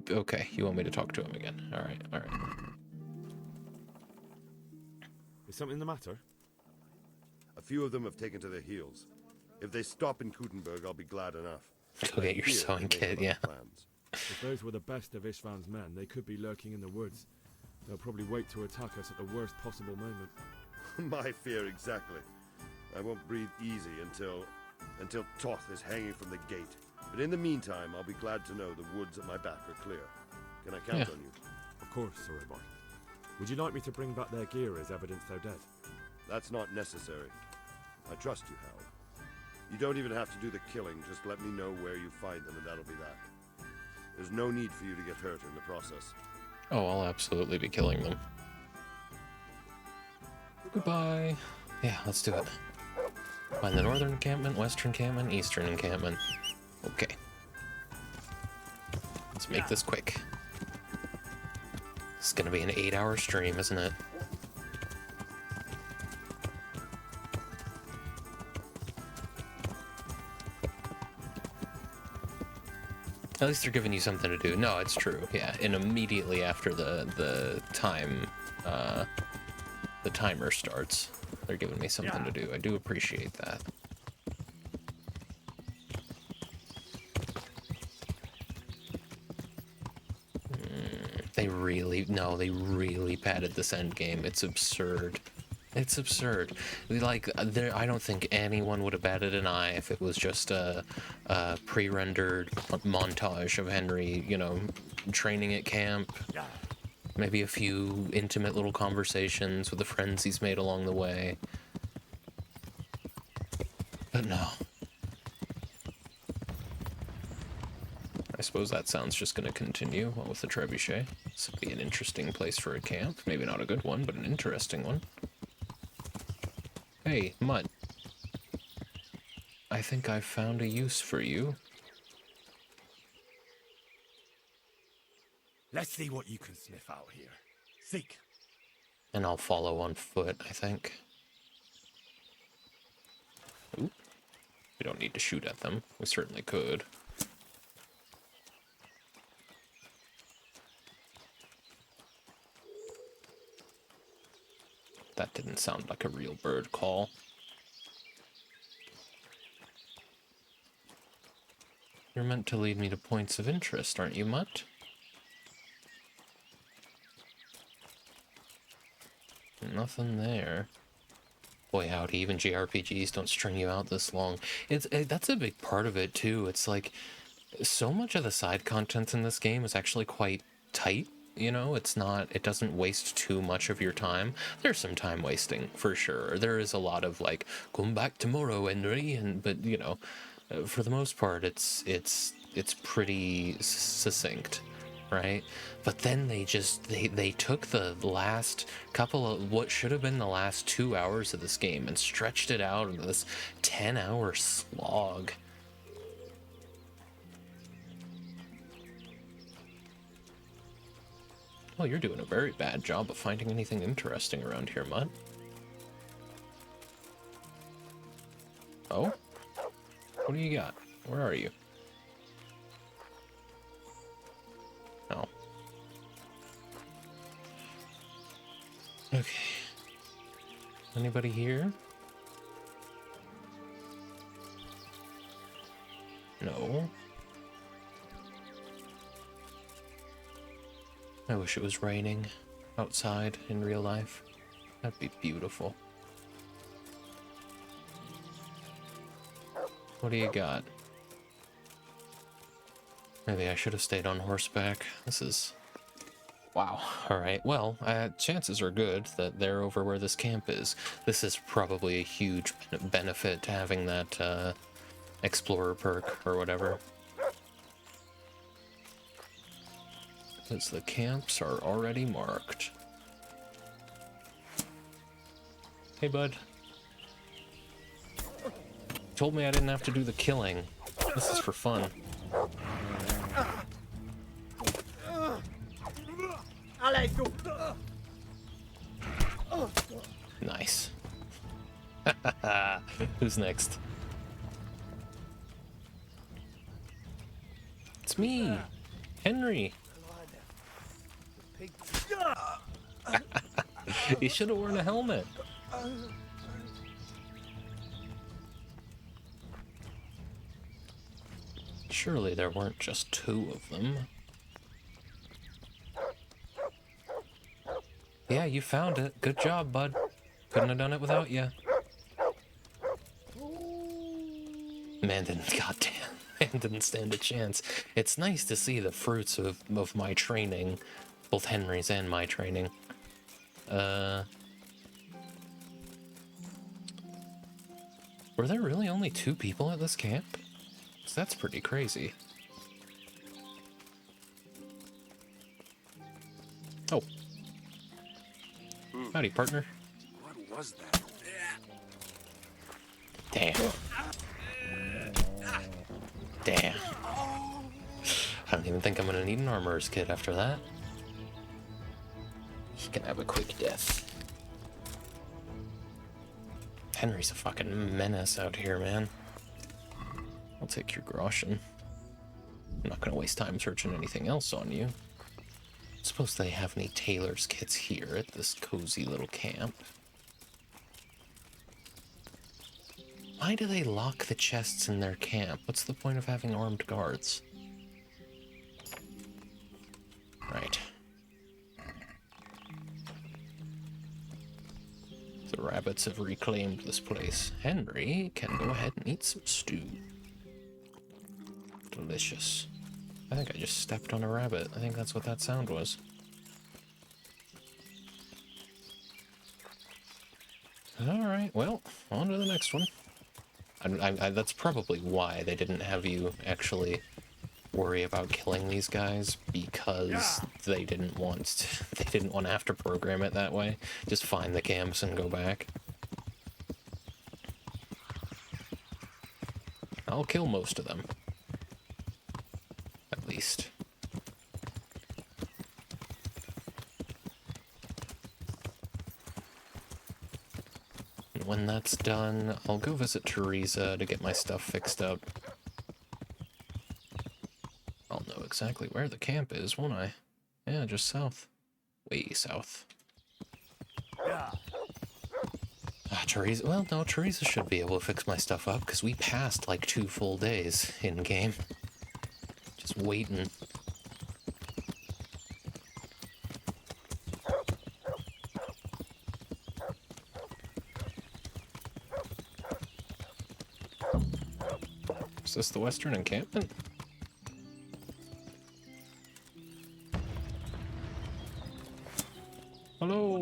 Okay, you want me to talk to him again. Alright, alright. Is something the matter? A few of them have taken to their heels. If they stop in Kutenberg, I'll be glad enough. Go get your sewing kit, yeah. If those were the best of Istvan's men, they could be lurking in the woods. They'll probably wait to attack us at the worst possible moment. My fear exactly. I won't breathe easy until Toth is hanging from the gate. But in the meantime, I'll be glad to know the woods at my back are clear. Can I count on you? Of course, Sir Robard. Would you like me to bring back their gear as evidence they're dead? That's not necessary. I trust you, Hal. You don't even have to do the killing, just let me know where you find them and that'll be that. There's no need for you to get hurt in the process. Oh, I'll absolutely be killing them. Goodbye. Yeah, let's do it. Find the northern encampment, western encampment, eastern encampment. Okay. Let's make this quick. It's gonna be an 8-hour stream, isn't it? At least they're giving you something to do. No, it's true. Yeah, and immediately after the timer starts, they're giving me something to do. I do appreciate that. They really padded this end game. It's absurd. It's absurd. Like, I don't think anyone would have batted an eye if it was just a pre-rendered montage of Henry, you know, training at camp. Maybe a few intimate little conversations with the friends he's made along the way. But no. I suppose that sound's just going to continue with the trebuchet. This would be an interesting place for a camp. Maybe not a good one, but an interesting one. Hey, Mutt. I think I've found a use for you. Let's see what you can sniff out here. Seek. And I'll follow on foot, I think. Ooh. We don't need to shoot at them. We certainly could. That didn't sound like a real bird call. You're meant to lead me to points of interest, aren't you, Mutt? Nothing there. Boy, howdy, even JRPGs don't string you out this long. That's a big part of it, too. It's like, so much of the side content in this game is actually quite tight. You know, it doesn't waste too much of your time. There's some time wasting, for sure. There is a lot of, like, come back tomorrow, Henry, but, you know, for the most part, it's pretty succinct. right? But then they took the last couple of what should have been the last 2 hours of this game and stretched it out into this 10-hour slog. Well, you're doing a very bad job of finding anything interesting around here, Mutt. Oh? What do you got? Where are you? Oh. Okay. Anybody here? No. I wish it was raining outside in real life. That'd be beautiful. What do you got? Maybe I should have stayed on horseback. This is... Wow. Alright, well, chances are good that they're over where this camp is. This is probably a huge benefit to having that explorer perk or whatever. Because the camps are already marked. Hey, bud. Told me I didn't have to do the killing. This is for fun. Nice. Who's next? It's me, Henry. You should have worn a helmet. Surely there weren't just 2 of them. Yeah, you found it. Good job, bud. Couldn't have done it without you. Man didn't stand a chance. It's nice to see the fruits of my training, both Henry's and my training. Were there really only 2 people at this camp? 'Cause that's pretty crazy. Oh. Howdy, partner. What was that? Damn. Damn. I don't even think I'm gonna need an armorer's kit after that. He can have a quick death. Henry's a fucking menace out here, man. I'll take your groschen. I'm not gonna waste time searching anything else on you. Suppose they have any tailor's kits here at this cozy little camp. Why do they lock the chests in their camp? What's the point of having armed guards? Right. The rabbits have reclaimed this place. Henry can go ahead and eat some stew. Delicious. I think I just stepped on a rabbit. I think that's what that sound was. Alright, well, on to the next one. That's probably why they didn't have you actually worry about killing these guys, because they didn't want to have to program it that way. Just find the camps and go back. I'll kill most of them. At least. And when that's done, I'll go visit Teresa to get my stuff fixed up. I'll know exactly where the camp is, won't I? Yeah, just south. Way south. Teresa, well, no, Teresa should be able to fix my stuff up, because we passed like 2 full days in-game. Just waiting. Is this the Western encampment? Hello!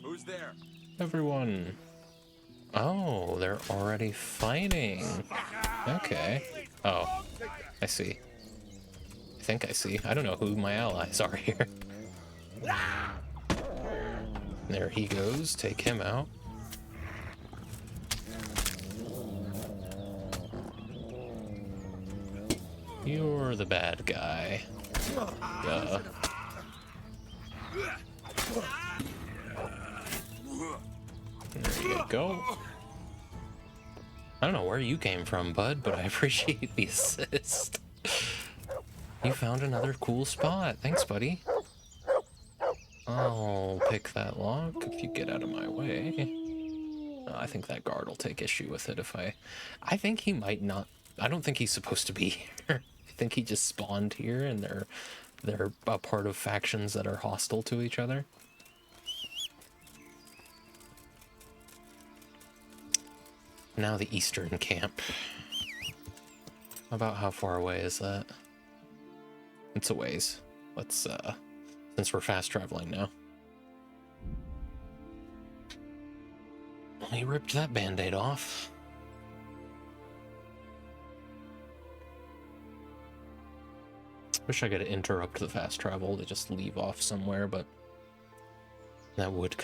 Who's there? Everyone. Oh, they're already fighting. Okay. Oh, I see. think I see. I don't know who my allies are here. There he goes. Take him out. You're the bad guy. Duh. There you go. I don't know where you came from, bud, but I appreciate the assist. You found another cool spot. Thanks, buddy. I'll pick that lock if you get out of my way. I think that guard will take issue with it if I think he might not. I don't think he's supposed to be here. I think he just spawned here and they're a part of factions that are hostile to each other. Now the eastern camp. About how far away is that? It's a ways. Let's, since we're fast traveling now. He ripped that band-aid off. Wish I could interrupt the fast travel to just leave off somewhere, but that would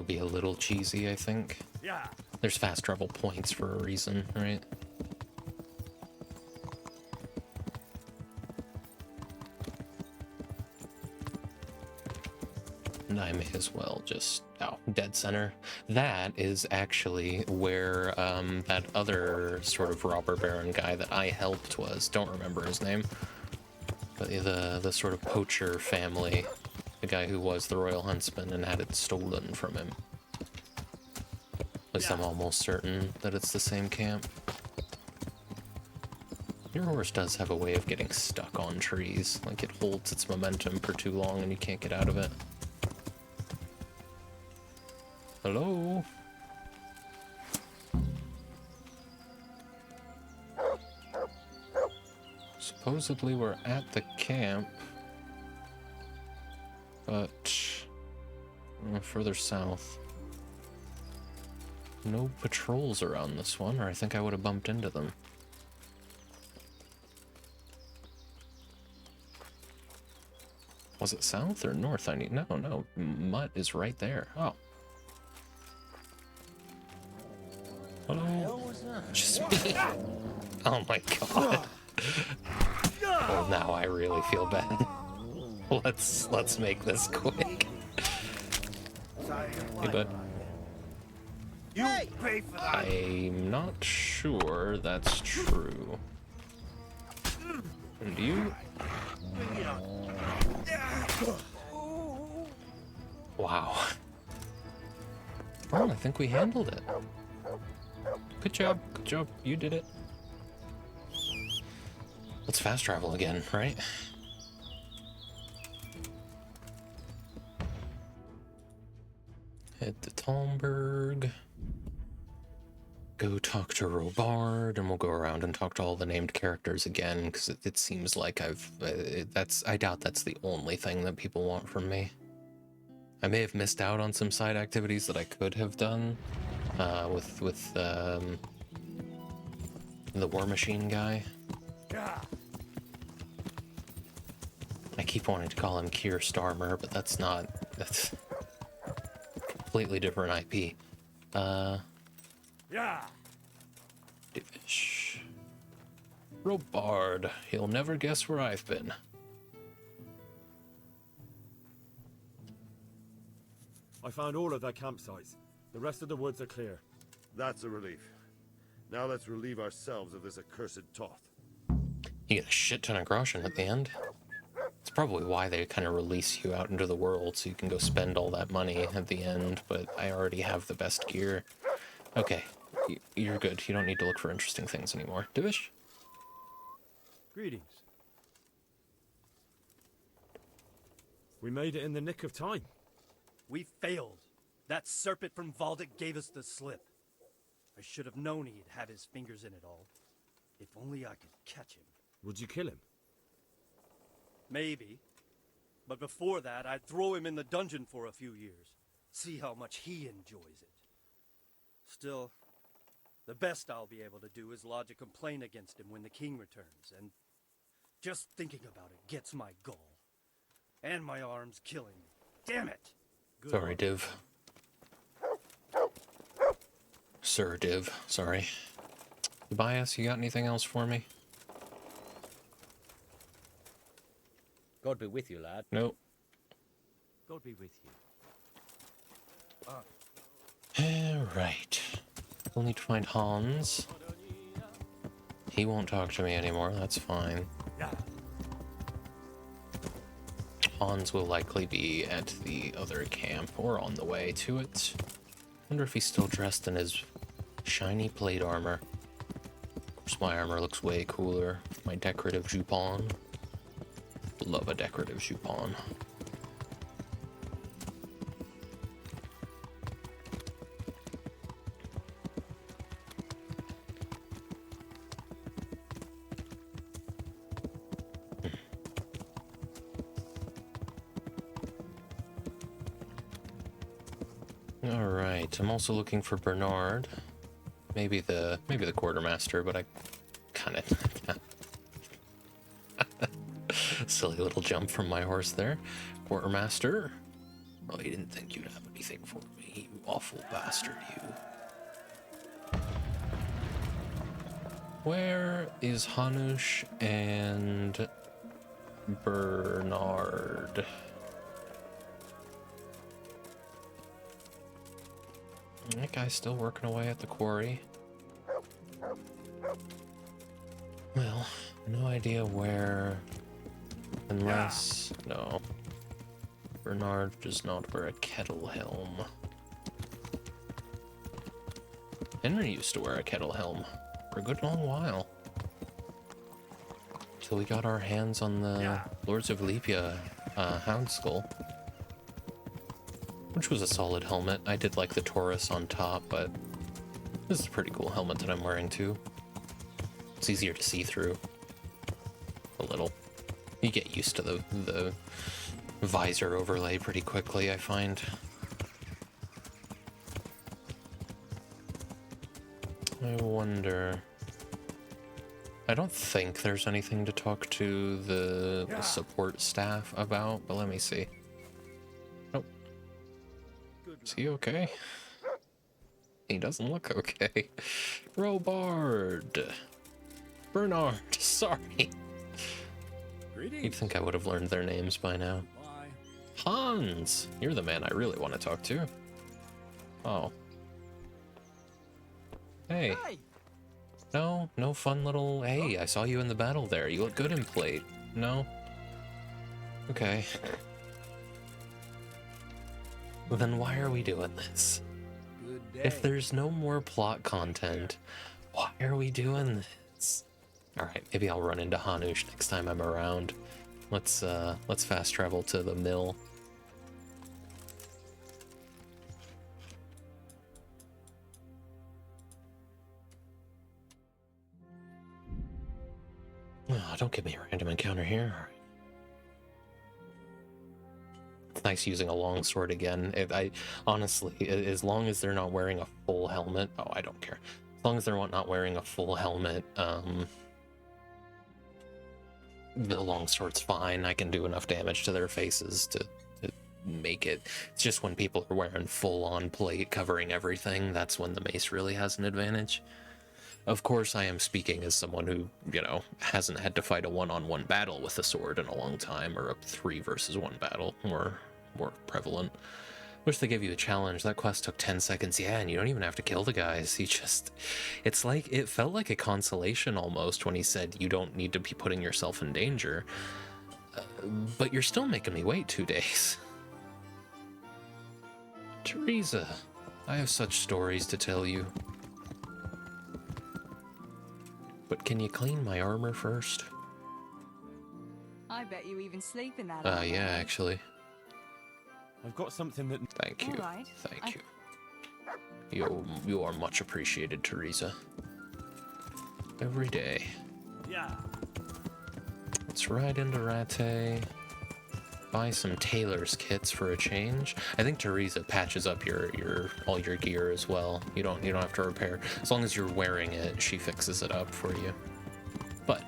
be a little cheesy, I think. Yeah. There's fast travel points for a reason, right? And I may as well just... Oh, dead center. That is actually where that other sort of robber baron guy that I helped was. Don't remember his name. But the sort of poacher family. The guy who was the royal huntsman and had it stolen from him. At least I'm almost certain that it's the same camp. Your horse does have a way of getting stuck on trees. Like, it holds its momentum for too long and you can't get out of it. Hello? Supposedly we're at the camp, but further south. No patrols around this one, or I think I would have bumped into them. Was it south or north? No, Mutt is right there. Oh. Hello? Just me. Oh my god. Well, now I really feel bad. Let's make this quick. Hey, bud. You pay for that. I'm not sure that's true. And you? Wow. Well, I think we handled it. Good job. Good job. You did it. Let's fast travel again, right? Head to Talmberg. Go talk to Robard, and we'll go around and talk to all the named characters again, because it seems like I doubt that's the only thing that people want from me. I may have missed out on some side activities that I could have done, with the War Machine guy. I keep wanting to call him Keir Starmer, but that's completely different IP. Divish. Robard. He'll never guess where I've been. I found all of their campsites. The rest of the woods are clear. That's a relief. Now let's relieve ourselves of this accursed Toth. You get a shit ton of groschen at the end. It's probably why they kind of release you out into the world, so you can go spend all that money at the end, but I already have the best gear. Okay, you're good. You don't need to look for interesting things anymore. Divish? Greetings. We made it in the nick of time. We failed. That serpent from Valdic gave us the slip. I should have known he'd had his fingers in it all. If only I could catch him. Would you kill him? Maybe. But before that, I'd throw him in the dungeon for a few years. See how much he enjoys it. Still, the best I'll be able to do is lodge a complaint against him when the king returns, and Just thinking about it gets my goal. And my arm's killing me. Damn it! Sorry, Div. Sir Div, sorry. Tobias, you got anything else for me? God be with you, lad. Nope. God be with you. Alright. We'll need to find Hans. He won't talk to me anymore, that's fine. Hans will likely be at the other camp, or on the way to it. Wonder if he's still dressed in his shiny plate armor. Of course, my armor looks way cooler. My decorative jupon. Love a decorative jupon. Alright, I'm also looking for Bernard. Maybe the quartermaster, but I kinda silly little jump from my horse there. Quartermaster? Oh, you didn't think you'd have anything for me, you awful bastard, you. Where is Hanush and Bernard? That guy's still working away at the quarry. Well, no idea where, unless, no. Bernard does not wear a kettle helm. Henry used to wear a kettle helm for a good long while. Till we got our hands on the Lords of Lepia Hound Skull. Which was a solid helmet. I did like the Taurus on top, but this is a pretty cool helmet that I'm wearing too. It's easier to see through. A little. You get used to the visor overlay pretty quickly, I find. I wonder... I don't think there's anything to talk to the support staff about, but let me see. Nope. Is he okay? He doesn't look okay. Robard! Bernard, sorry. You'd think I would have learned their names by now. Hans! You're the man I really want to talk to. Oh. Hey. No fun little, hey, I saw you in the battle there. You look good in plate. No? Okay. Then why are we doing this? If there's no more plot content, why are we doing this? Alright, maybe I'll run into Hanush next time I'm around. Let's fast travel to the mill. Oh, don't give me a random encounter here. It's nice using a longsword again. I honestly, as long as they're not wearing a full helmet, oh, I don't care. As long as they're not wearing a full helmet, the longsword's fine. I can do enough damage to their faces to make it. It's just when people are wearing full-on plate covering everything, that's when the mace really has an advantage. Of course, I am speaking as someone who, you know, hasn't had to fight a one-on-one battle with a sword in a long time, or a 3 versus 1 battle, or more prevalent. Wish they gave you a challenge. That quest took 10 seconds, yeah, and you don't even have to kill the guys. You just... It's like, it felt like a consolation almost when he said you don't need to be putting yourself in danger. But you're still making me wait 2 days. Teresa, I have such stories to tell you. But can you clean my armor first? I bet you even sleep in that. Yeah, actually. I've got something that... Thank you. Right. Thank you. You are much appreciated, Teresa. Every day. Yeah. Let's ride into Rattay. Buy some tailor's kits for a change. I think Teresa patches up all your gear as well. You don't have to repair. As long as you're wearing it, she fixes it up for you. But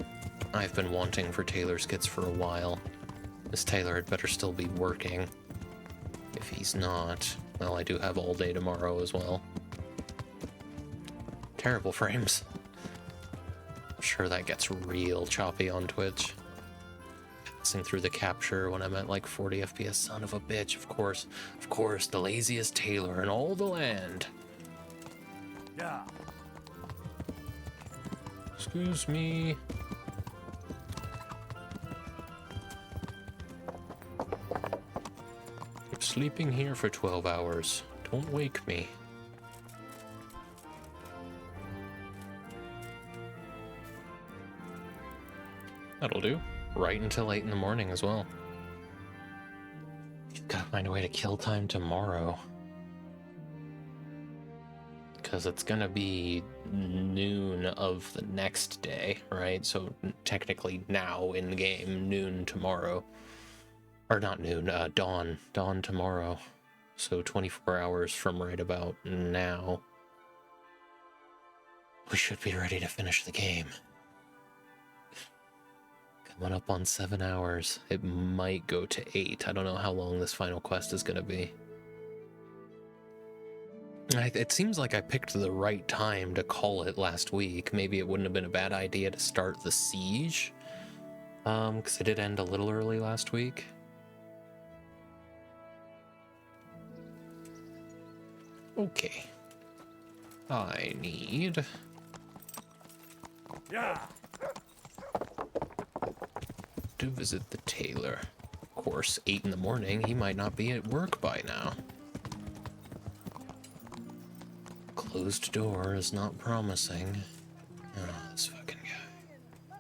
I've been wanting for tailor's kits for a while. This tailor had better still be working. If he's not, well, I do have all day tomorrow as well. Terrible frames. I'm sure that gets real choppy on Twitch. Passing through the capture when I'm at like 40 FPS. Son of a bitch, of course, the laziest tailor in all the land. Yeah. Excuse me. I'm sleeping here for 12 hours. Don't wake me. That'll do. Right until 8 in the morning as well. Gotta find a way to kill time tomorrow. Because it's gonna be noon of the next day, right? So technically now in game, noon tomorrow. Or not noon, dawn. Dawn tomorrow. So 24 hours from right about now. We should be ready to finish the game. Coming up on 7 hours. It might go to 8. I don't know how long this final quest is gonna be. It seems like I picked the right time to call it last week. Maybe it wouldn't have been a bad idea to start the siege. Because it did end a little early last week. Okay. I need... Yeah. to visit the tailor. Of course, 8 in the morning, he might not be at work by now. Closed door is not promising. Oh, this fucking guy.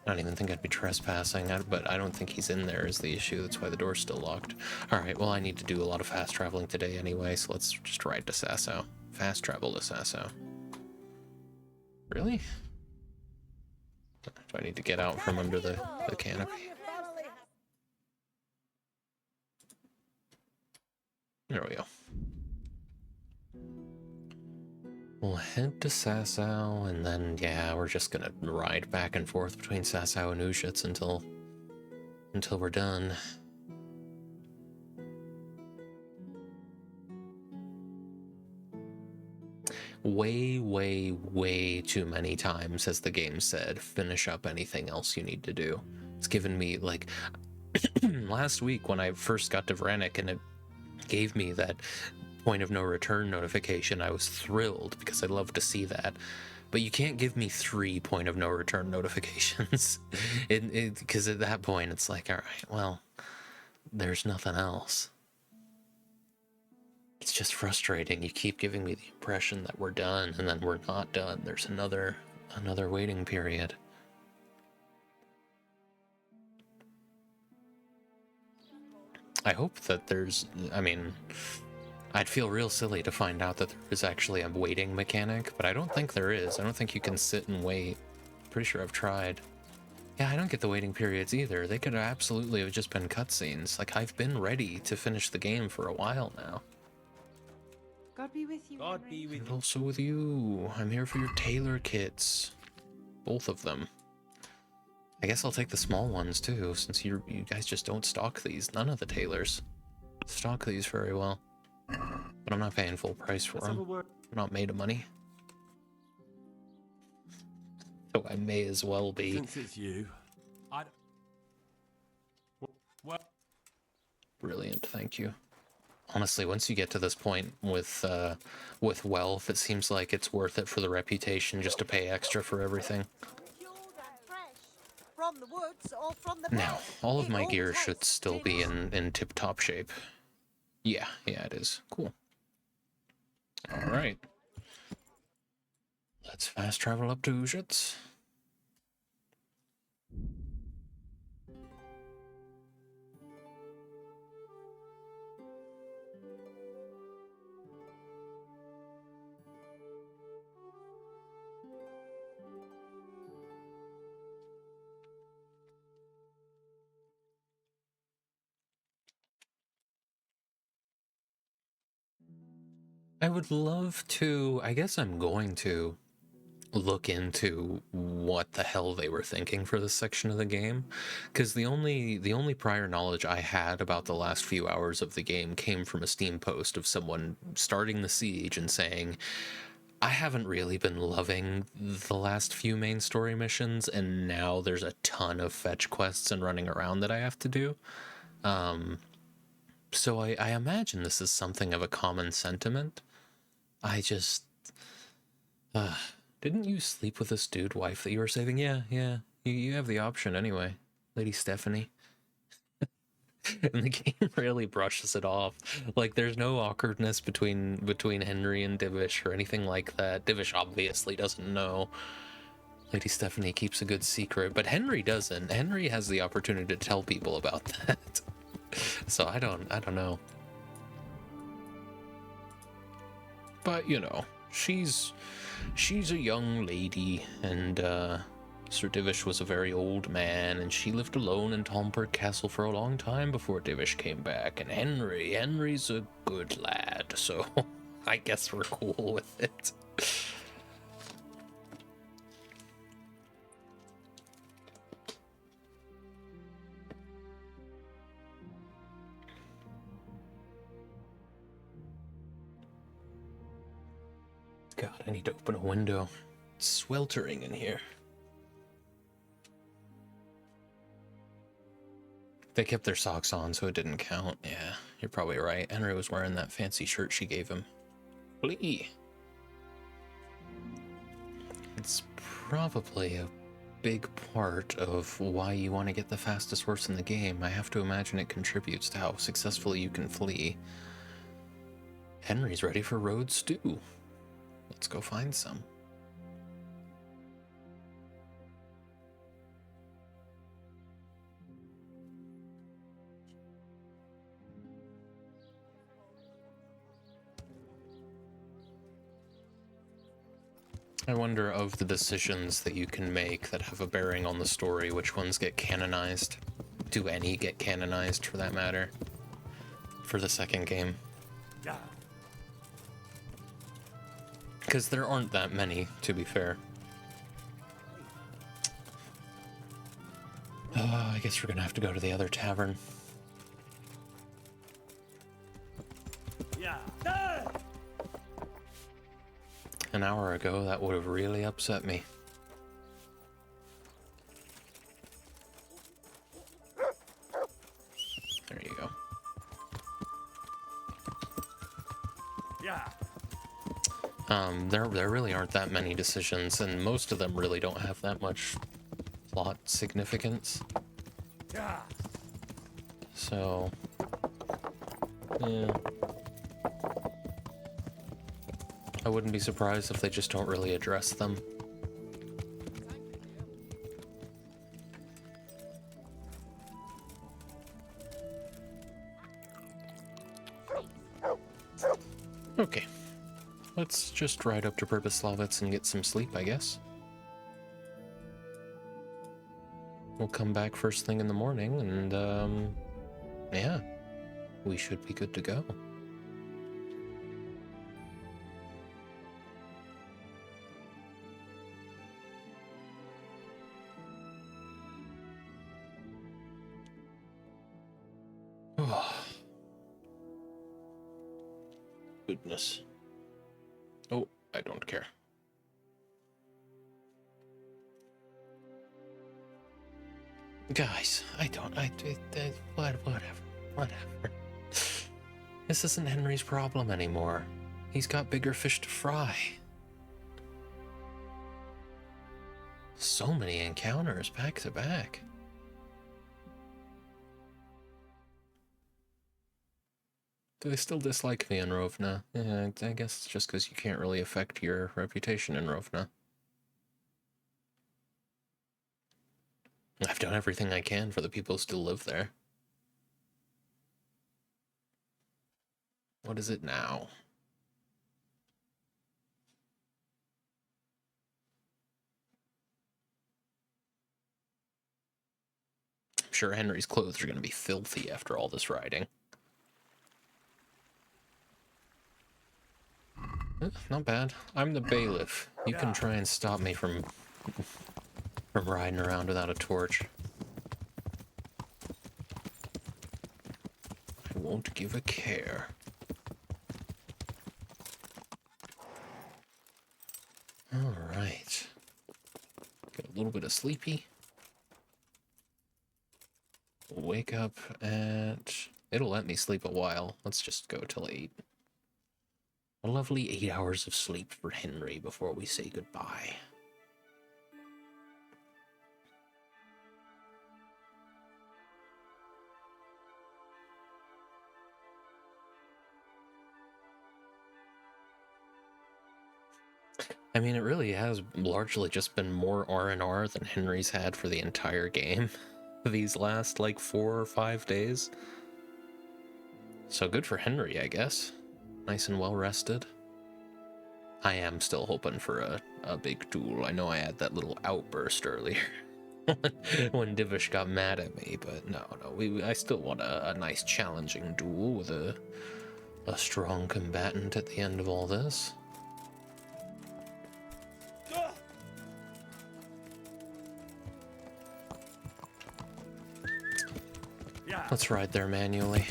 I don't even think I'd be trespassing, but I don't think he's in there is the issue. That's why the door's still locked. Alright, well, I need to do a lot of fast traveling today anyway, so let's just ride to Sasau. Fast travel to Sasau. Really? Do I need to get out from under the canopy? There we go. We'll head to Sasau, and then, yeah, we're just gonna ride back and forth between Sasau and Ushitz until we're done. Way, way, way too many times has the game said, finish up anything else you need to do. It's given me, like, last week when I first got to Vranik and it gave me that point of no return notification, I was thrilled because I love to see that. But you can't give me 3 point of no return notifications. Because at that point it's like, all right, well, there's nothing else. It's just frustrating. You keep giving me the impression that we're done, and then we're not done. There's another waiting period. I hope that there's, I mean, I'd feel real silly to find out that there is actually a waiting mechanic, but I don't think there is. I don't think you can sit and wait. Pretty sure I've tried. Yeah, I don't get the waiting periods either. They could absolutely have just been cutscenes. Like, I've been ready to finish the game for a while now. God be with you. God be with And you. also with you. I'm here for your tailor kits. Both of them. I guess I'll take the small ones too, since you guys just don't stock these. None of the tailors stock these very well. But I'm not paying full price for them. I'm not made of money. So I may as well be. Since it's you, What? Brilliant, thank you. Honestly, once you get to this point with wealth, it seems like it's worth it for the reputation just to pay extra for everything. From the woods or from the Now, all of It my all gear tastes should still be in tip-top shape. Yeah, it is. Cool. Alright. Let's fast travel up to Ushitz. I would love to, I guess I'm going to look into what the hell they were thinking for this section of the game, because the only prior knowledge I had about the last few hours of the game came from a Steam post of someone starting the siege and saying, I haven't really been loving the last few main story missions, and now there's a ton of fetch quests and running around that I have to do. So I imagine this is something of a common sentiment. I just... didn't you sleep with this dude wife that you were saving? Yeah. You have the option anyway, Lady Stephanie. And the game really brushes it off. Like, there's no awkwardness between Henry and Divish or anything like that. Divish obviously doesn't know. Lady Stephanie keeps a good secret, but Henry doesn't. Henry has the opportunity to tell people about that. So I don't know. But, you know, she's a young lady, and Sir Divish was a very old man, and she lived alone in Talmberg Castle for a long time before Divish came back. And Henry's a good lad, so I guess we're cool with it. God, I need to open a window. It's sweltering in here. They kept their socks on, so it didn't count. Yeah, you're probably right. Henry was wearing that fancy shirt she gave him. Blee. It's probably a big part of why you want to get the fastest horse in the game. I have to imagine it contributes to how successfully you can flee. Henry's ready for road stew. Let's go find some. I wonder, of the decisions that you can make that have a bearing on the story, which ones get canonized? Do any get canonized, for that matter? For the second game? Yeah. Because there aren't that many, to be fair. I guess we're gonna have to go to the other tavern. Yeah. An hour ago, that would have really upset me. There you go. Yeah. There really aren't that many decisions, and most of them really don't have that much plot significance. Yeah. So, yeah. I wouldn't be surprised if they just don't really address them. Okay. Let's just ride up to Pribyslavitz and get some sleep, I guess. We'll come back first thing in the morning, and, yeah. We should be good to go. Goodness. Oh, I don't care. Guys, whatever. This isn't Henry's problem anymore. He's got bigger fish to fry. So many encounters back to back. Do they still dislike me in Rovna? Yeah, I guess it's just because you can't really affect your reputation in Rovna. I've done everything I can for the people who still live there. What is it now? I'm sure Henry's clothes are going to be filthy after all this riding. Not bad. I'm the bailiff. You can try and stop me from riding around without a torch. I won't give a care. Alright. Get a little bit of sleepy. Wake up at... It'll let me sleep a while. Let's just go till 8. A lovely 8 hours of sleep for Henry before we say goodbye. I mean, it really has largely just been more R&R than Henry's had for the entire game these last, like, 4 or 5 days. So good for Henry, I guess. Nice and well rested. I am still hoping for a big duel. I know I had that little outburst earlier when Divish got mad at me, but no, I still want a nice challenging duel with a strong combatant at the end of all this. Let's ride there manually.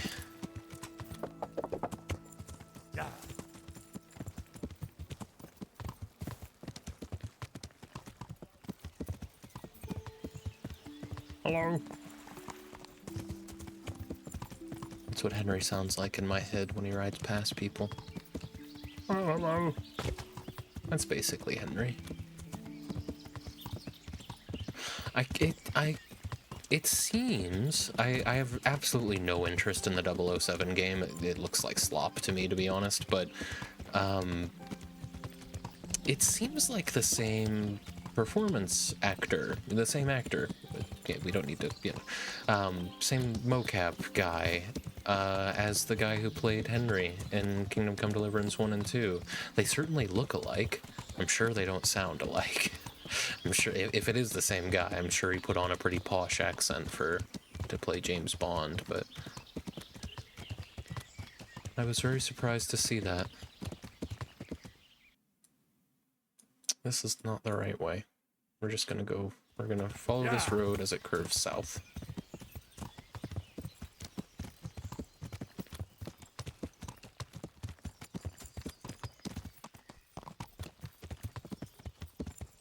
Hello. That's what Henry sounds like in my head when he rides past people. Hello. That's basically Henry. It seems I have absolutely no interest in the 007 game. It looks like slop to me, to be honest, but it seems like the same performance actor, the same actor. Yeah, we don't need to, same mocap guy as the guy who played Henry in Kingdom Come Deliverance 1 and 2. They certainly look alike. I'm sure they don't sound alike. I'm sure if it is the same guy, I'm sure he put on a pretty posh accent to play James Bond, but I was very surprised to see that. This is not the right way. We're gonna follow this road as it curves south.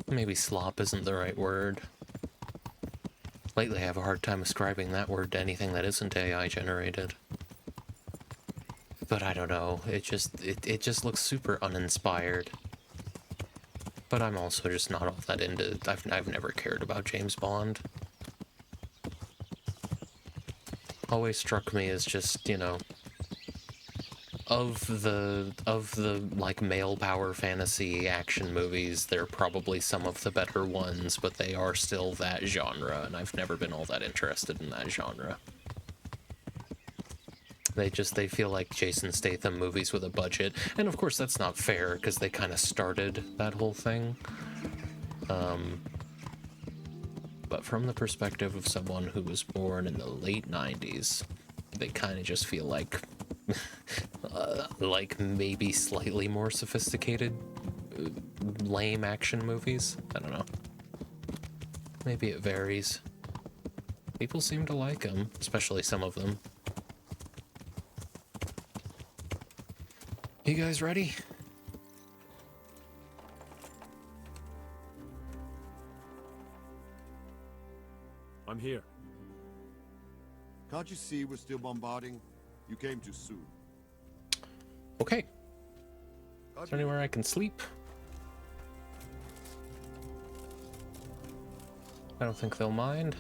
Maybe slop isn't the right word. Lately I have a hard time ascribing that word to anything that isn't AI generated. But I don't know, it just looks super uninspired. But I'm also just not all that into... I've never cared about James Bond. Always struck me as just, of the like male power fantasy action movies, they're probably some of the better ones, but they are still that genre, and I've never been all that interested in that genre. They feel like Jason Statham movies with a budget, and of course that's not fair because they kind of started that whole thing. But from the perspective of someone who was born in the late 90s, they kind of just feel like like maybe slightly more sophisticated lame action movies. I don't know. Maybe it varies. People seem to like them, especially some of them. You guys ready? I'm here. Can't you see we're still bombarding? You came too soon. Okay. Is there anywhere I can sleep? I don't think they'll mind.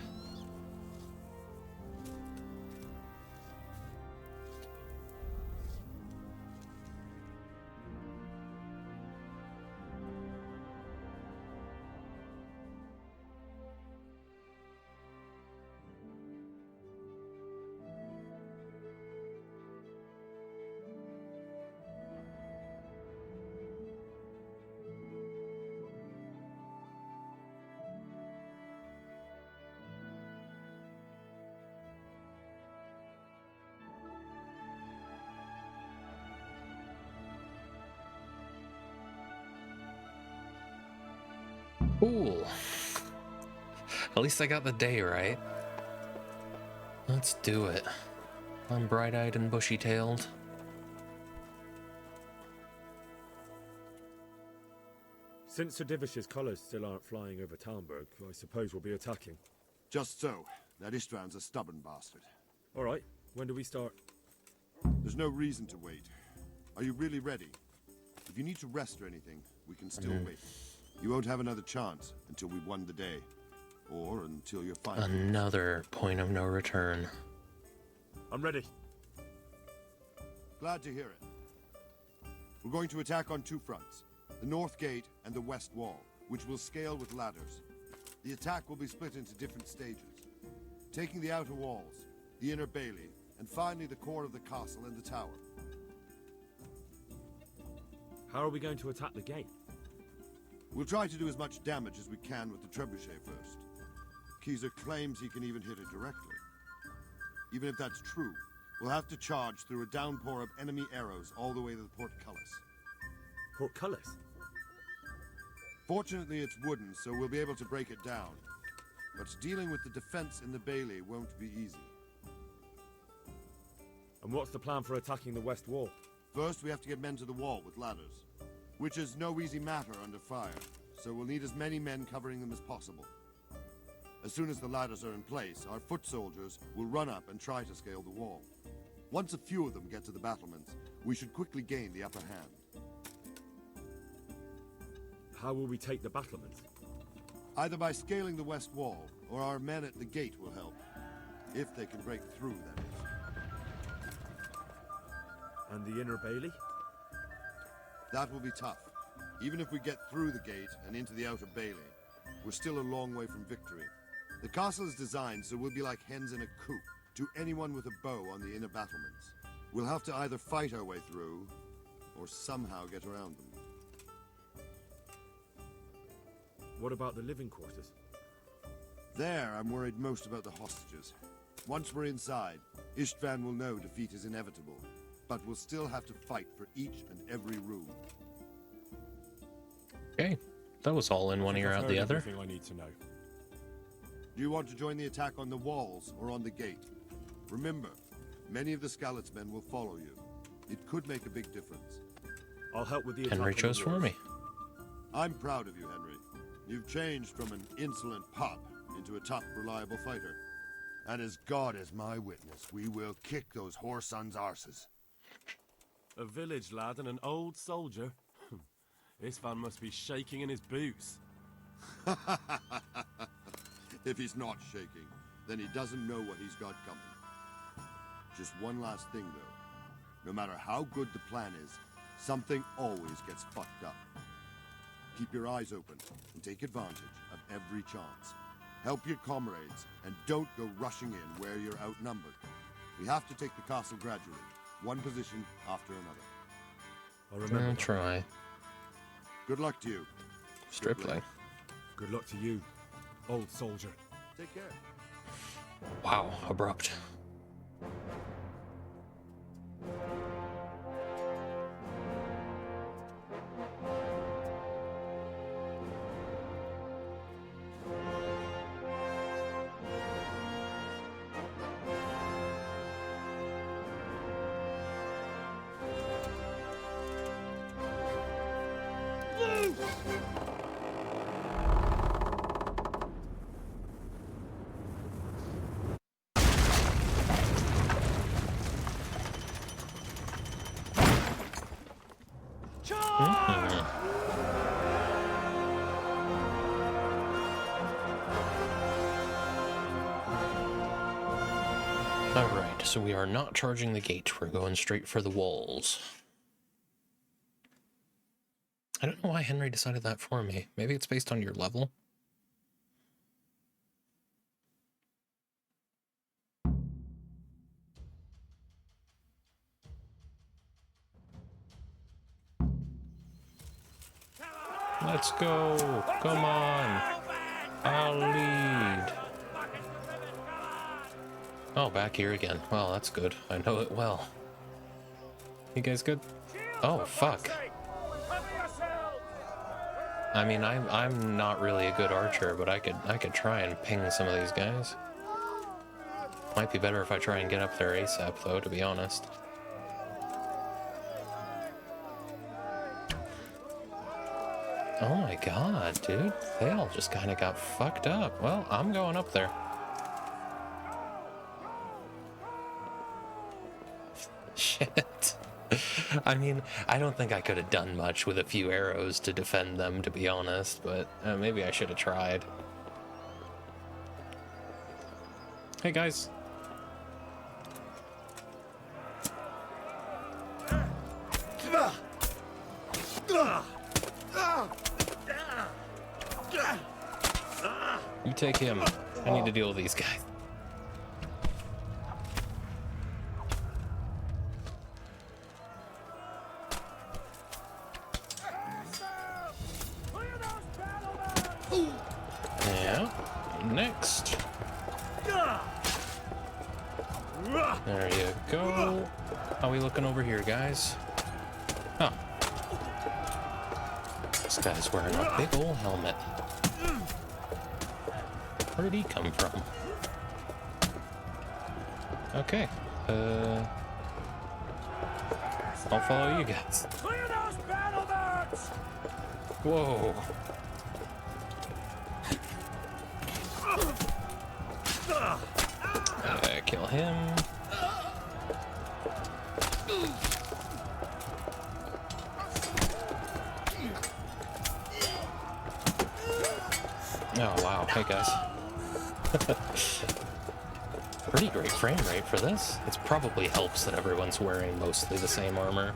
Cool. At least I got the day right. Let's do it. I'm bright-eyed and bushy-tailed. Since Sir Divish's colours still aren't flying over Talmberg, I suppose we'll be attacking. Just so. That Istvand's a stubborn bastard. All right, when do we start? There's no reason to wait. Are you really ready? If you need to rest or anything, we can still wait. You won't have another chance until we've won the day. Or until you're finally... Another point of no return. I'm ready. Glad to hear it. We're going to attack on two fronts. The north gate and the west wall, which will scale with ladders. The attack will be split into different stages. Taking the outer walls, the inner bailey, and finally the core of the castle and the tower. How are we going to attack the gate? We'll try to do as much damage as we can with the trebuchet first. Keezer claims he can even hit it directly. Even if that's true, we'll have to charge through a downpour of enemy arrows all the way to the portcullis. Portcullis? Fortunately, it's wooden, so we'll be able to break it down. But dealing with the defense in the bailey won't be easy. And what's the plan for attacking the west wall? First, we have to get men to the wall with ladders, which is no easy matter under fire, so we'll need as many men covering them as possible. As soon as the ladders are in place, our foot soldiers will run up and try to scale the wall. Once a few of them get to the battlements, we should quickly gain the upper hand. How will we take the battlements? Either by scaling the west wall, or our men at the gate will help. If they can break through, that is. And the inner bailey? That will be tough. Even if we get through the gate and into the outer bailey, we're still a long way from victory. The castle is designed so we'll be like hens in a coop to anyone with a bow on the inner battlements. We'll have to either fight our way through, or somehow get around them. What about the living quarters? There, I'm worried most about the hostages. Once we're inside, Istvan will know defeat is inevitable, but we'll still have to fight for each and every room. Okay, that was all in one ear out the other. Everything I need to know. Do you want to join the attack on the walls or on the gate? Remember, many of the Skalitz men will follow you. It could make a big difference. I'll help with the attack. Henry chose for me. I'm proud of you, Henry. You've changed from an insolent pup into a tough, reliable fighter. And as God is my witness, we will kick those whore sons' arses. A village lad and an old soldier? Istvan must be shaking in his boots. If he's not shaking, then he doesn't know what he's got coming. Just one last thing, though. No matter how good the plan is, something always gets fucked up. Keep your eyes open and take advantage of every chance. Help your comrades, and don't go rushing in where you're outnumbered. We have to take the castle gradually, one position after another. I'll remember. I'll try. Good luck to you. Stripling. Good luck to you, old soldier. Take care. Wow, abrupt. Alright, so we are not charging the gate, we're going straight for the walls. I don't know why Henry decided that for me. Maybe it's based on your level? Let's go! Come on! I'll lead! Oh, back here again. Well, that's good. I know it well. You guys good? Oh, fuck. I mean, I'm not really a good archer, but I could try and ping some of these guys. Might be better if I try and get up there ASAP, though, to be honest. Oh my god, dude. They all just kind of got fucked up. Well, I'm going up there. Shit. I mean, I don't think I could have done much with a few arrows to defend them, to be honest, but maybe I should have tried. Hey, guys. You take him. I need to deal with these guys. Yeah. Next. There you go. How are we looking over here, guys? Oh. This guy's wearing a big old helmet. Where did he come from? Okay. I'll follow you guys. Clear those battle boats! Whoa. Kill him. Oh wow, hey guys. Pretty great frame rate for this. It probably helps that everyone's wearing mostly the same armor.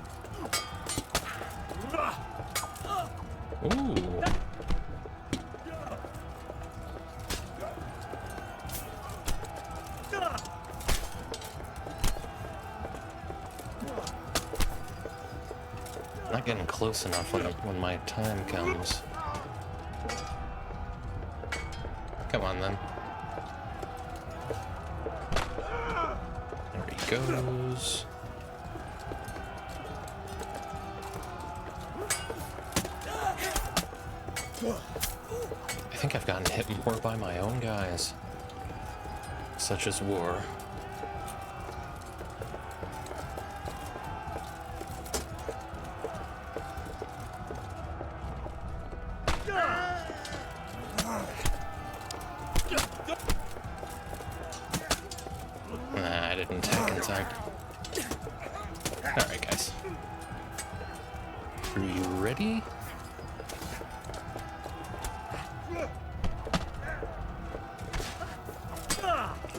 Ooh. Not getting close enough when my time comes. Come on then. There he goes. I think I've gotten hit more by my own guys. Such as war. Nah, I didn't attack in time. Alright, guys. Are you ready?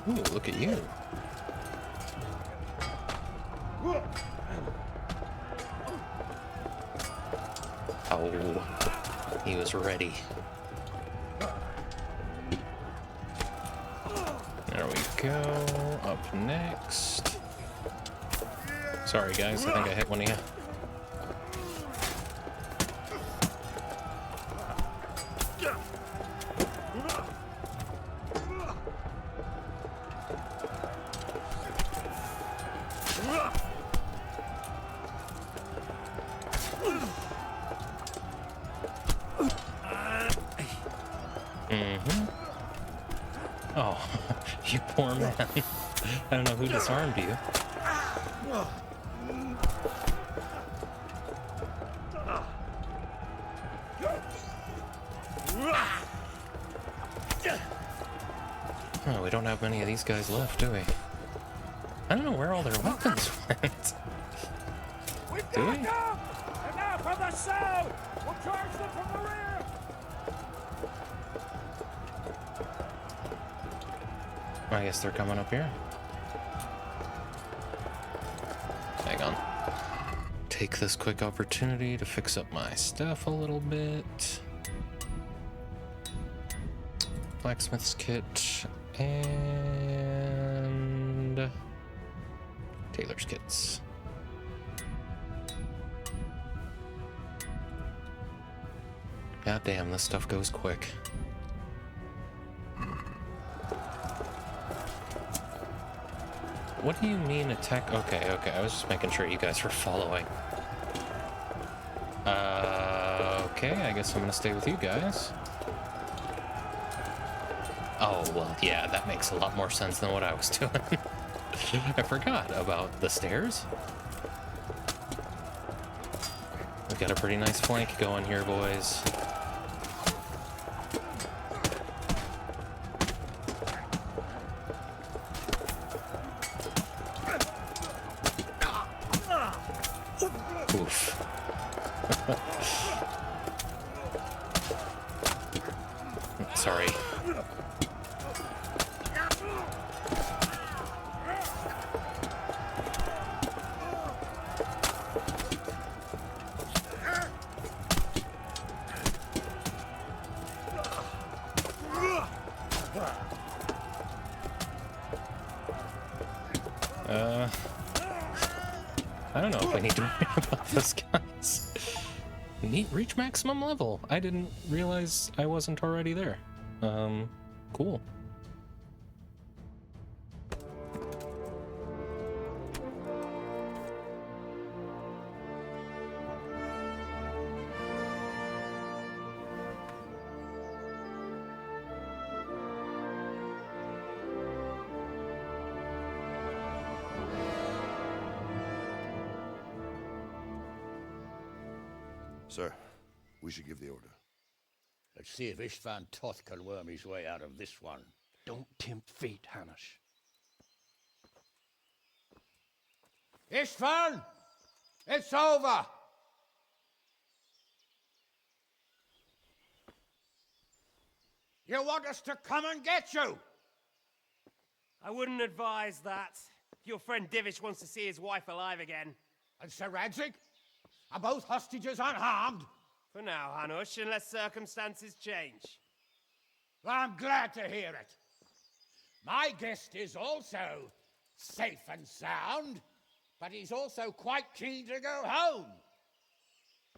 Ooh, look at you. Oh, he was ready. There we go. Up next. Sorry, guys. I think I hit one of you. Oh, you poor man. I don't know who disarmed you. Oh, we don't have many of these guys left, do we? I don't know where all their weapons went. Do we? And now from the south! We'll charge them from the rear! I guess they're coming up here. Hang on. Take this quick opportunity to fix up my stuff a little bit. Blacksmith's kit and tailor's kits. God damn, this stuff goes quick. What do you mean attack? Okay, I was just making sure you guys were following. Okay, I guess I'm gonna stay with you guys. Oh, well, yeah, that makes a lot more sense than what I was doing. I forgot about the stairs. We've got a pretty nice flank going here, boys. Oof. Sorry. I don't know if I need to worry about this, guys. Reach maximum level. I didn't realize I wasn't already there. Cool. Sir, we should give the order. Let's see if Istvan Toth can worm his way out of this one. Don't tempt fate, Hanush. Istvan! It's over! You want us to come and get you? I wouldn't advise that. Your friend Divish wants to see his wife alive again. And Sir Radzig? Are both hostages unharmed? For now, Hanush, unless circumstances change. Well, I'm glad to hear it. My guest is also safe and sound, but he's also quite keen to go home.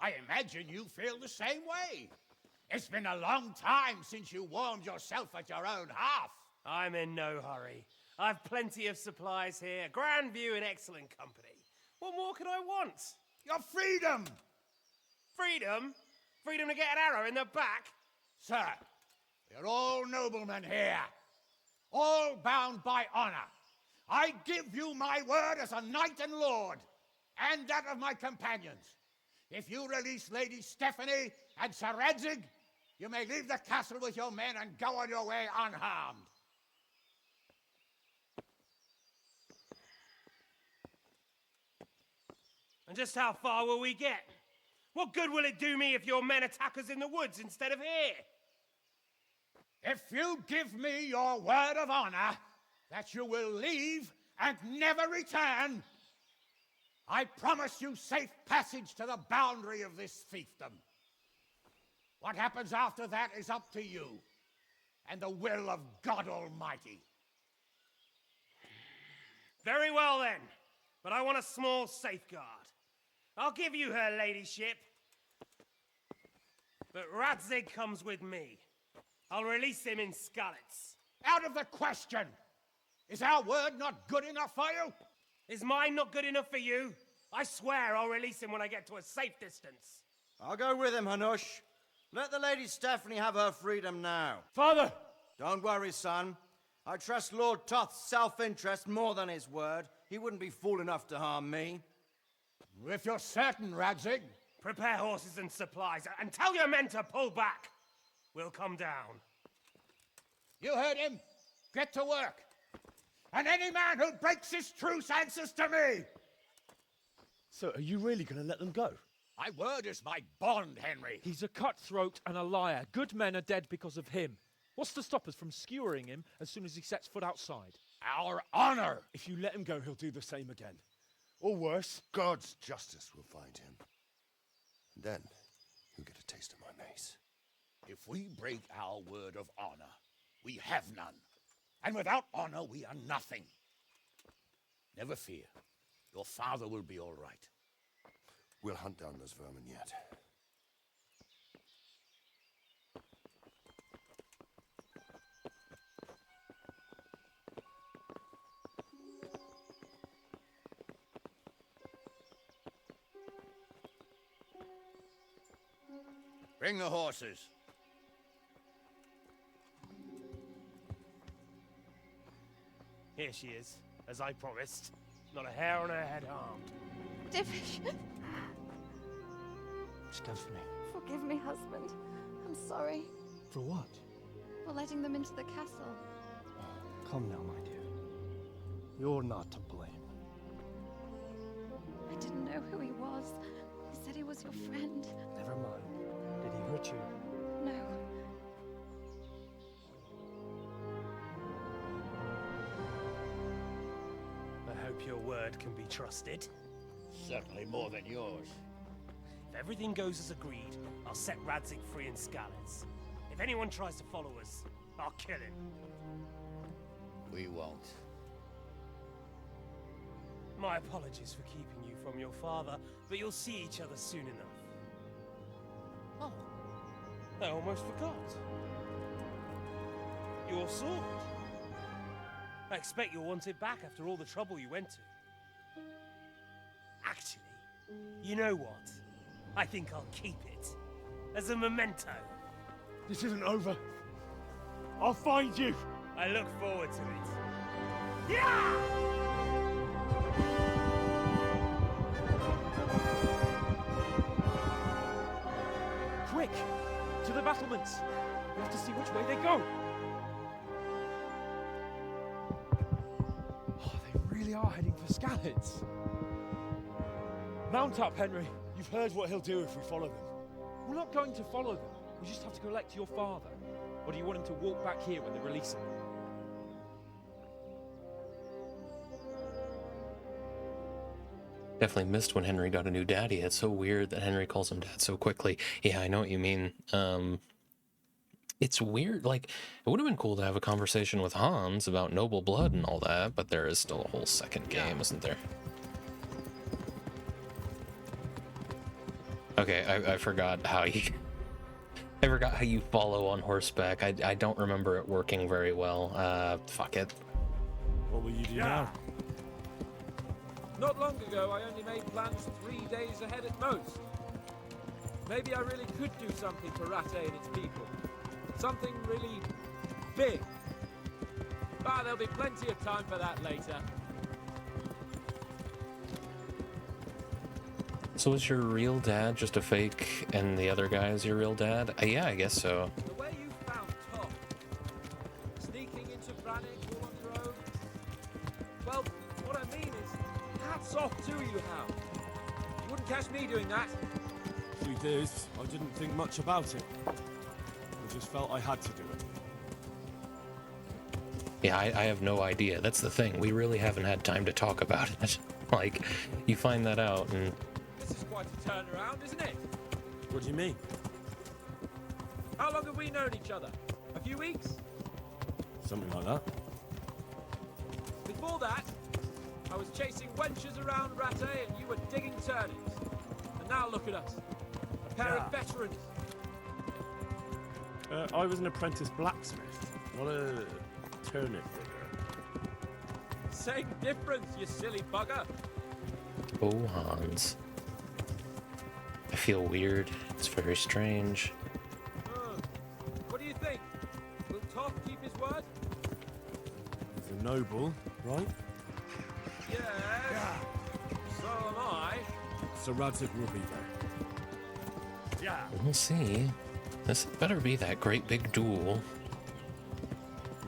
I imagine you feel the same way. It's been a long time since you warmed yourself at your own hearth. I'm in no hurry. I've plenty of supplies here, grand view and excellent company. What more could I want? Your freedom! Freedom? Freedom to get an arrow in the back? Sir, we're all noblemen here, all bound by honor. I give you my word as a knight and lord, and that of my companions. If you release Lady Stephanie and Sir Radzig, you may leave the castle with your men and go on your way unharmed. And just how far will we get? What good will it do me if your men attack us in the woods instead of here? If you give me your word of honor that you will leave and never return, I promise you safe passage to the boundary of this fiefdom. What happens after that is up to you and the will of God Almighty. Very well then, but I want a small safeguard. I'll give you her ladyship, but Radzig comes with me. I'll release him in Skalitz. Out of the question! Is our word not good enough for you? Is mine not good enough for you? I swear I'll release him when I get to a safe distance. I'll go with him, Hanush. Let the Lady Stephanie have her freedom now. Father! Don't worry, son. I trust Lord Toth's self-interest more than his word. He wouldn't be fool enough to harm me. If you're certain, Radzig. Prepare horses and supplies, and tell your men to pull back. We'll come down. You heard him. Get to work. And any man who breaks this truce answers to me. So, are you really going to let them go? My word is my bond, Henry. He's a cutthroat and a liar. Good men are dead because of him. What's to stop us from skewering him as soon as he sets foot outside? Our honor! If you let him go, he'll do the same again. Or worse. God's justice will find him. And then, you'll get a taste of my mace. If we break our word of honor, we have none. And without honor, we are nothing. Never fear. Your father will be all right. We'll hunt down those vermin yet. Bring the horses. Here she is, as I promised. Not a hair on her head harmed. Divish, Stand for me. forgive me, husband. I'm sorry For what? for letting them into the castle. Come now, my dear. You're not to blame. I didn't know who he was. He said he was your friend. Never mind. Did he hurt you? No. I hope your word can be trusted. Certainly more than yours. If everything goes as agreed, I'll set Radzig free in Skalitz. If anyone tries to follow us, I'll kill him. We won't. My apologies for keeping you from your father, but you'll see each other soon enough. Oh, I almost forgot. Your sword. I expect you'll want it back after all the trouble you went to. Actually, you know what? I think I'll keep it. As a memento. This isn't over. I'll find you. I look forward to it. Yeah! Quick! To the battlements! We have to see which way they go! Oh, they really are heading for Skalitz. Mount up, Henry. You've heard what he'll do if we follow them. We're not going to follow them. We just have to collect your father. Or do you want him to walk back here when they release him? Definitely missed when Henry got a new daddy. It's so weird that Henry calls him dad so quickly. Yeah, I know what you mean. It's weird. Like, it would have been cool to have a conversation with Hans about noble blood and all that, but there is still a whole second game, isn't there? Okay, I forgot how you... I forgot how you follow on horseback. I don't remember it working very well. Fuck it. What will you do now? Not long ago, I only made plans 3 days ahead at most. Maybe I really could do something for Rattay and its people. Something really big. But there'll be plenty of time for that later. So is your real dad just a fake and the other guy is your real dad? Yeah, I guess so. The way you found Tom, sneaking into Brannick all on your own. Well, what I mean is, hats off to you, Hal. You wouldn't catch me doing that. Truth is, I didn't think much about it. I just felt I had to do it. Yeah, I have no idea. That's the thing. We really haven't had time to talk about it. Like, you find that out and... This is quite a turnaround, isn't it? What do you mean? How long have we known each other? A few weeks? Something like that. Before that, I was chasing wenches around Rattay and you were digging turnips. And now look at us. A pair of veterans. I was an apprentice blacksmith, not a turnip digger. Same difference, you silly bugger. Oh, Hans. I feel weird. It's very strange. What do you think? Will Toth keep his word? He's a noble, right? Yes. So am I. So Radzig will be there. Yeah. We'll see. This better be that great big duel.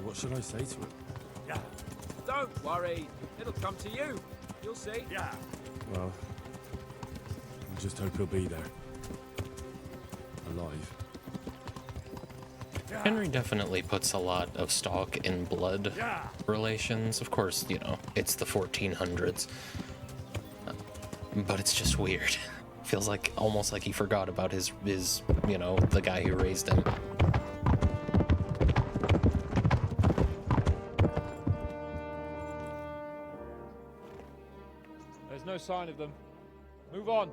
What should I say to him? Yeah. Don't worry. It'll come to you. You'll see. Yeah. Well, I just hope he'll be there. Alive. Henry definitely puts a lot of stock in blood relations. Of course, you know, it's the 1400s. But it's just weird. Feels like almost like he forgot about his you know, the guy who raised him. There's no sign of them. Move on.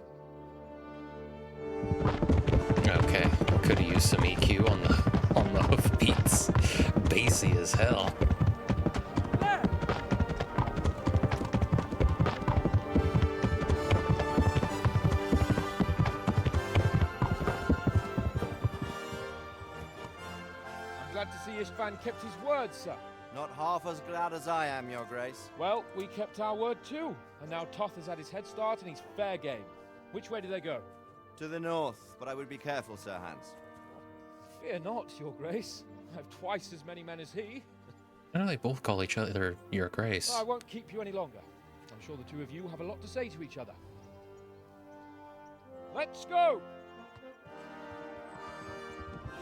Okay, could have used some EQ on the hoofbeats. Bassy as hell. Istvan kept his word, sir. Not half as glad as I am, Your Grace. Well, we kept our word too. And now Toth has had his head start and he's fair game. Which way do they go? To the north, but I would be careful, Sir Hans. Fear not, Your Grace. I have twice as many men as he. I know they both call each other Your Grace. I won't keep you any longer. I'm sure the two of you have a lot to say to each other. Let's go!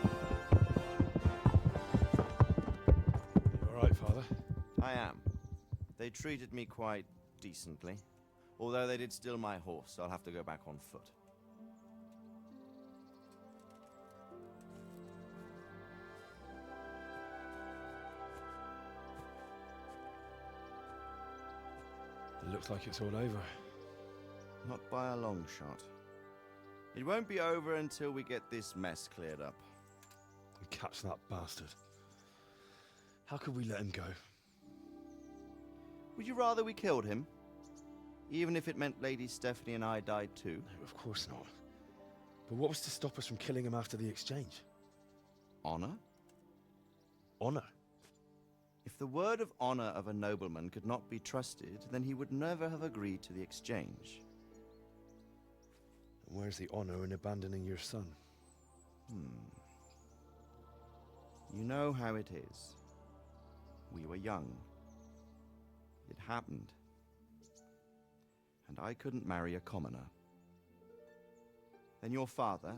You all right, Father? I am. They treated me quite decently. Although they did steal my horse, so I'll have to go back on foot. It looks like it's all over. Not by a long shot. It won't be over until we get this mess cleared up. And catch that bastard. How could we let him go? Would you rather we killed him? Even if it meant Lady Stephanie and I died too? No, of course not. But what was to stop us from killing him after the exchange? Honor? Honor? If the word of honor of a nobleman could not be trusted, then he would never have agreed to the exchange. And where's the honor in abandoning your son? You know how it is. We were young. It happened. And I couldn't marry a commoner. Then your father,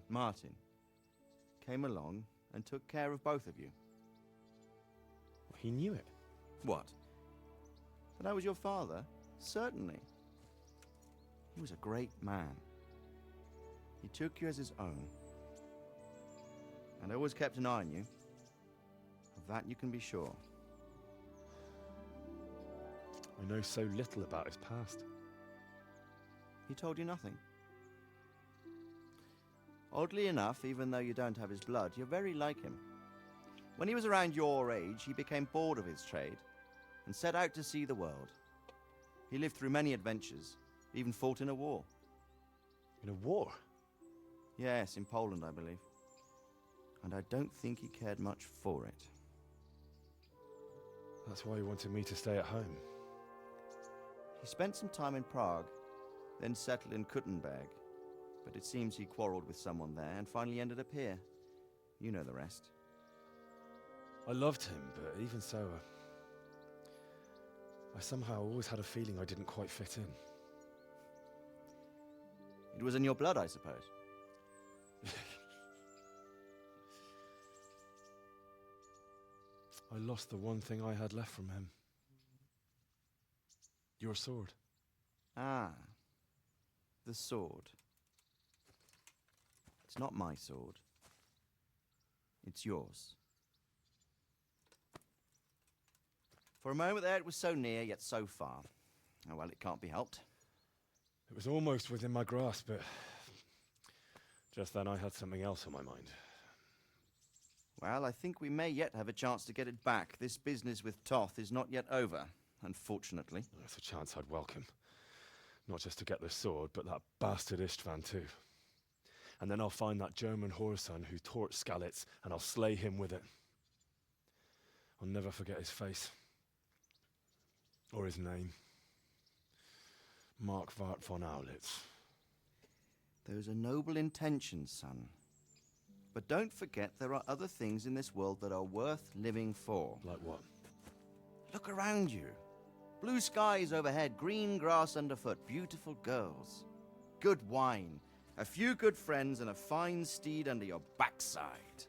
Martin, came along and took care of both of you. He knew it. What? That I was your father? Certainly. He was a great man. He took you as his own. And always kept an eye on you. Of that you can be sure. I know so little about his past. He told you nothing? Oddly enough, even though you don't have his blood, you're very like him. When he was around your age, he became bored of his trade and set out to see the world. He lived through many adventures, even fought in a war. In a war? Yes, in Poland, I believe. And I don't think he cared much for it. That's why he wanted me to stay at home. He spent some time in Prague, then settled in Kuttenberg. But it seems he quarreled with someone there and finally ended up here. You know the rest. I loved him, but even so, I somehow always had a feeling I didn't quite fit in. It was in your blood, I suppose. I lost the one thing I had left from him. Your sword. Ah, the sword. It's not my sword. It's yours. For a moment there, it was so near, yet so far. Oh, well, it can't be helped. It was almost within my grasp, but just then I had something else on my mind. Well, I think we may yet have a chance to get it back. This business with Toth is not yet over, unfortunately. That's a chance I'd welcome. Not just to get the sword, but that bastard Istvan too. And then I'll find that German whoreson who torched Skalitz, and I'll slay him with it. I'll never forget his face. Or his name. Marquardt von Aulitz. Those are noble intentions, son. But don't forget there are other things in this world that are worth living for. Like what? Look around you. Blue skies overhead, green grass underfoot, beautiful girls. Good wine, a few good friends, and a fine steed under your backside.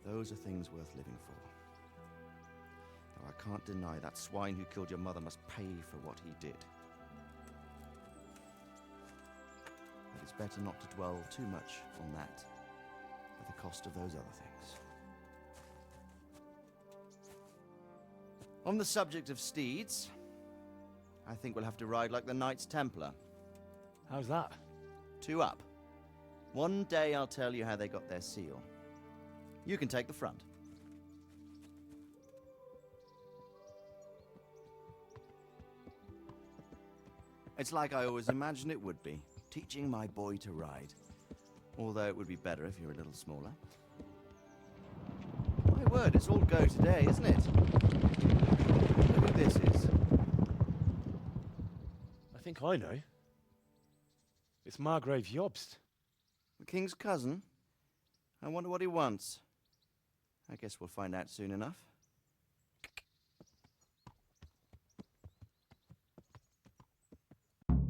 Those are things worth living for. Though I can't deny that swine who killed your mother must pay for what he did. But it's better not to dwell too much on that, at the cost of those other things. On the subject of steeds, I think we'll have to ride like the Knights Templar. How's that? 2 up. One day I'll tell you how they got their seal. You can take the front. It's like I always imagined it would be, teaching my boy to ride. Although it would be better if you were a little smaller. My word, it's all go today, isn't it? Look who this is. I think I know. It's Margrave Jobst. The king's cousin? I wonder what he wants. I guess we'll find out soon enough.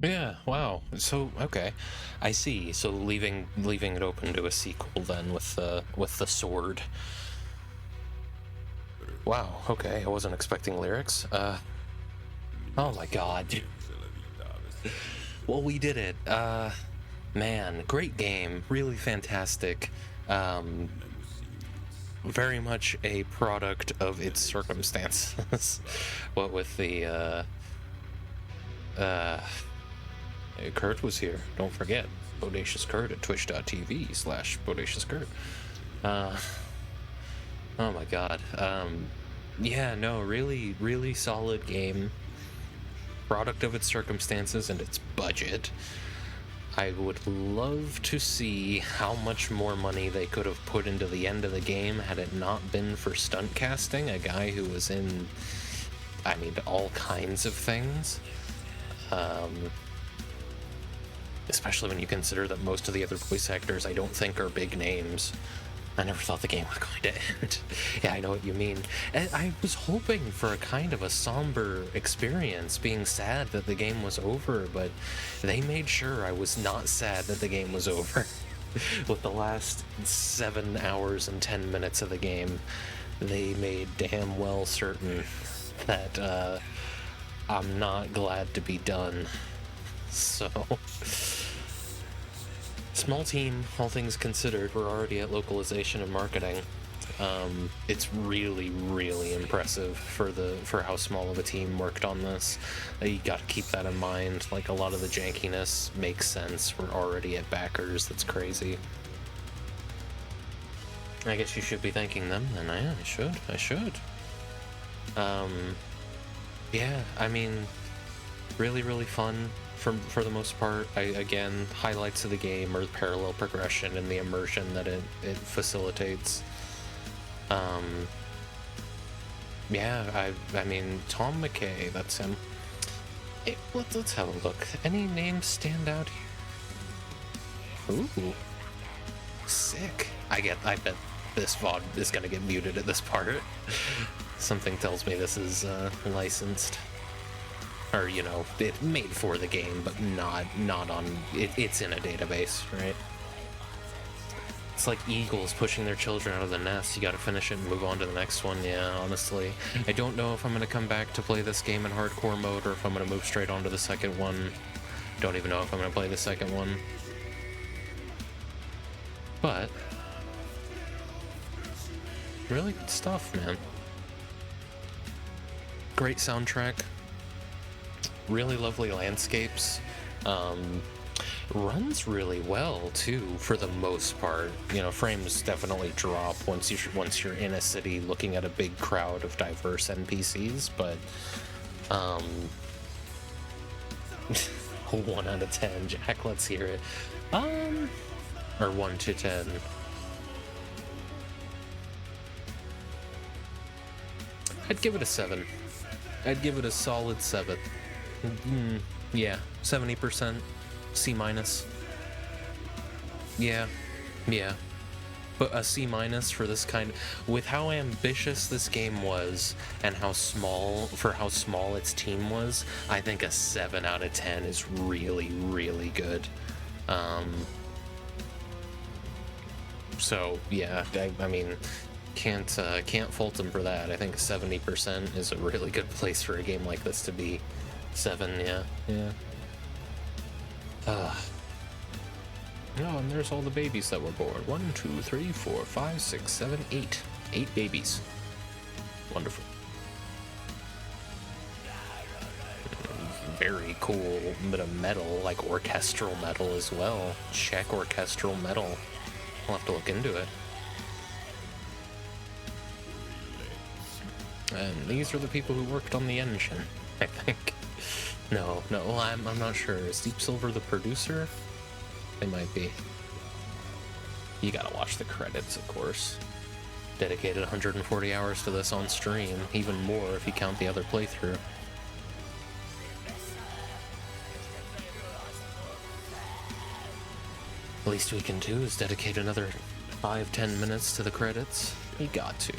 Yeah, wow. So, okay. I see. So leaving it open to a sequel then with the sword. Wow, okay. I wasn't expecting lyrics. Oh my god. Well, we did it. Man, great game. Really fantastic. Very much a product of its circumstances. What with the, Kurt was here. Don't forget, Bodacious Kurt at twitch.tv/Bodacious Kurt. Oh my god. Yeah, no, really, really solid game. Product of its circumstances and its budget. I would love to see how much more money they could have put into the end of the game had it not been for stunt casting, a guy who was in, I mean, all kinds of things. Especially when you consider that most of the other voice actors I don't think are big names. I never thought the game was going to end. Yeah, I know what you mean. And I was hoping for a kind of a somber experience, being sad that the game was over, but they made sure I was not sad that the game was over. With the last 7 hours and 10 minutes of the game, they made damn well certain that I'm not glad to be done. So... Small team, all things considered. We're already at localization and marketing. It's really, really impressive for how small of a team worked on this. You got to keep that in mind. Like, a lot of the jankiness makes sense. We're already at backers. That's crazy. I guess you should be thanking them then. Yeah, I should. Yeah, I mean, really, really fun. For the most part. Again, highlights of the game are the parallel progression and the immersion that it facilitates. Yeah, I mean, Tom McKay, that's him. Hey, let's have a look. Any names stand out here? Ooh, sick. I bet this VOD is gonna get muted at this part. Something tells me this is licensed. Or, you know, it made for the game, but not on... It's in a database, right? It's like eagles pushing their children out of the nest. You gotta finish it and move on to the next one. Yeah, honestly. I don't know if I'm gonna come back to play this game in hardcore mode, or if I'm gonna move straight on to the second one. Don't even know if I'm gonna play the second one. But... really good stuff, man. Great soundtrack. Really lovely landscapes. Runs really well too, for the most part. You know, frames definitely drop once you're in a city looking at a big crowd of diverse NPCs, but 1 out of 10, Jack. Let's hear it. Or 1 to 10. I'd give it a 7. I'd give it a solid 7. Yeah, 70%, C-. Yeah. But a C- for this kind, with how ambitious this game was and how small its team was, I think a 7 out of 10 is really, really good. So yeah, I mean, can't fault them for that. I think 70% is a really good place for a game like this to be. 7, yeah. Oh, and there's all the babies that were born. 1, 2, 3, 4, 5, 6, 7, 8. 8 babies. Wonderful. Very cool bit of metal, like orchestral metal as well. Czech orchestral metal. I'll have to look into it. And these are the people who worked on the engine, I think. No, I'm not sure. Is Deep Silver the producer? They might be. You gotta watch the credits, of course. Dedicated 140 hours to this on stream, even more if you count the other playthrough. Least we can do is dedicate another 5-10 minutes to the credits. You got to.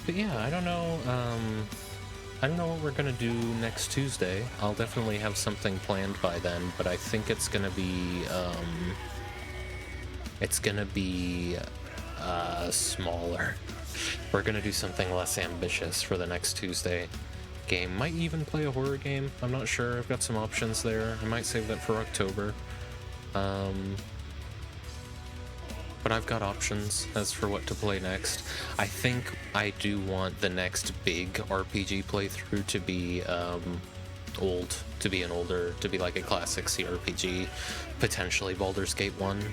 But yeah, I don't know what we're gonna do next Tuesday. I'll definitely have something planned by then, but I think it's gonna be smaller. We're gonna do something less ambitious for the next Tuesday game. Might even play a horror game. I'm not sure. I've got some options there. I might save that for October. But I've got options as for what to play next. I think I do want the next big RPG playthrough to be to be like a classic CRPG, potentially Baldur's Gate 1,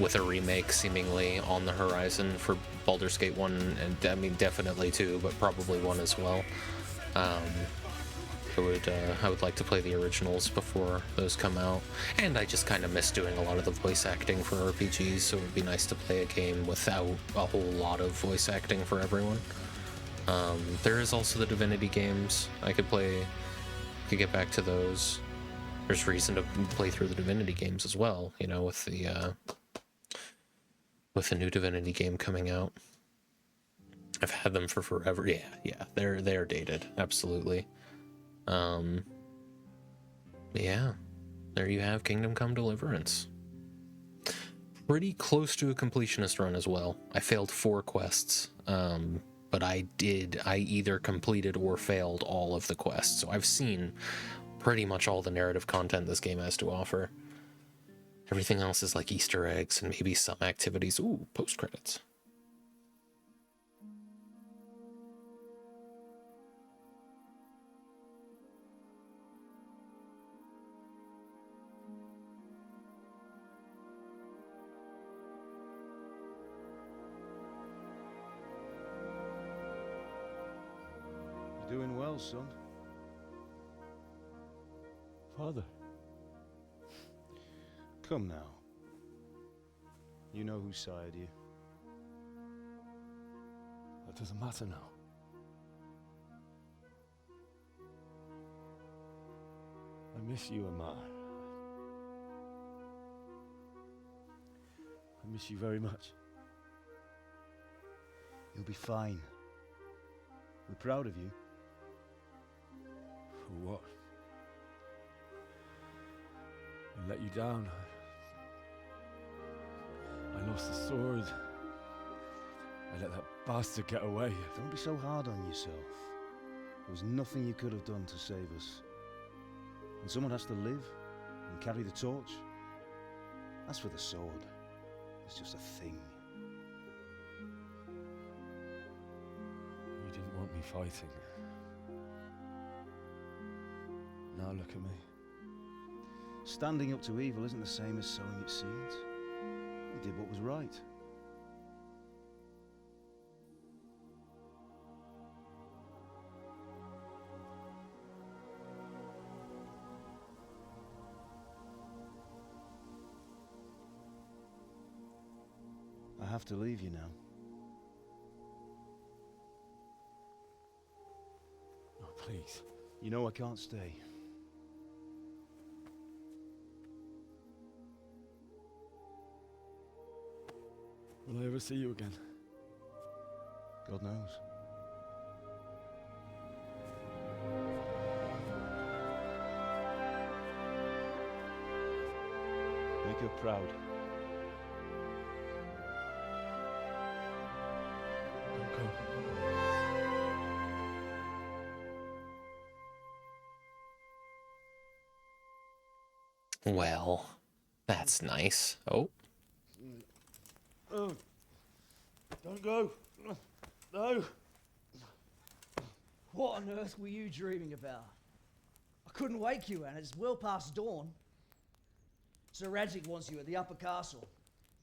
with a remake seemingly on the horizon for Baldur's Gate 1, and I mean definitely 2, but probably 1 as well. I would like to play the originals before those come out, and I just kind of miss doing a lot of the voice acting for RPGs, so it would be nice to play a game without a whole lot of voice acting for everyone. There is also the Divinity games I could play. Could get back to those. There's reason to play through the Divinity games as well, you know, with the new Divinity game coming out. I've had them for forever. Yeah, they're dated, absolutely. Yeah, there you have Kingdom Come Deliverance. Pretty close to a completionist run as well. I failed 4 quests, but I either completed or failed all of the quests, so I've seen pretty much all the narrative content this game has to offer. Everything else is like Easter eggs and maybe some activities. Ooh, post-credits. You're doing well, son. Father. Come now. You know whose side you. That doesn't matter now. I miss you, Amar. I miss you very much. You'll be fine. We're proud of you. For what? I let you down. I lost the sword. I let that bastard get away. Don't be so hard on yourself. There was nothing you could have done to save us. And someone has to live and carry the torch. As for the sword, it's just a thing. You didn't want me fighting. Now look at me. Standing up to evil isn't the same as sowing its seeds. You did what was right. I have to leave you now. Oh, please. You know I can't stay. Will I ever see you again? God knows. Make her proud. Don't go. Well, that's nice. Oh. Oh, don't go. No. What on earth were you dreaming about? I couldn't wake you, and it's well past dawn. Sir Radzik wants you at the upper castle.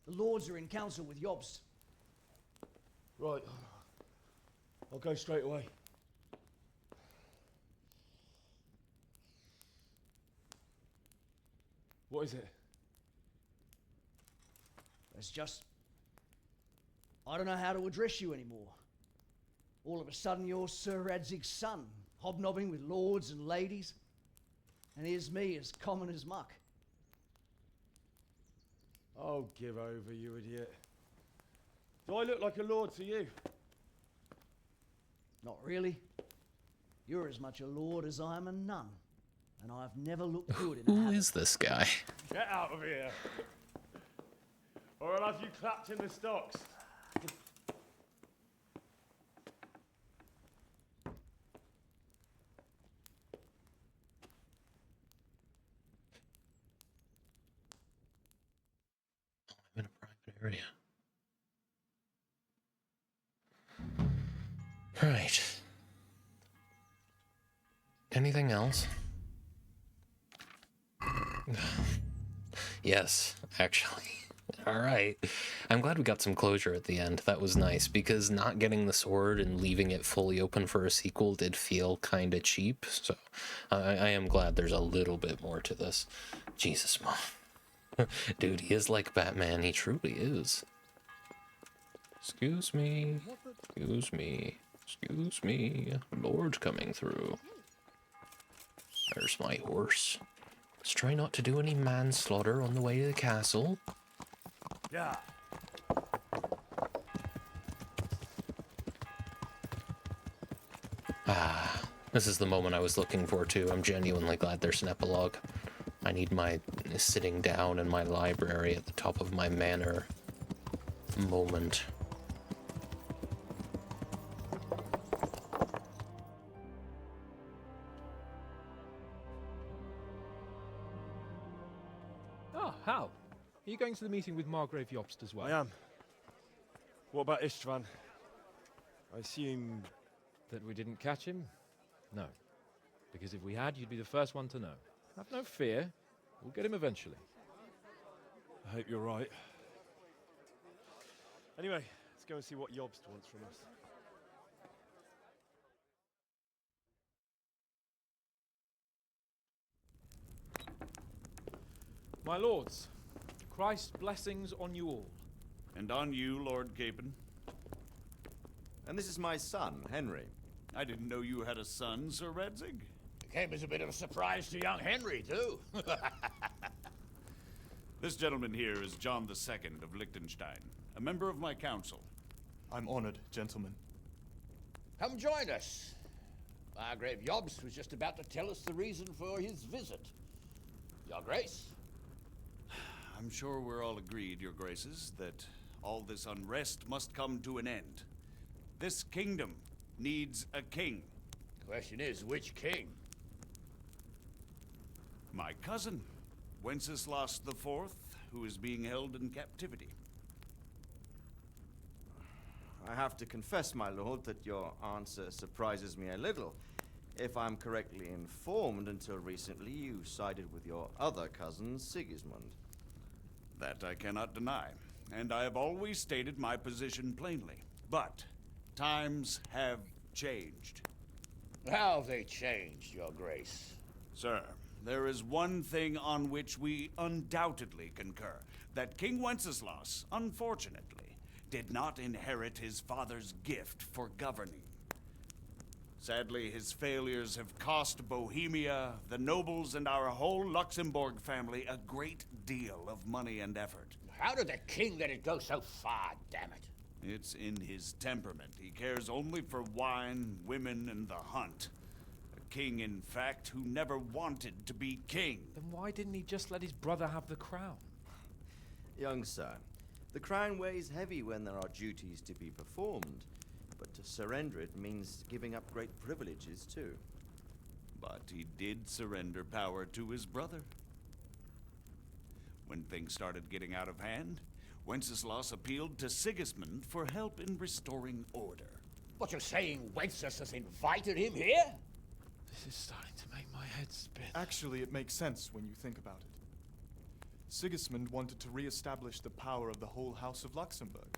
The lords are in council with Jobst. Right. I'll go straight away. What is it? It's just, I don't know how to address you anymore. All of a sudden you're Sir Radzig's son, hobnobbing with lords and ladies. And here's me, as common as muck. Oh, give over, you idiot. Do I look like a lord to you? Not really. You're as much a lord as I am a nun. And I've never looked good in a Who habit. is this guy? Get out of here. Or I'll have you clapped in the stocks. I'm in a private area. Right. Anything else? Yes, actually. All right. I'm glad we got some closure at the end. That was nice, because not getting the sword and leaving it fully open for a sequel did feel kind of cheap. So I am glad there's a little bit more to this. Jesus, Mom. Dude, he is like Batman. He truly is. Excuse me. Excuse me. Excuse me. Lord coming through. There's my horse. Let's try not to do any manslaughter on the way to the castle. Yeah. Ah, this is the moment I was looking for too. I'm genuinely glad there's an epilogue. I need my sitting down in my library at the top of my manor moment. Oh, Hal. Are you going to the meeting with Margrave Jobst as well? I am. What about Istvan? I assume... That we didn't catch him? No. Because if we had, you'd be the first one to know. Have no fear. We'll get him eventually. I hope you're right. Anyway, let's go and see what Jobst wants from us. My lords, Christ's blessings on you all. And on you, Lord Capon. And this is my son, Henry. I didn't know you had a son, Sir Radzig. It came as a bit of a surprise to young Henry, too. This gentleman here is John II of Liechtenstein, a member of my council. I'm honored, gentlemen. Come join us. Margrave Jobst was just about to tell us the reason for his visit. Your Grace? I'm sure we're all agreed, Your Graces, that all this unrest must come to an end. This kingdom needs a king. The question is, which king? My cousin, Wenceslas IV, who is being held in captivity. I have to confess, my lord, that your answer surprises me a little. If I'm correctly informed, until recently you sided with your other cousin, Sigismund. That I cannot deny, and I have always stated my position plainly. But times have changed. How have they changed, Your Grace? Sir, there is one thing on which we undoubtedly concur. That King Wenceslas, unfortunately, did not inherit his father's gift for governing. Sadly, his failures have cost Bohemia, the nobles, and our whole Luxembourg family a great deal of money and effort. How did the king let it go so far, damn it? It's in his temperament. He cares only for wine, women, and the hunt. A king, in fact, who never wanted to be king. Then why didn't he just let his brother have the crown? Young sir, the crown weighs heavy when there are duties to be performed, but to surrender it means giving up great privileges too. But he did surrender power to his brother. When things started getting out of hand, Wenceslas appealed to Sigismund for help in restoring order. What, you're saying Wenceslas invited him here? This is starting to make my head spin. Actually, it makes sense when you think about it. Sigismund wanted to re-establish the power of the whole House of Luxembourg.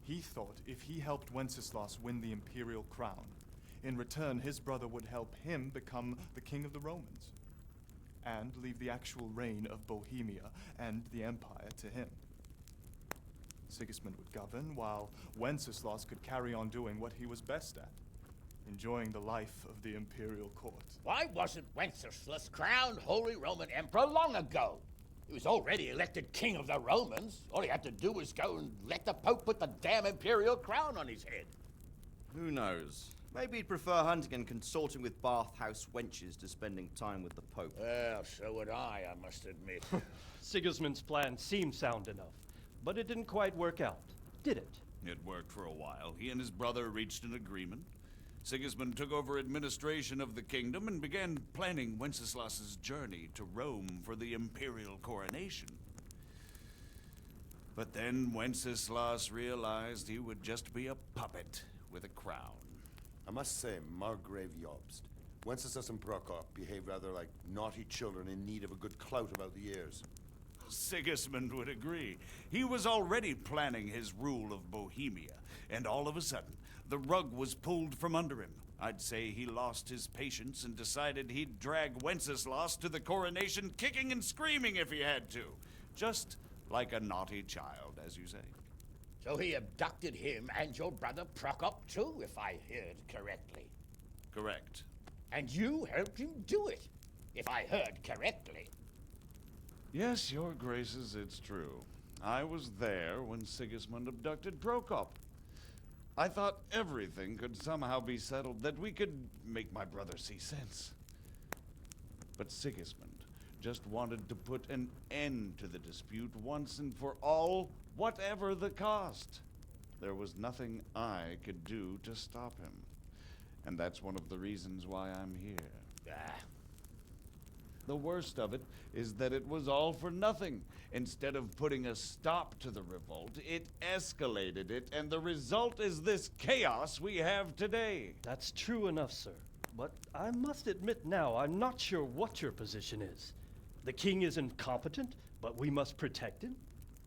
He thought if he helped Wenceslas win the imperial crown, in return his brother would help him become the king of the Romans, and leave the actual reign of Bohemia and the empire to him. Sigismund would govern, while Wenceslas could carry on doing what he was best at, enjoying the life of the imperial court. Why wasn't Wenceslas crowned Holy Roman Emperor long ago? He was already elected King of the Romans. All he had to do was go and let the Pope put the damn imperial crown on his head. Who knows? Maybe he'd prefer hunting and consorting with bathhouse wenches to spending time with the Pope. Well, so would I must admit. Sigismund's plan seemed sound enough, but it didn't quite work out, did it? It worked for a while. He and his brother reached an agreement. Sigismund took over administration of the kingdom and began planning Wenceslas's journey to Rome for the imperial coronation. But then Wenceslas realized he would just be a puppet with a crown. I must say, Margrave Jobst, Wenceslas and Prokop behave rather like naughty children in need of a good clout about the ears. Sigismund would agree. He was already planning his rule of Bohemia, and all of a sudden, the rug was pulled from under him. I'd say he lost his patience and decided he'd drag Wenceslas to the coronation kicking and screaming if he had to. Just like a naughty child, as you say. So he abducted him and your brother Prokop too, if I heard correctly. Correct. And you helped him do it, if I heard correctly. Yes, your graces, it's true. I was there when Sigismund abducted Prokop. I thought everything could somehow be settled, that we could make my brother see sense. But Sigismund just wanted to put an end to the dispute once and for all, whatever the cost. There was nothing I could do to stop him. And that's one of the reasons why I'm here. The worst of it is that it was all for nothing. Instead of putting a stop to the revolt, it escalated it, and the result is this chaos we have today. That's true enough, sir. But I must admit now, I'm not sure what your position is. The king is incompetent, but we must protect him?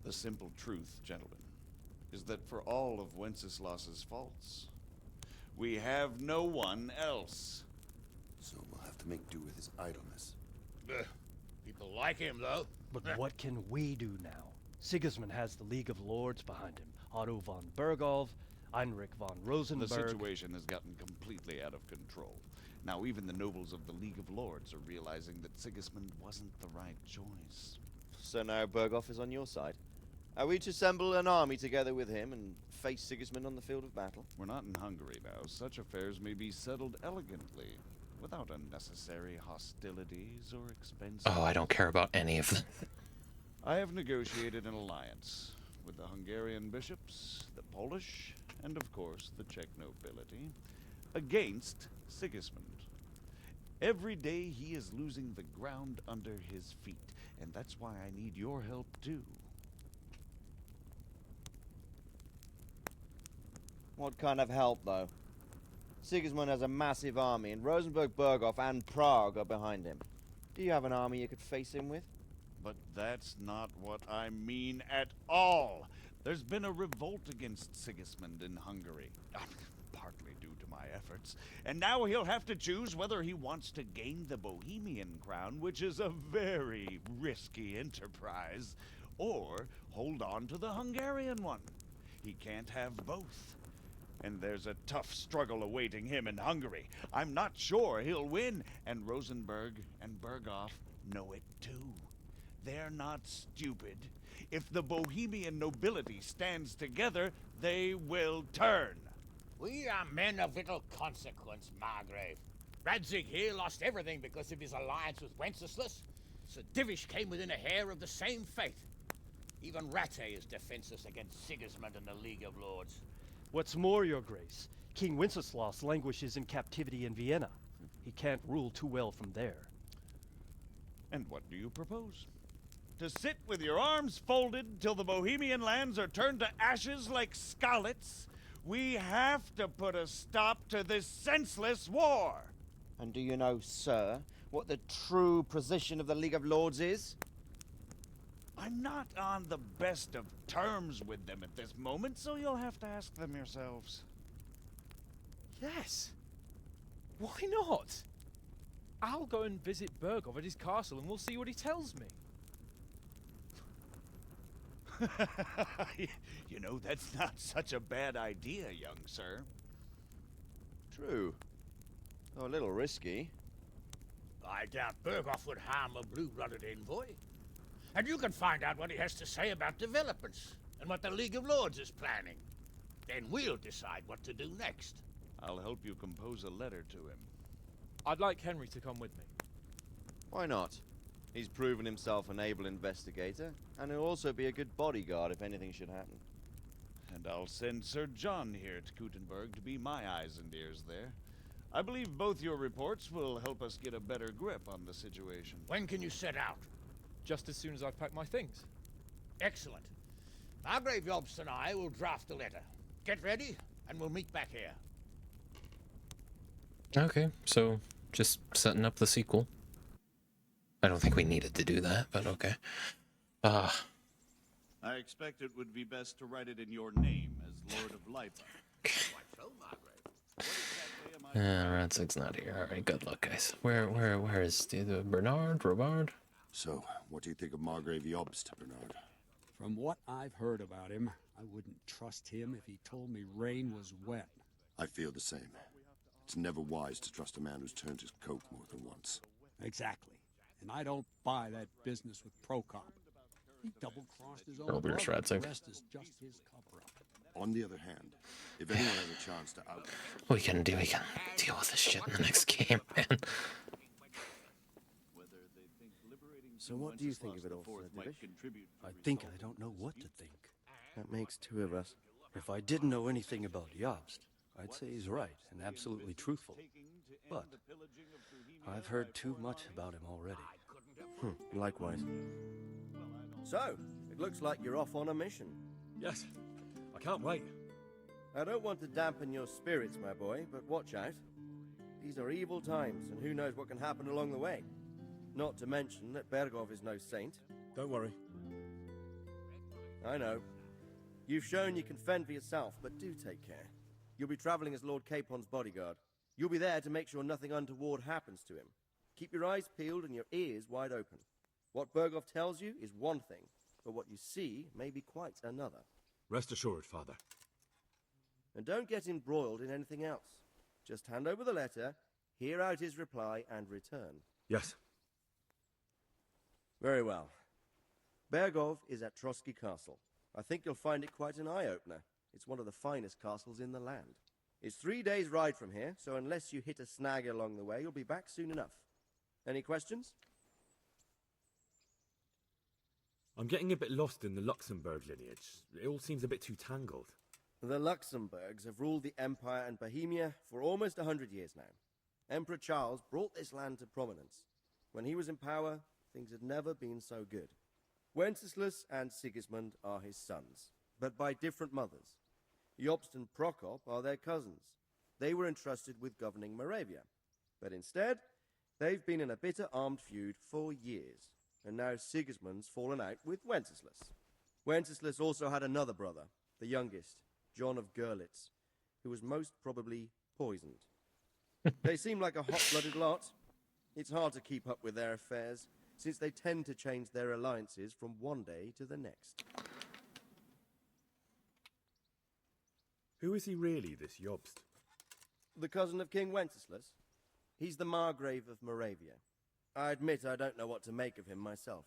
The simple truth, gentlemen, is that for all of Wenceslas's faults, we have no one else. So we'll have to make do with his idleness. People like him, though. But what can we do now? Sigismund has the League of Lords behind him. Otto von Bergolf, Heinrich von Rosenberg. The situation has gotten completely out of control. Now even the nobles of the League of Lords are realizing that Sigismund wasn't the right choice. So now Berghoff is on your side. Are we to assemble an army together with him and face Sigismund on the field of battle? We're not in Hungary now. Such affairs may be settled elegantly, without unnecessary hostilities or expenses. Oh, I don't care about any of them. I have negotiated an alliance with the Hungarian bishops, the Polish, and of course the Czech nobility, against Sigismund. Every day he is losing the ground under his feet, and that's why I need your help too. What kind of help, though? Sigismund has a massive army, and Rosenberg, Berghoff, and Prague are behind him. Do you have an army you could face him with? But that's not what I mean at all. There's been a revolt against Sigismund in Hungary, partly due to my efforts, and now he'll have to choose whether he wants to gain the Bohemian crown, which is a very risky enterprise, or hold on to the Hungarian one. He can't have both. And there's a tough struggle awaiting him in Hungary. I'm not sure he'll win, and Rosenberg and Berghoff know it too. They're not stupid. If the Bohemian nobility stands together, they will turn. We are men of little consequence, Margrave. Radzig here lost everything because of his alliance with Wenceslas. Sir Divish came within a hair of the same fate. Even Rattay is defenseless against Sigismund and the League of Lords. What's more, Your Grace, King Wenceslas languishes in captivity in Vienna. He can't rule too well from there. And what do you propose? To sit with your arms folded till the Bohemian lands are turned to ashes like scarlets? We have to put a stop to this senseless war! And do you know, sir, what the true position of the League of Lords is? I'm not on the best of terms with them at this moment, so you'll have to ask them yourselves. Yes. Why not? I'll go and visit Berghoff at his castle and we'll see what he tells me. You know, that's not such a bad idea, young sir. True. Though a little risky. I doubt Berghoff would harm a blue-blooded envoy. And you can find out what he has to say about developments and what the League of Lords is planning. Then we'll decide what to do next. I'll help you compose a letter to him. I'd like Henry to come with me. Why not? He's proven himself an able investigator, and he'll also be a good bodyguard if anything should happen. And I'll send Sir John here to Kuttenberg to be my eyes and ears there. I believe both your reports will help us get a better grip on the situation. When can you set out? Just as soon as I've packed my things. Excellent. Margrave Jobst and I will draft the letter. Get ready, and we'll meet back here. Okay, so just setting up the sequel. I don't think we needed to do that, but okay. I expect it would be best to write it in your name as Lord of Lipa. Quite so, Margrave. Ransig's not here. All right, good luck, guys. Where is the Bernard? Robard? So, what do you think of Margrave Jobst, Bernard? From what I've heard about him, I wouldn't trust him if he told me rain was wet. I feel the same. It's never wise to trust a man who's turned his coat more than once. Exactly. And I don't buy that business with Prokop. He double-crossed his own Robert brother. Schratzig. The rest is just his cover-up. On the other hand, if anyone has a chance to out... We can deal with this shit in the next game, man. So what do you think of it all, Sir Divish? I think I don't know what to think. That makes two of us. If I didn't know anything about Jobst, I'd say he's right and absolutely truthful. But I've heard too much about him already. Likewise. So, it looks like you're off on a mission. Yes, I can't wait. I don't want to dampen your spirits, my boy, but watch out. These are evil times, and who knows what can happen along the way. Not to mention that Berghoff is no saint. Don't worry. I know. You've shown you can fend for yourself, but do take care. You'll be traveling as Lord Capon's bodyguard. You'll be there to make sure nothing untoward happens to him. Keep your eyes peeled and your ears wide open. What Berghoff tells you is one thing, but what you see may be quite another. Rest assured, Father. And don't get embroiled in anything else. Just hand over the letter, hear out his reply, and return. Yes. Very well. Berghoff is at Trotsky Castle. I think you'll find it quite an eye-opener. It's one of the finest castles in the land. It's 3 days' ride from here, so unless you hit a snag along the way, you'll be back soon enough. Any questions? I'm getting a bit lost in the Luxembourg lineage. It all seems a bit too tangled. The Luxembourgs have ruled the Empire and Bohemia for almost 100 years now. Emperor Charles brought this land to prominence. When he was in power, things had never been so good. Wenceslas and Sigismund are his sons, but by different mothers. Jobst and Prokop are their cousins. They were entrusted with governing Moravia. But instead, they've been in a bitter armed feud for years. And now Sigismund's fallen out with Wenceslas. Wenceslas also had another brother, the youngest, John of Görlitz, who was most probably poisoned. They seem like a hot-blooded lot. It's hard to keep up with their affairs, since they tend to change their alliances from one day to the next. Who is he really, this Jobst? The cousin of King Wenceslas. He's the Margrave of Moravia. I admit I don't know what to make of him myself.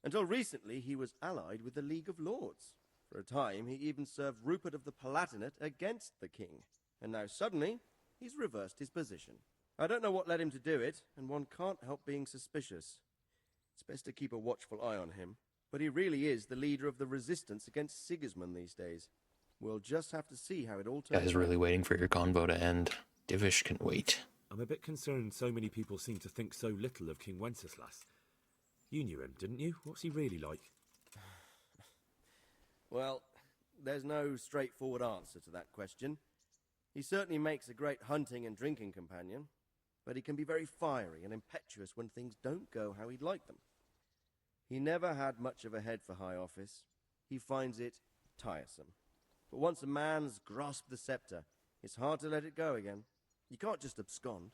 Until recently, he was allied with the League of Lords. For a time, he even served Rupert of the Palatinate against the king. And now suddenly, he's reversed his position. I don't know what led him to do it, and one can't help being suspicious. It's best to keep a watchful eye on him, but he really is the leader of the resistance against Sigismund these days. We'll just have to see how it all turns out. Guys, really waiting for your convo to end. Divish can wait. I'm a bit concerned so many people seem to think so little of King Wenceslas. You knew him, didn't you? What's he really like? Well, there's no straightforward answer to that question. He certainly makes a great hunting and drinking companion, but he can be very fiery and impetuous when things don't go how he'd like them. He never had much of a head for high office. He finds it tiresome. But once a man's grasped the scepter, it's hard to let it go again. You can't just abscond.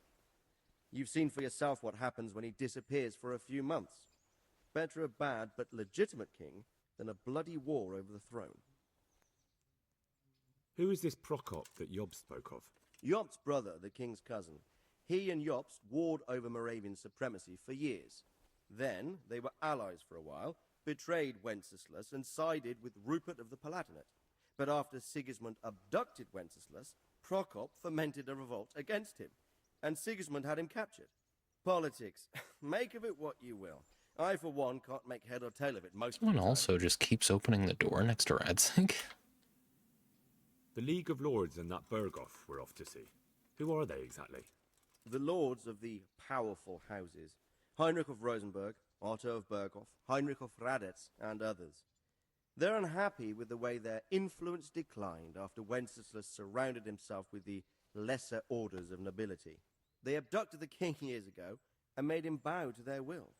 You've seen for yourself what happens when he disappears for a few months. Better a bad but legitimate king than a bloody war over the throne. Who is this Prokop that Job spoke of? Jobst's brother, the king's cousin. He and Jobst warred over Moravian supremacy for years. Then they were allies for a while, betrayed Wenceslas and sided with Rupert of the Palatinate. But after Sigismund abducted Wenceslas, Prokop fomented a revolt against him, and Sigismund had him captured. Politics. Make of it what you will. I, for one, can't make head or tail of it most of the Someone time. also just keeps opening the door next to Radzig. The League of Lords and that Berghoff we're off to see. Who are they exactly? The lords of the powerful houses. Heinrich of Rosenberg, Otto of Berghoff, Heinrich of Radetz, and others. They're unhappy with the way their influence declined after Wenceslas surrounded himself with the lesser orders of nobility. They abducted the king years ago and made him bow to their will.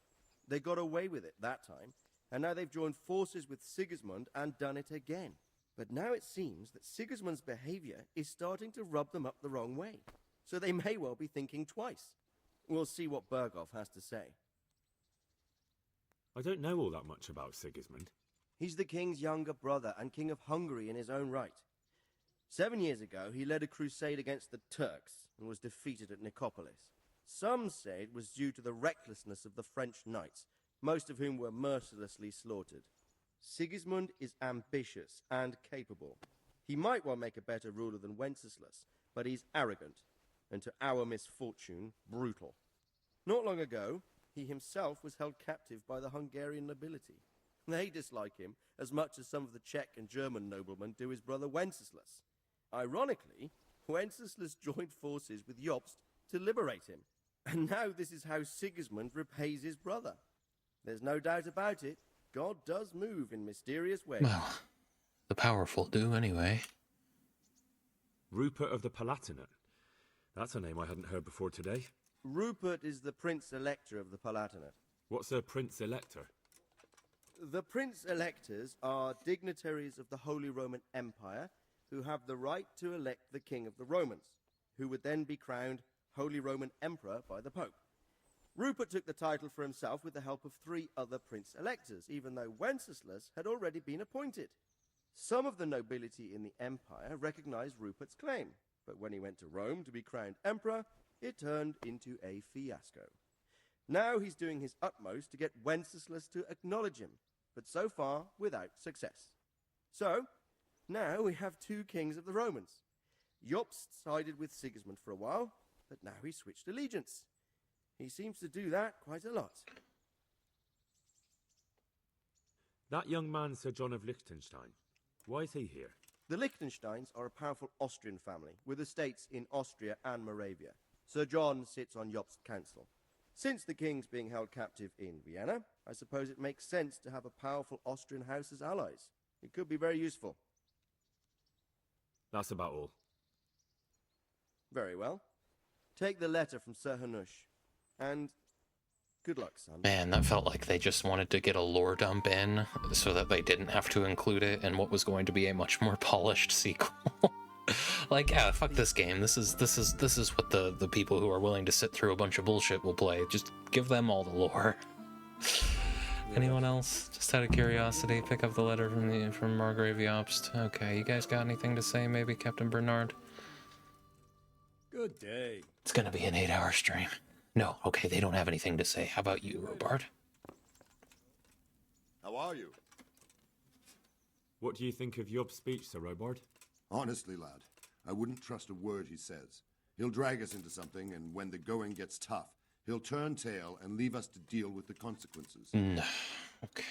They got away with it that time, and now they've joined forces with Sigismund and done it again. But now it seems that Sigismund's behavior is starting to rub them up the wrong way, so they may well be thinking twice. We'll see what Berghoff has to say. I don't know all that much about Sigismund. He's the king's younger brother and king of Hungary in his own right. 7 years ago, he led a crusade against the Turks and was defeated at Nicopolis. Some say it was due to the recklessness of the French knights, most of whom were mercilessly slaughtered. Sigismund is ambitious and capable. He might well make a better ruler than Wenceslas, but he's arrogant, and to our misfortune, brutal. Not long ago, he himself was held captive by the Hungarian nobility. They dislike him as much as some of the Czech and German noblemen do his brother Wenceslas. Ironically, Wenceslas joined forces with Jobst to liberate him, and now this is how Sigismund repays his brother. There's no doubt about it, God does move in mysterious ways. Well, the powerful do anyway. Rupert of the Palatinate. That's a name I hadn't heard before today. Rupert is the Prince-Elector of the Palatinate. What's a Prince-Elector? The Prince-Electors are dignitaries of the Holy Roman Empire who have the right to elect the King of the Romans, who would then be crowned Holy Roman Emperor by the Pope. Rupert took the title for himself with the help of 3 other Prince-Electors, even though Wenceslas had already been appointed. Some of the nobility in the empire recognized Rupert's claim, but when he went to Rome to be crowned emperor, it turned into a fiasco. Now he's doing his utmost to get Wenceslas to acknowledge him, but so far without success. So, now we have 2 kings of the Romans. Jobst sided with Sigismund for a while, but now he's switched allegiance. He seems to do that quite a lot. That young man, Sir John of Liechtenstein. Why is he here? The Liechtensteins are a powerful Austrian family with estates in Austria and Moravia. Sir John sits on Jobst's council. Since the king's being held captive in Vienna, I suppose it makes sense to have a powerful Austrian house as allies. It could be very useful. That's about all. Very well. Take the letter from Sir Hanush. And good luck, son. Man, that felt like they just wanted to get a lore dump in so that they didn't have to include it in what was going to be a much more polished sequel. Like, yeah, fuck this game. This is what the people who are willing to sit through a bunch of bullshit will play. Just give them all the lore. Anyone else? Just out of curiosity, pick up the letter from Margrave Jobst. Okay, you guys got anything to say? Maybe Captain Bernard? Good day. It's gonna be an 8-hour stream. No, okay, they don't have anything to say. How about you, Robart? How are you? What do you think of Job's speech, Sir Robard? Honestly, lad, I wouldn't trust a word he says. He'll drag us into something, and when the going gets tough, he'll turn tail and leave us to deal with the consequences. No. Okay.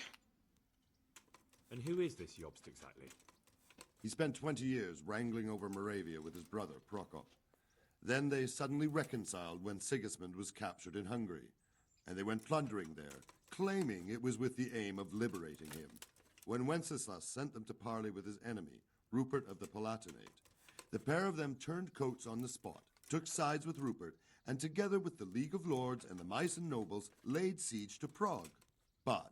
And who is this Jobst exactly? He spent 20 years wrangling over Moravia with his brother, Prokop. Then they suddenly reconciled when Sigismund was captured in Hungary, and they went plundering there, claiming it was with the aim of liberating him. When Wenceslas sent them to parley with his enemy, Rupert of the Palatinate, the pair of them turned coats on the spot, took sides with Rupert, and together with the League of Lords and the Meissen nobles laid siege to Prague. But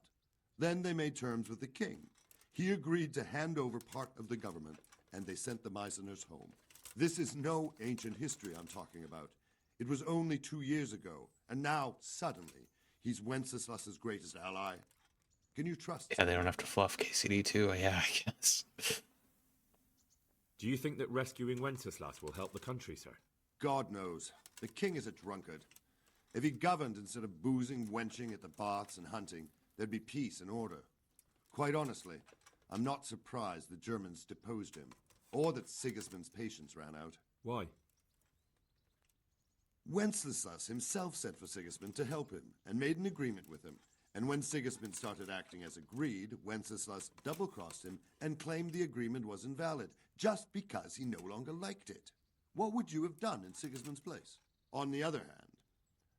then they made terms with the king. He agreed to hand over part of the government, and they sent the Meisseners home. This is no ancient history I'm talking about. It was only 2 years ago, and now, suddenly, he's Wenceslas's greatest ally. Can you trust Yeah, they don't have to fluff KCD too. Yeah, I guess. Do you think that rescuing Wenceslas will help the country, sir? God knows. The king is a drunkard. If he governed instead of boozing, wenching at the baths and hunting, there'd be peace and order. Quite honestly, I'm not surprised the Germans deposed him, or that Sigismund's patience ran out. Why? Wenceslas himself sent for Sigismund to help him, and made an agreement with him. And when Sigismund started acting as agreed, Wenceslas double-crossed him and claimed the agreement was invalid, just because he no longer liked it. What would you have done in Sigismund's place? On the other hand,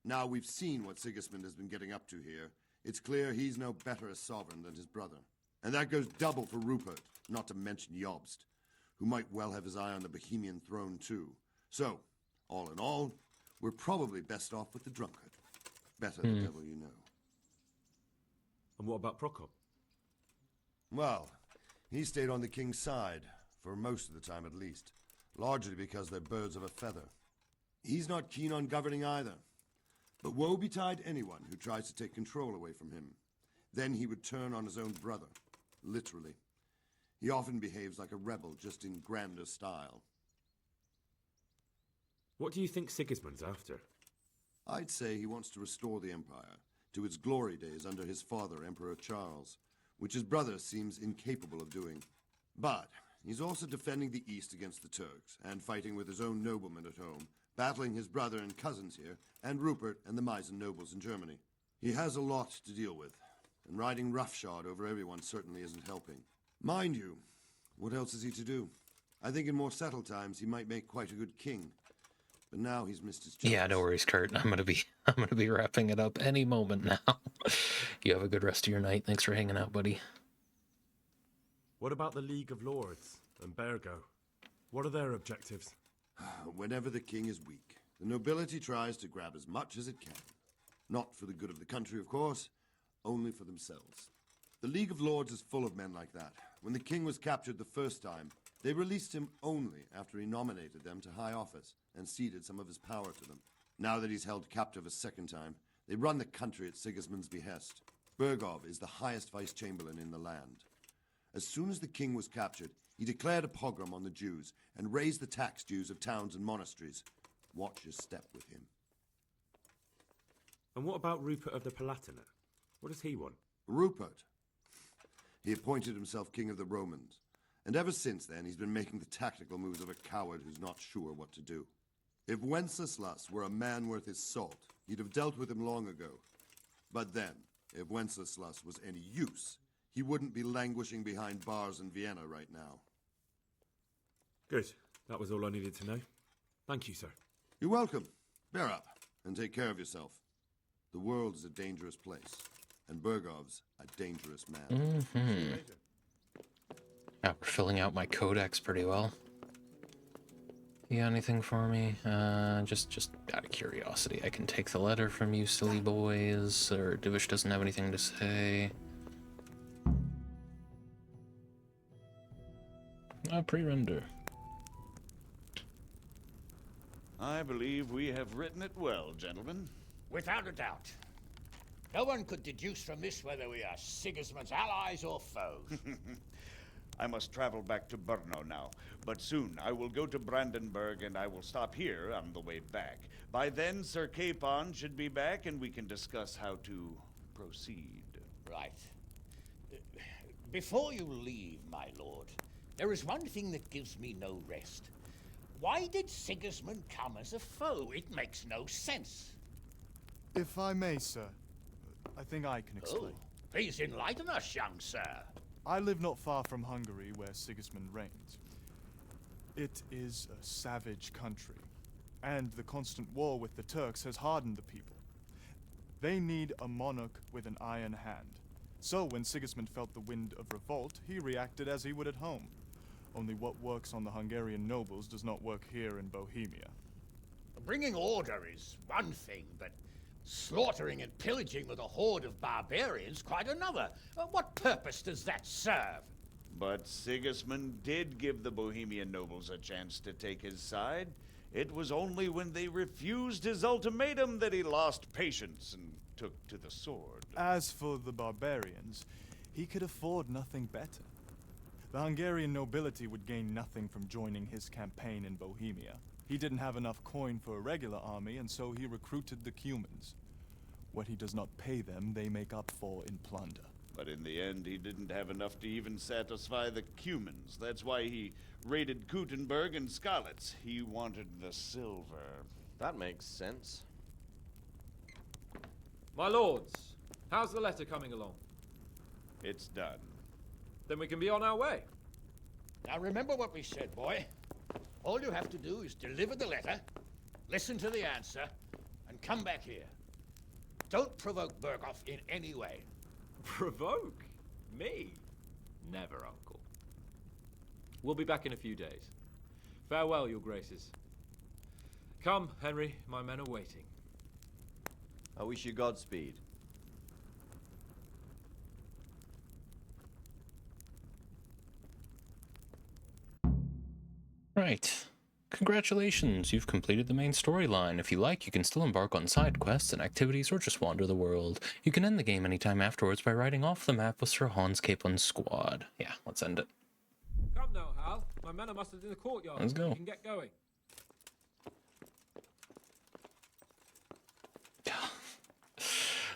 now we've seen what Sigismund has been getting up to here, it's clear he's no better a sovereign than his brother. And that goes double for Rupert, not to mention Jobst, who might well have his eye on the Bohemian throne too. So, all in all, we're probably best off with the drunkard. Better the devil you know. And what about Prokop? Well, he stayed on the king's side, for most of the time at least, largely because they're birds of a feather. He's not keen on governing either. But woe betide anyone who tries to take control away from him. Then he would turn on his own brother, literally. He often behaves like a rebel, just in grander style. What do you think Sigismund's after? I'd say he wants to restore the empire to its glory days under his father, Emperor Charles, which his brother seems incapable of doing. But he's also defending the East against the Turks, and fighting with his own noblemen at home, battling his brother and cousins here, and Rupert and the Meissen nobles in Germany. He has a lot to deal with, and riding roughshod over everyone certainly isn't helping. Mind you, what else is he to do? I think in more settled times he might make quite a good king. But now he's missed his chance. Yeah, no worries, Kurt. I'm gonna be wrapping it up any moment now. You have a good rest of your night. Thanks for hanging out, buddy. What about the League of Lords and Bergo? What are their objectives? Whenever the king is weak, the nobility tries to grab as much as it can. Not for the good of the country, of course, only for themselves. The League of Lords is full of men like that. When the king was captured the first time, they released him only after he nominated them to high office and ceded some of his power to them. Now that he's held captive a second time, they run the country at Sigismund's behest. Bergov is the highest vice-chamberlain in the land. As soon as the king was captured, he declared a pogrom on the Jews and raised the tax dues of towns and monasteries. Watch your step with him. And what about Rupert of the Palatinate? What does he want? Rupert? He appointed himself king of the Romans. And ever since then, he's been making the tactical moves of a coward who's not sure what to do. If Wenceslas were a man worth his salt, he'd have dealt with him long ago. But then, if Wenceslas was any use, he wouldn't be languishing behind bars in Vienna right now. Good. That was all I needed to know. Thank you, sir. You're welcome. Bear up, and take care of yourself. The world is a dangerous place, and Bergov's a dangerous man. Yeah, we're filling out my codex pretty well. You got anything for me? Just out of curiosity, I can take the letter from you, silly boys, or Divish doesn't have anything to say. Pre-render. I believe we have written it well, gentlemen. Without a doubt. No one could deduce from this whether we are Sigismund's allies or foes. I must travel back to Brno now, but soon I will go to Brandenburg and I will stop here on the way back. By then, Sir Capon should be back and we can discuss how to proceed. Right. Before you leave, my lord, there is one thing that gives me no rest. Why did Sigismund come as a foe? It makes no sense. If I may, sir, I think I can explain. Oh, please enlighten us, young sir. I live not far from Hungary, where Sigismund reigns. It is a savage country, and the constant war with the Turks has hardened the people. They need a monarch with an iron hand. So when Sigismund felt the wind of revolt, he reacted as he would at home. Only what works on the Hungarian nobles does not work here in Bohemia. Bringing order is one thing, but slaughtering and pillaging with a horde of barbarians quite another. What purpose does that serve? But Sigismund did give the Bohemian nobles a chance to take his side. It was only when they refused his ultimatum that he lost patience and took to the sword. As for the barbarians, He could afford nothing better. The Hungarian nobility would gain nothing from joining his campaign in Bohemia. He didn't have enough coin for a regular army, and so he recruited the Cumans. What he does not pay them, they make up for in plunder. But in the end, he didn't have enough to even satisfy the Cumans. That's why he raided Gutenberg and Skalitz. He wanted the silver. That makes sense. My lords, how's the letter coming along? It's done. Then we can be on our way. Now remember what we said, boy. All you have to do is deliver the letter, listen to the answer, and come back here. Don't provoke Berghoff in any way. Provoke? Me? Never, Uncle. We'll be back in a few days. Farewell, your graces. Come, Henry, my men are waiting. I wish you Godspeed. Right. Congratulations, you've completed the main storyline. If you like, you can still embark on side quests and activities or just wander the world. You can end the game anytime afterwards by riding off the map with Sir Hans Capeland's squad. Yeah, let's end it. Come now, Hal. My men are mustered in the courtyard. Let's go. We can get going.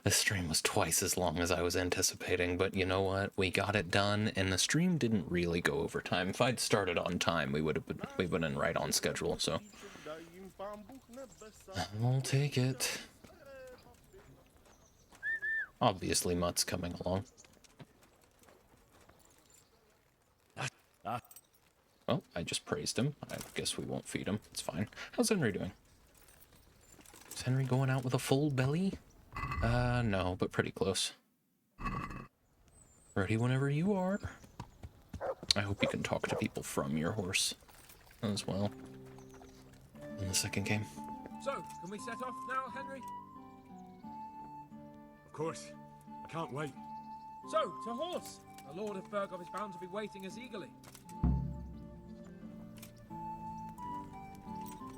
This stream was twice as long as I was anticipating, but you know what? We got it done, and the stream didn't really go over time. If I'd started on time, we would have been right on schedule, so we'll take it. Obviously, Mutt's coming along. Oh, I just praised him. I guess we won't feed him. It's fine. How's Henry doing? Is Henry going out with a full belly? No, but pretty close. Ready whenever you are. I hope you can talk to people from your horse as well in the second game. So, can we set off now, Henry? Of course. I can't wait. So, to horse! The Lord of Berghoff is bound to be waiting us eagerly.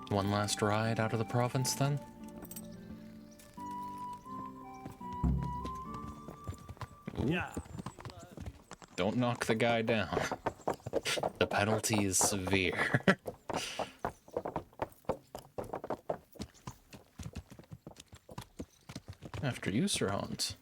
One last ride out of the province, then? Ooh. Yeah. Don't knock the guy down. The penalty is severe. After you, Sir Hans.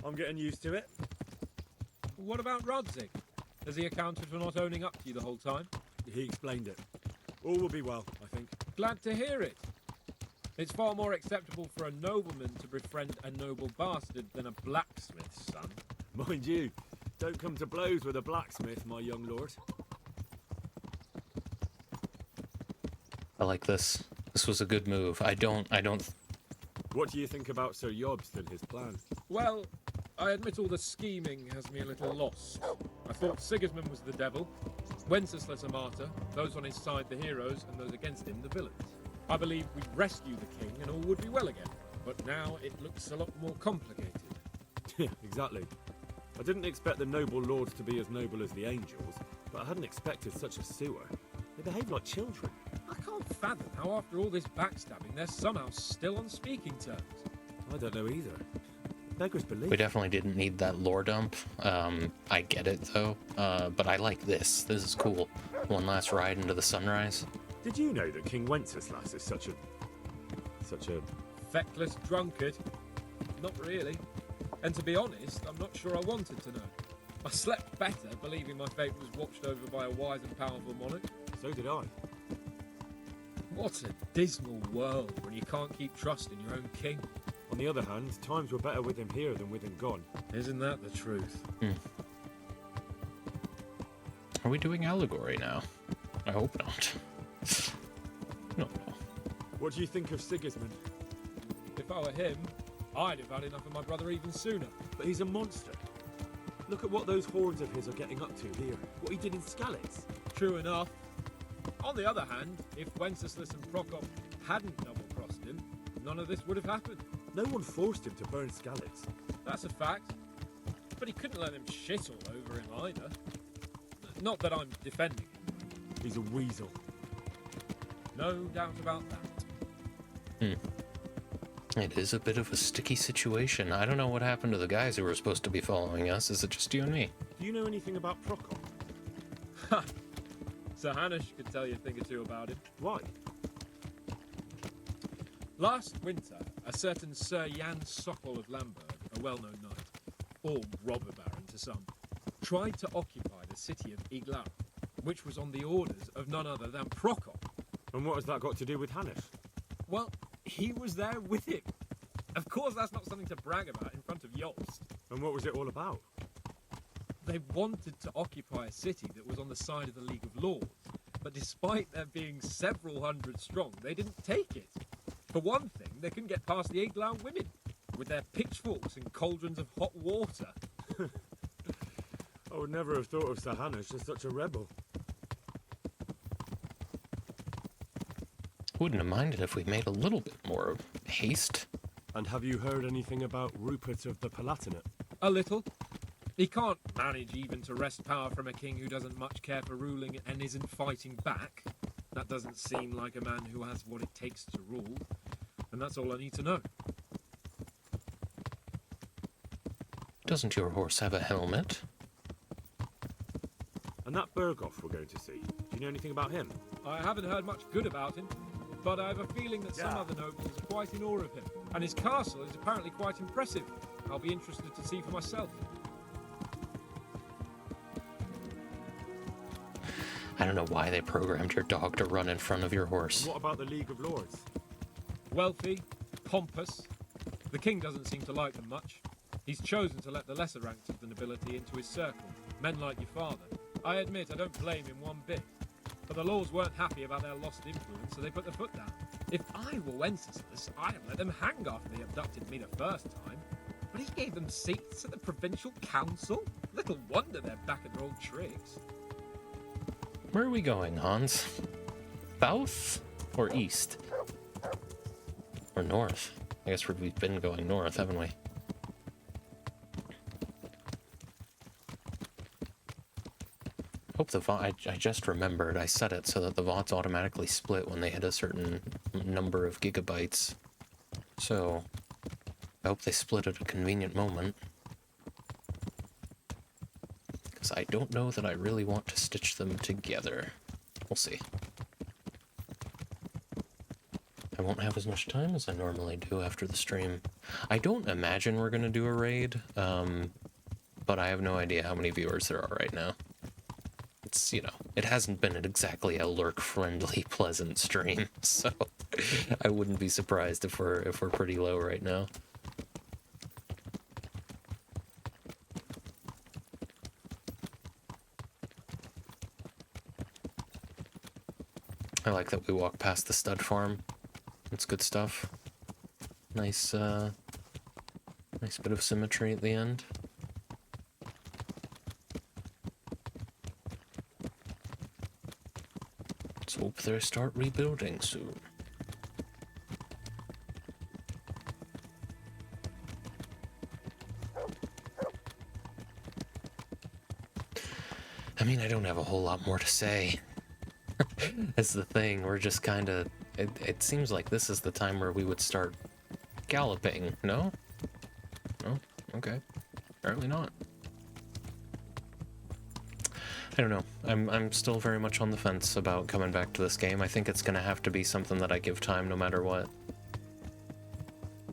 I'm getting used to it. What about Rodzig? Has he accounted for not owning up to you the whole time? He explained it. All will be well, I think. Glad to hear it. It's far more acceptable for a nobleman to befriend a noble bastard than a blacksmith's son. Mind you, don't come to blows with a blacksmith, my young lord. I like this. This was a good move. I don't... What do you think about Sir Jobst and his plan? Well, I admit all the scheming has me a little lost. I thought Sigismund was the devil, Wenceslas a martyr, those on his side the heroes, and those against him the villains. I believe we'd rescue the king and all would be well again, but now it looks a lot more complicated. Yeah, exactly. I didn't expect the noble lords to be as noble as the angels, but I hadn't expected such a sewer. They behave like children. I can't fathom how after all this backstabbing they're somehow still on speaking terms. I don't know either. Beggars belief. We definitely didn't need that lore dump. I get it though, but I like this. This is cool. One last ride into the sunrise. Did you know that King Wenceslas is such a feckless drunkard? Not really. And to be honest, I'm not sure I wanted to know. I slept better believing my fate was watched over by a wise and powerful monarch. So did I. What a dismal world when you can't keep trust in your own king. On the other hand, times were better with him here than with him gone. Isn't that the truth? Are we doing allegory now? I hope not. No. What do you think of Sigismund? If I were him, I'd have had enough of my brother even sooner. But he's a monster. Look at what those hordes of his are getting up to here. What he did in Skalitz. True enough. On the other hand, if Wenceslas and Prokop hadn't double-crossed him, none of this would have happened. No one forced him to burn Skalitz. That's a fact. But he couldn't let them shit all over him either. Not that I'm defending him. He's a weasel. No doubt about that. It is a bit of a sticky situation. I don't know what happened to the guys who were supposed to be following us. Is it just you and me? Do you know anything about Prokop? Ha! Sir Hanush could tell you a thing or two about him. Why? Last winter, a certain Sir Jan Sokol of Lamberg, a well-known knight, or robber baron to some, tried to occupy the city of Iglar, which was on the orders of none other than Prokop. And what has that got to do with Hanush? Well, he was there with him. Of course, that's not something to brag about in front of Yost. And what was it all about? They wanted to occupy a city that was on the side of the League of Lords, but despite there being several hundred strong, they didn't take it. For one thing, they couldn't get past the Iglar women, with their pitchforks and cauldrons of hot water. I would never have thought of Sir Hanush as such a rebel. Wouldn't have minded if we made a little bit more haste. And have you heard anything about Rupert of the Palatinate? A little. He can't manage even to wrest power from a king who doesn't much care for ruling and isn't fighting back. That doesn't seem like a man who has what it takes to rule. And that's all I need to know. Doesn't your horse have a helmet? And that Bergoff we're going to see, do you know anything about him? I haven't heard much good about him, but I have a feeling that some other nobles are quite in awe of him. And his castle is apparently quite impressive. I'll be interested to see for myself. I don't know why they programmed your dog to run in front of your horse. And what about the League of Lords? Wealthy, pompous. The king doesn't seem to like them much. He's chosen to let the lesser ranks of the nobility into his circle, men like your father. I admit I don't blame him one bit. But the lords weren't happy about their lost influence, so they put their foot down. If I were Wenceslas, I'd have let them hang after they abducted me the first time. But he gave them seats at the provincial council? Little wonder they're back at their old tricks. Where are we going, Hans? South or east? Or north? I guess we've been going north, haven't we? Hope the VOD, I just remembered I set it so that the VODs automatically split when they hit a certain number of gigabytes. So, I hope they split at a convenient moment. Because I don't know that I really want to stitch them together. We'll see. I won't have as much time as I normally do after the stream. I don't imagine we're going to do a raid, but I have no idea how many viewers there are right now. It's, you know, it hasn't been exactly a lurk-friendly, pleasant stream, so I wouldn't be surprised if we're pretty low right now. I like that we walk past the stud farm. It's good stuff. Nice, nice bit of symmetry at the end. Let's hope they start rebuilding soon. I mean, I don't have a whole lot more to say. That's the thing, we're just kind of... It seems like this is the time where we would start galloping, no? No? Okay. Apparently not. I don't know. I'm still very much on the fence about coming back to this game. I think it's going to have to be something that I give time no matter what.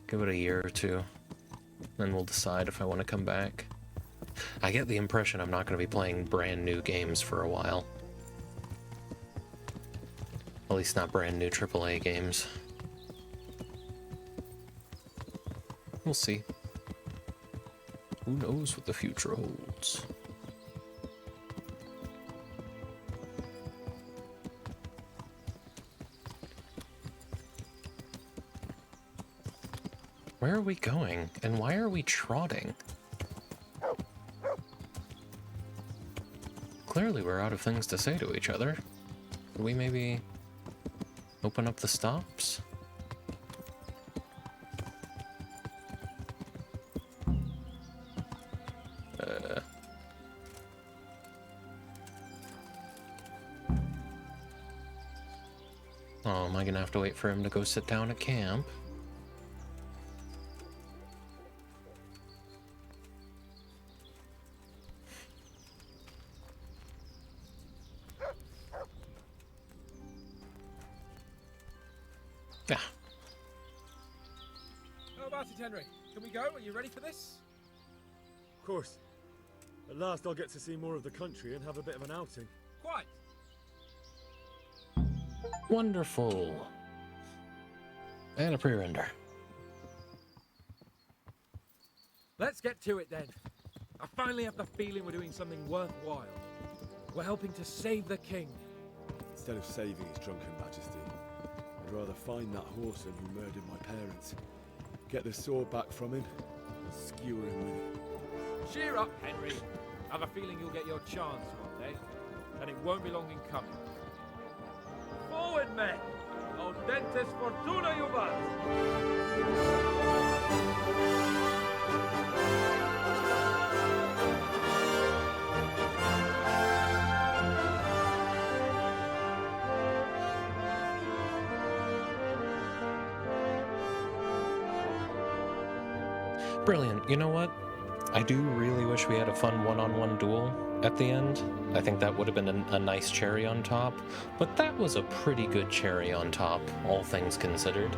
Give it a year or two. Then we'll decide if I want to come back. I get the impression I'm not going to be playing brand new games for a while. At least not brand new AAA games. We'll see. Who knows what the future holds? Where are we going? And why are we trotting? Clearly we're out of things to say to each other. Could we maybe open up the stops? am I gonna have to wait for him to go sit down at camp? Ah. How about it, Henry? Can we go? Are you ready for this? Of course. At last I'll get to see more of the country and have a bit of an outing. Quite. Wonderful. And a pre-render. Let's get to it then. I finally have the feeling we're doing something worthwhile. We're helping to save the king. Instead of saving his drunken majesty, I'd rather find that whoreson who murdered my parents, get the sword back from him, and skewer him with it. Cheer up, Henry. I have a feeling you'll get your chance one day, and it won't be long in coming. Forward, men! Audentes fortuna juvat! Brilliant. You know what? I do really wish we had a fun one-on-one duel at the end. I think that would have been a nice cherry on top, but that was a pretty good cherry on top, all things considered.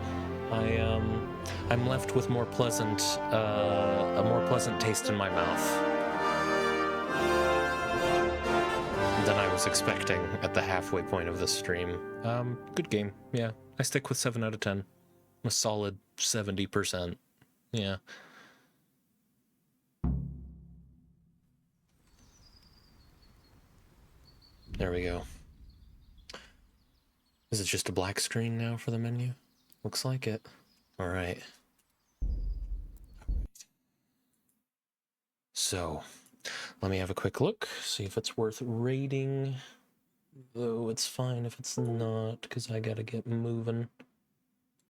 I'm left with a more pleasant taste in my mouth than I was expecting at the halfway point of the stream. Good game. Yeah, I stick with 7 out of 10. A solid 70%. Yeah. There we go. Is it just a black screen now for the menu? Looks like it. Alright. So, let me have a quick look, see if it's worth rating. Though it's fine if it's not, because I gotta get moving.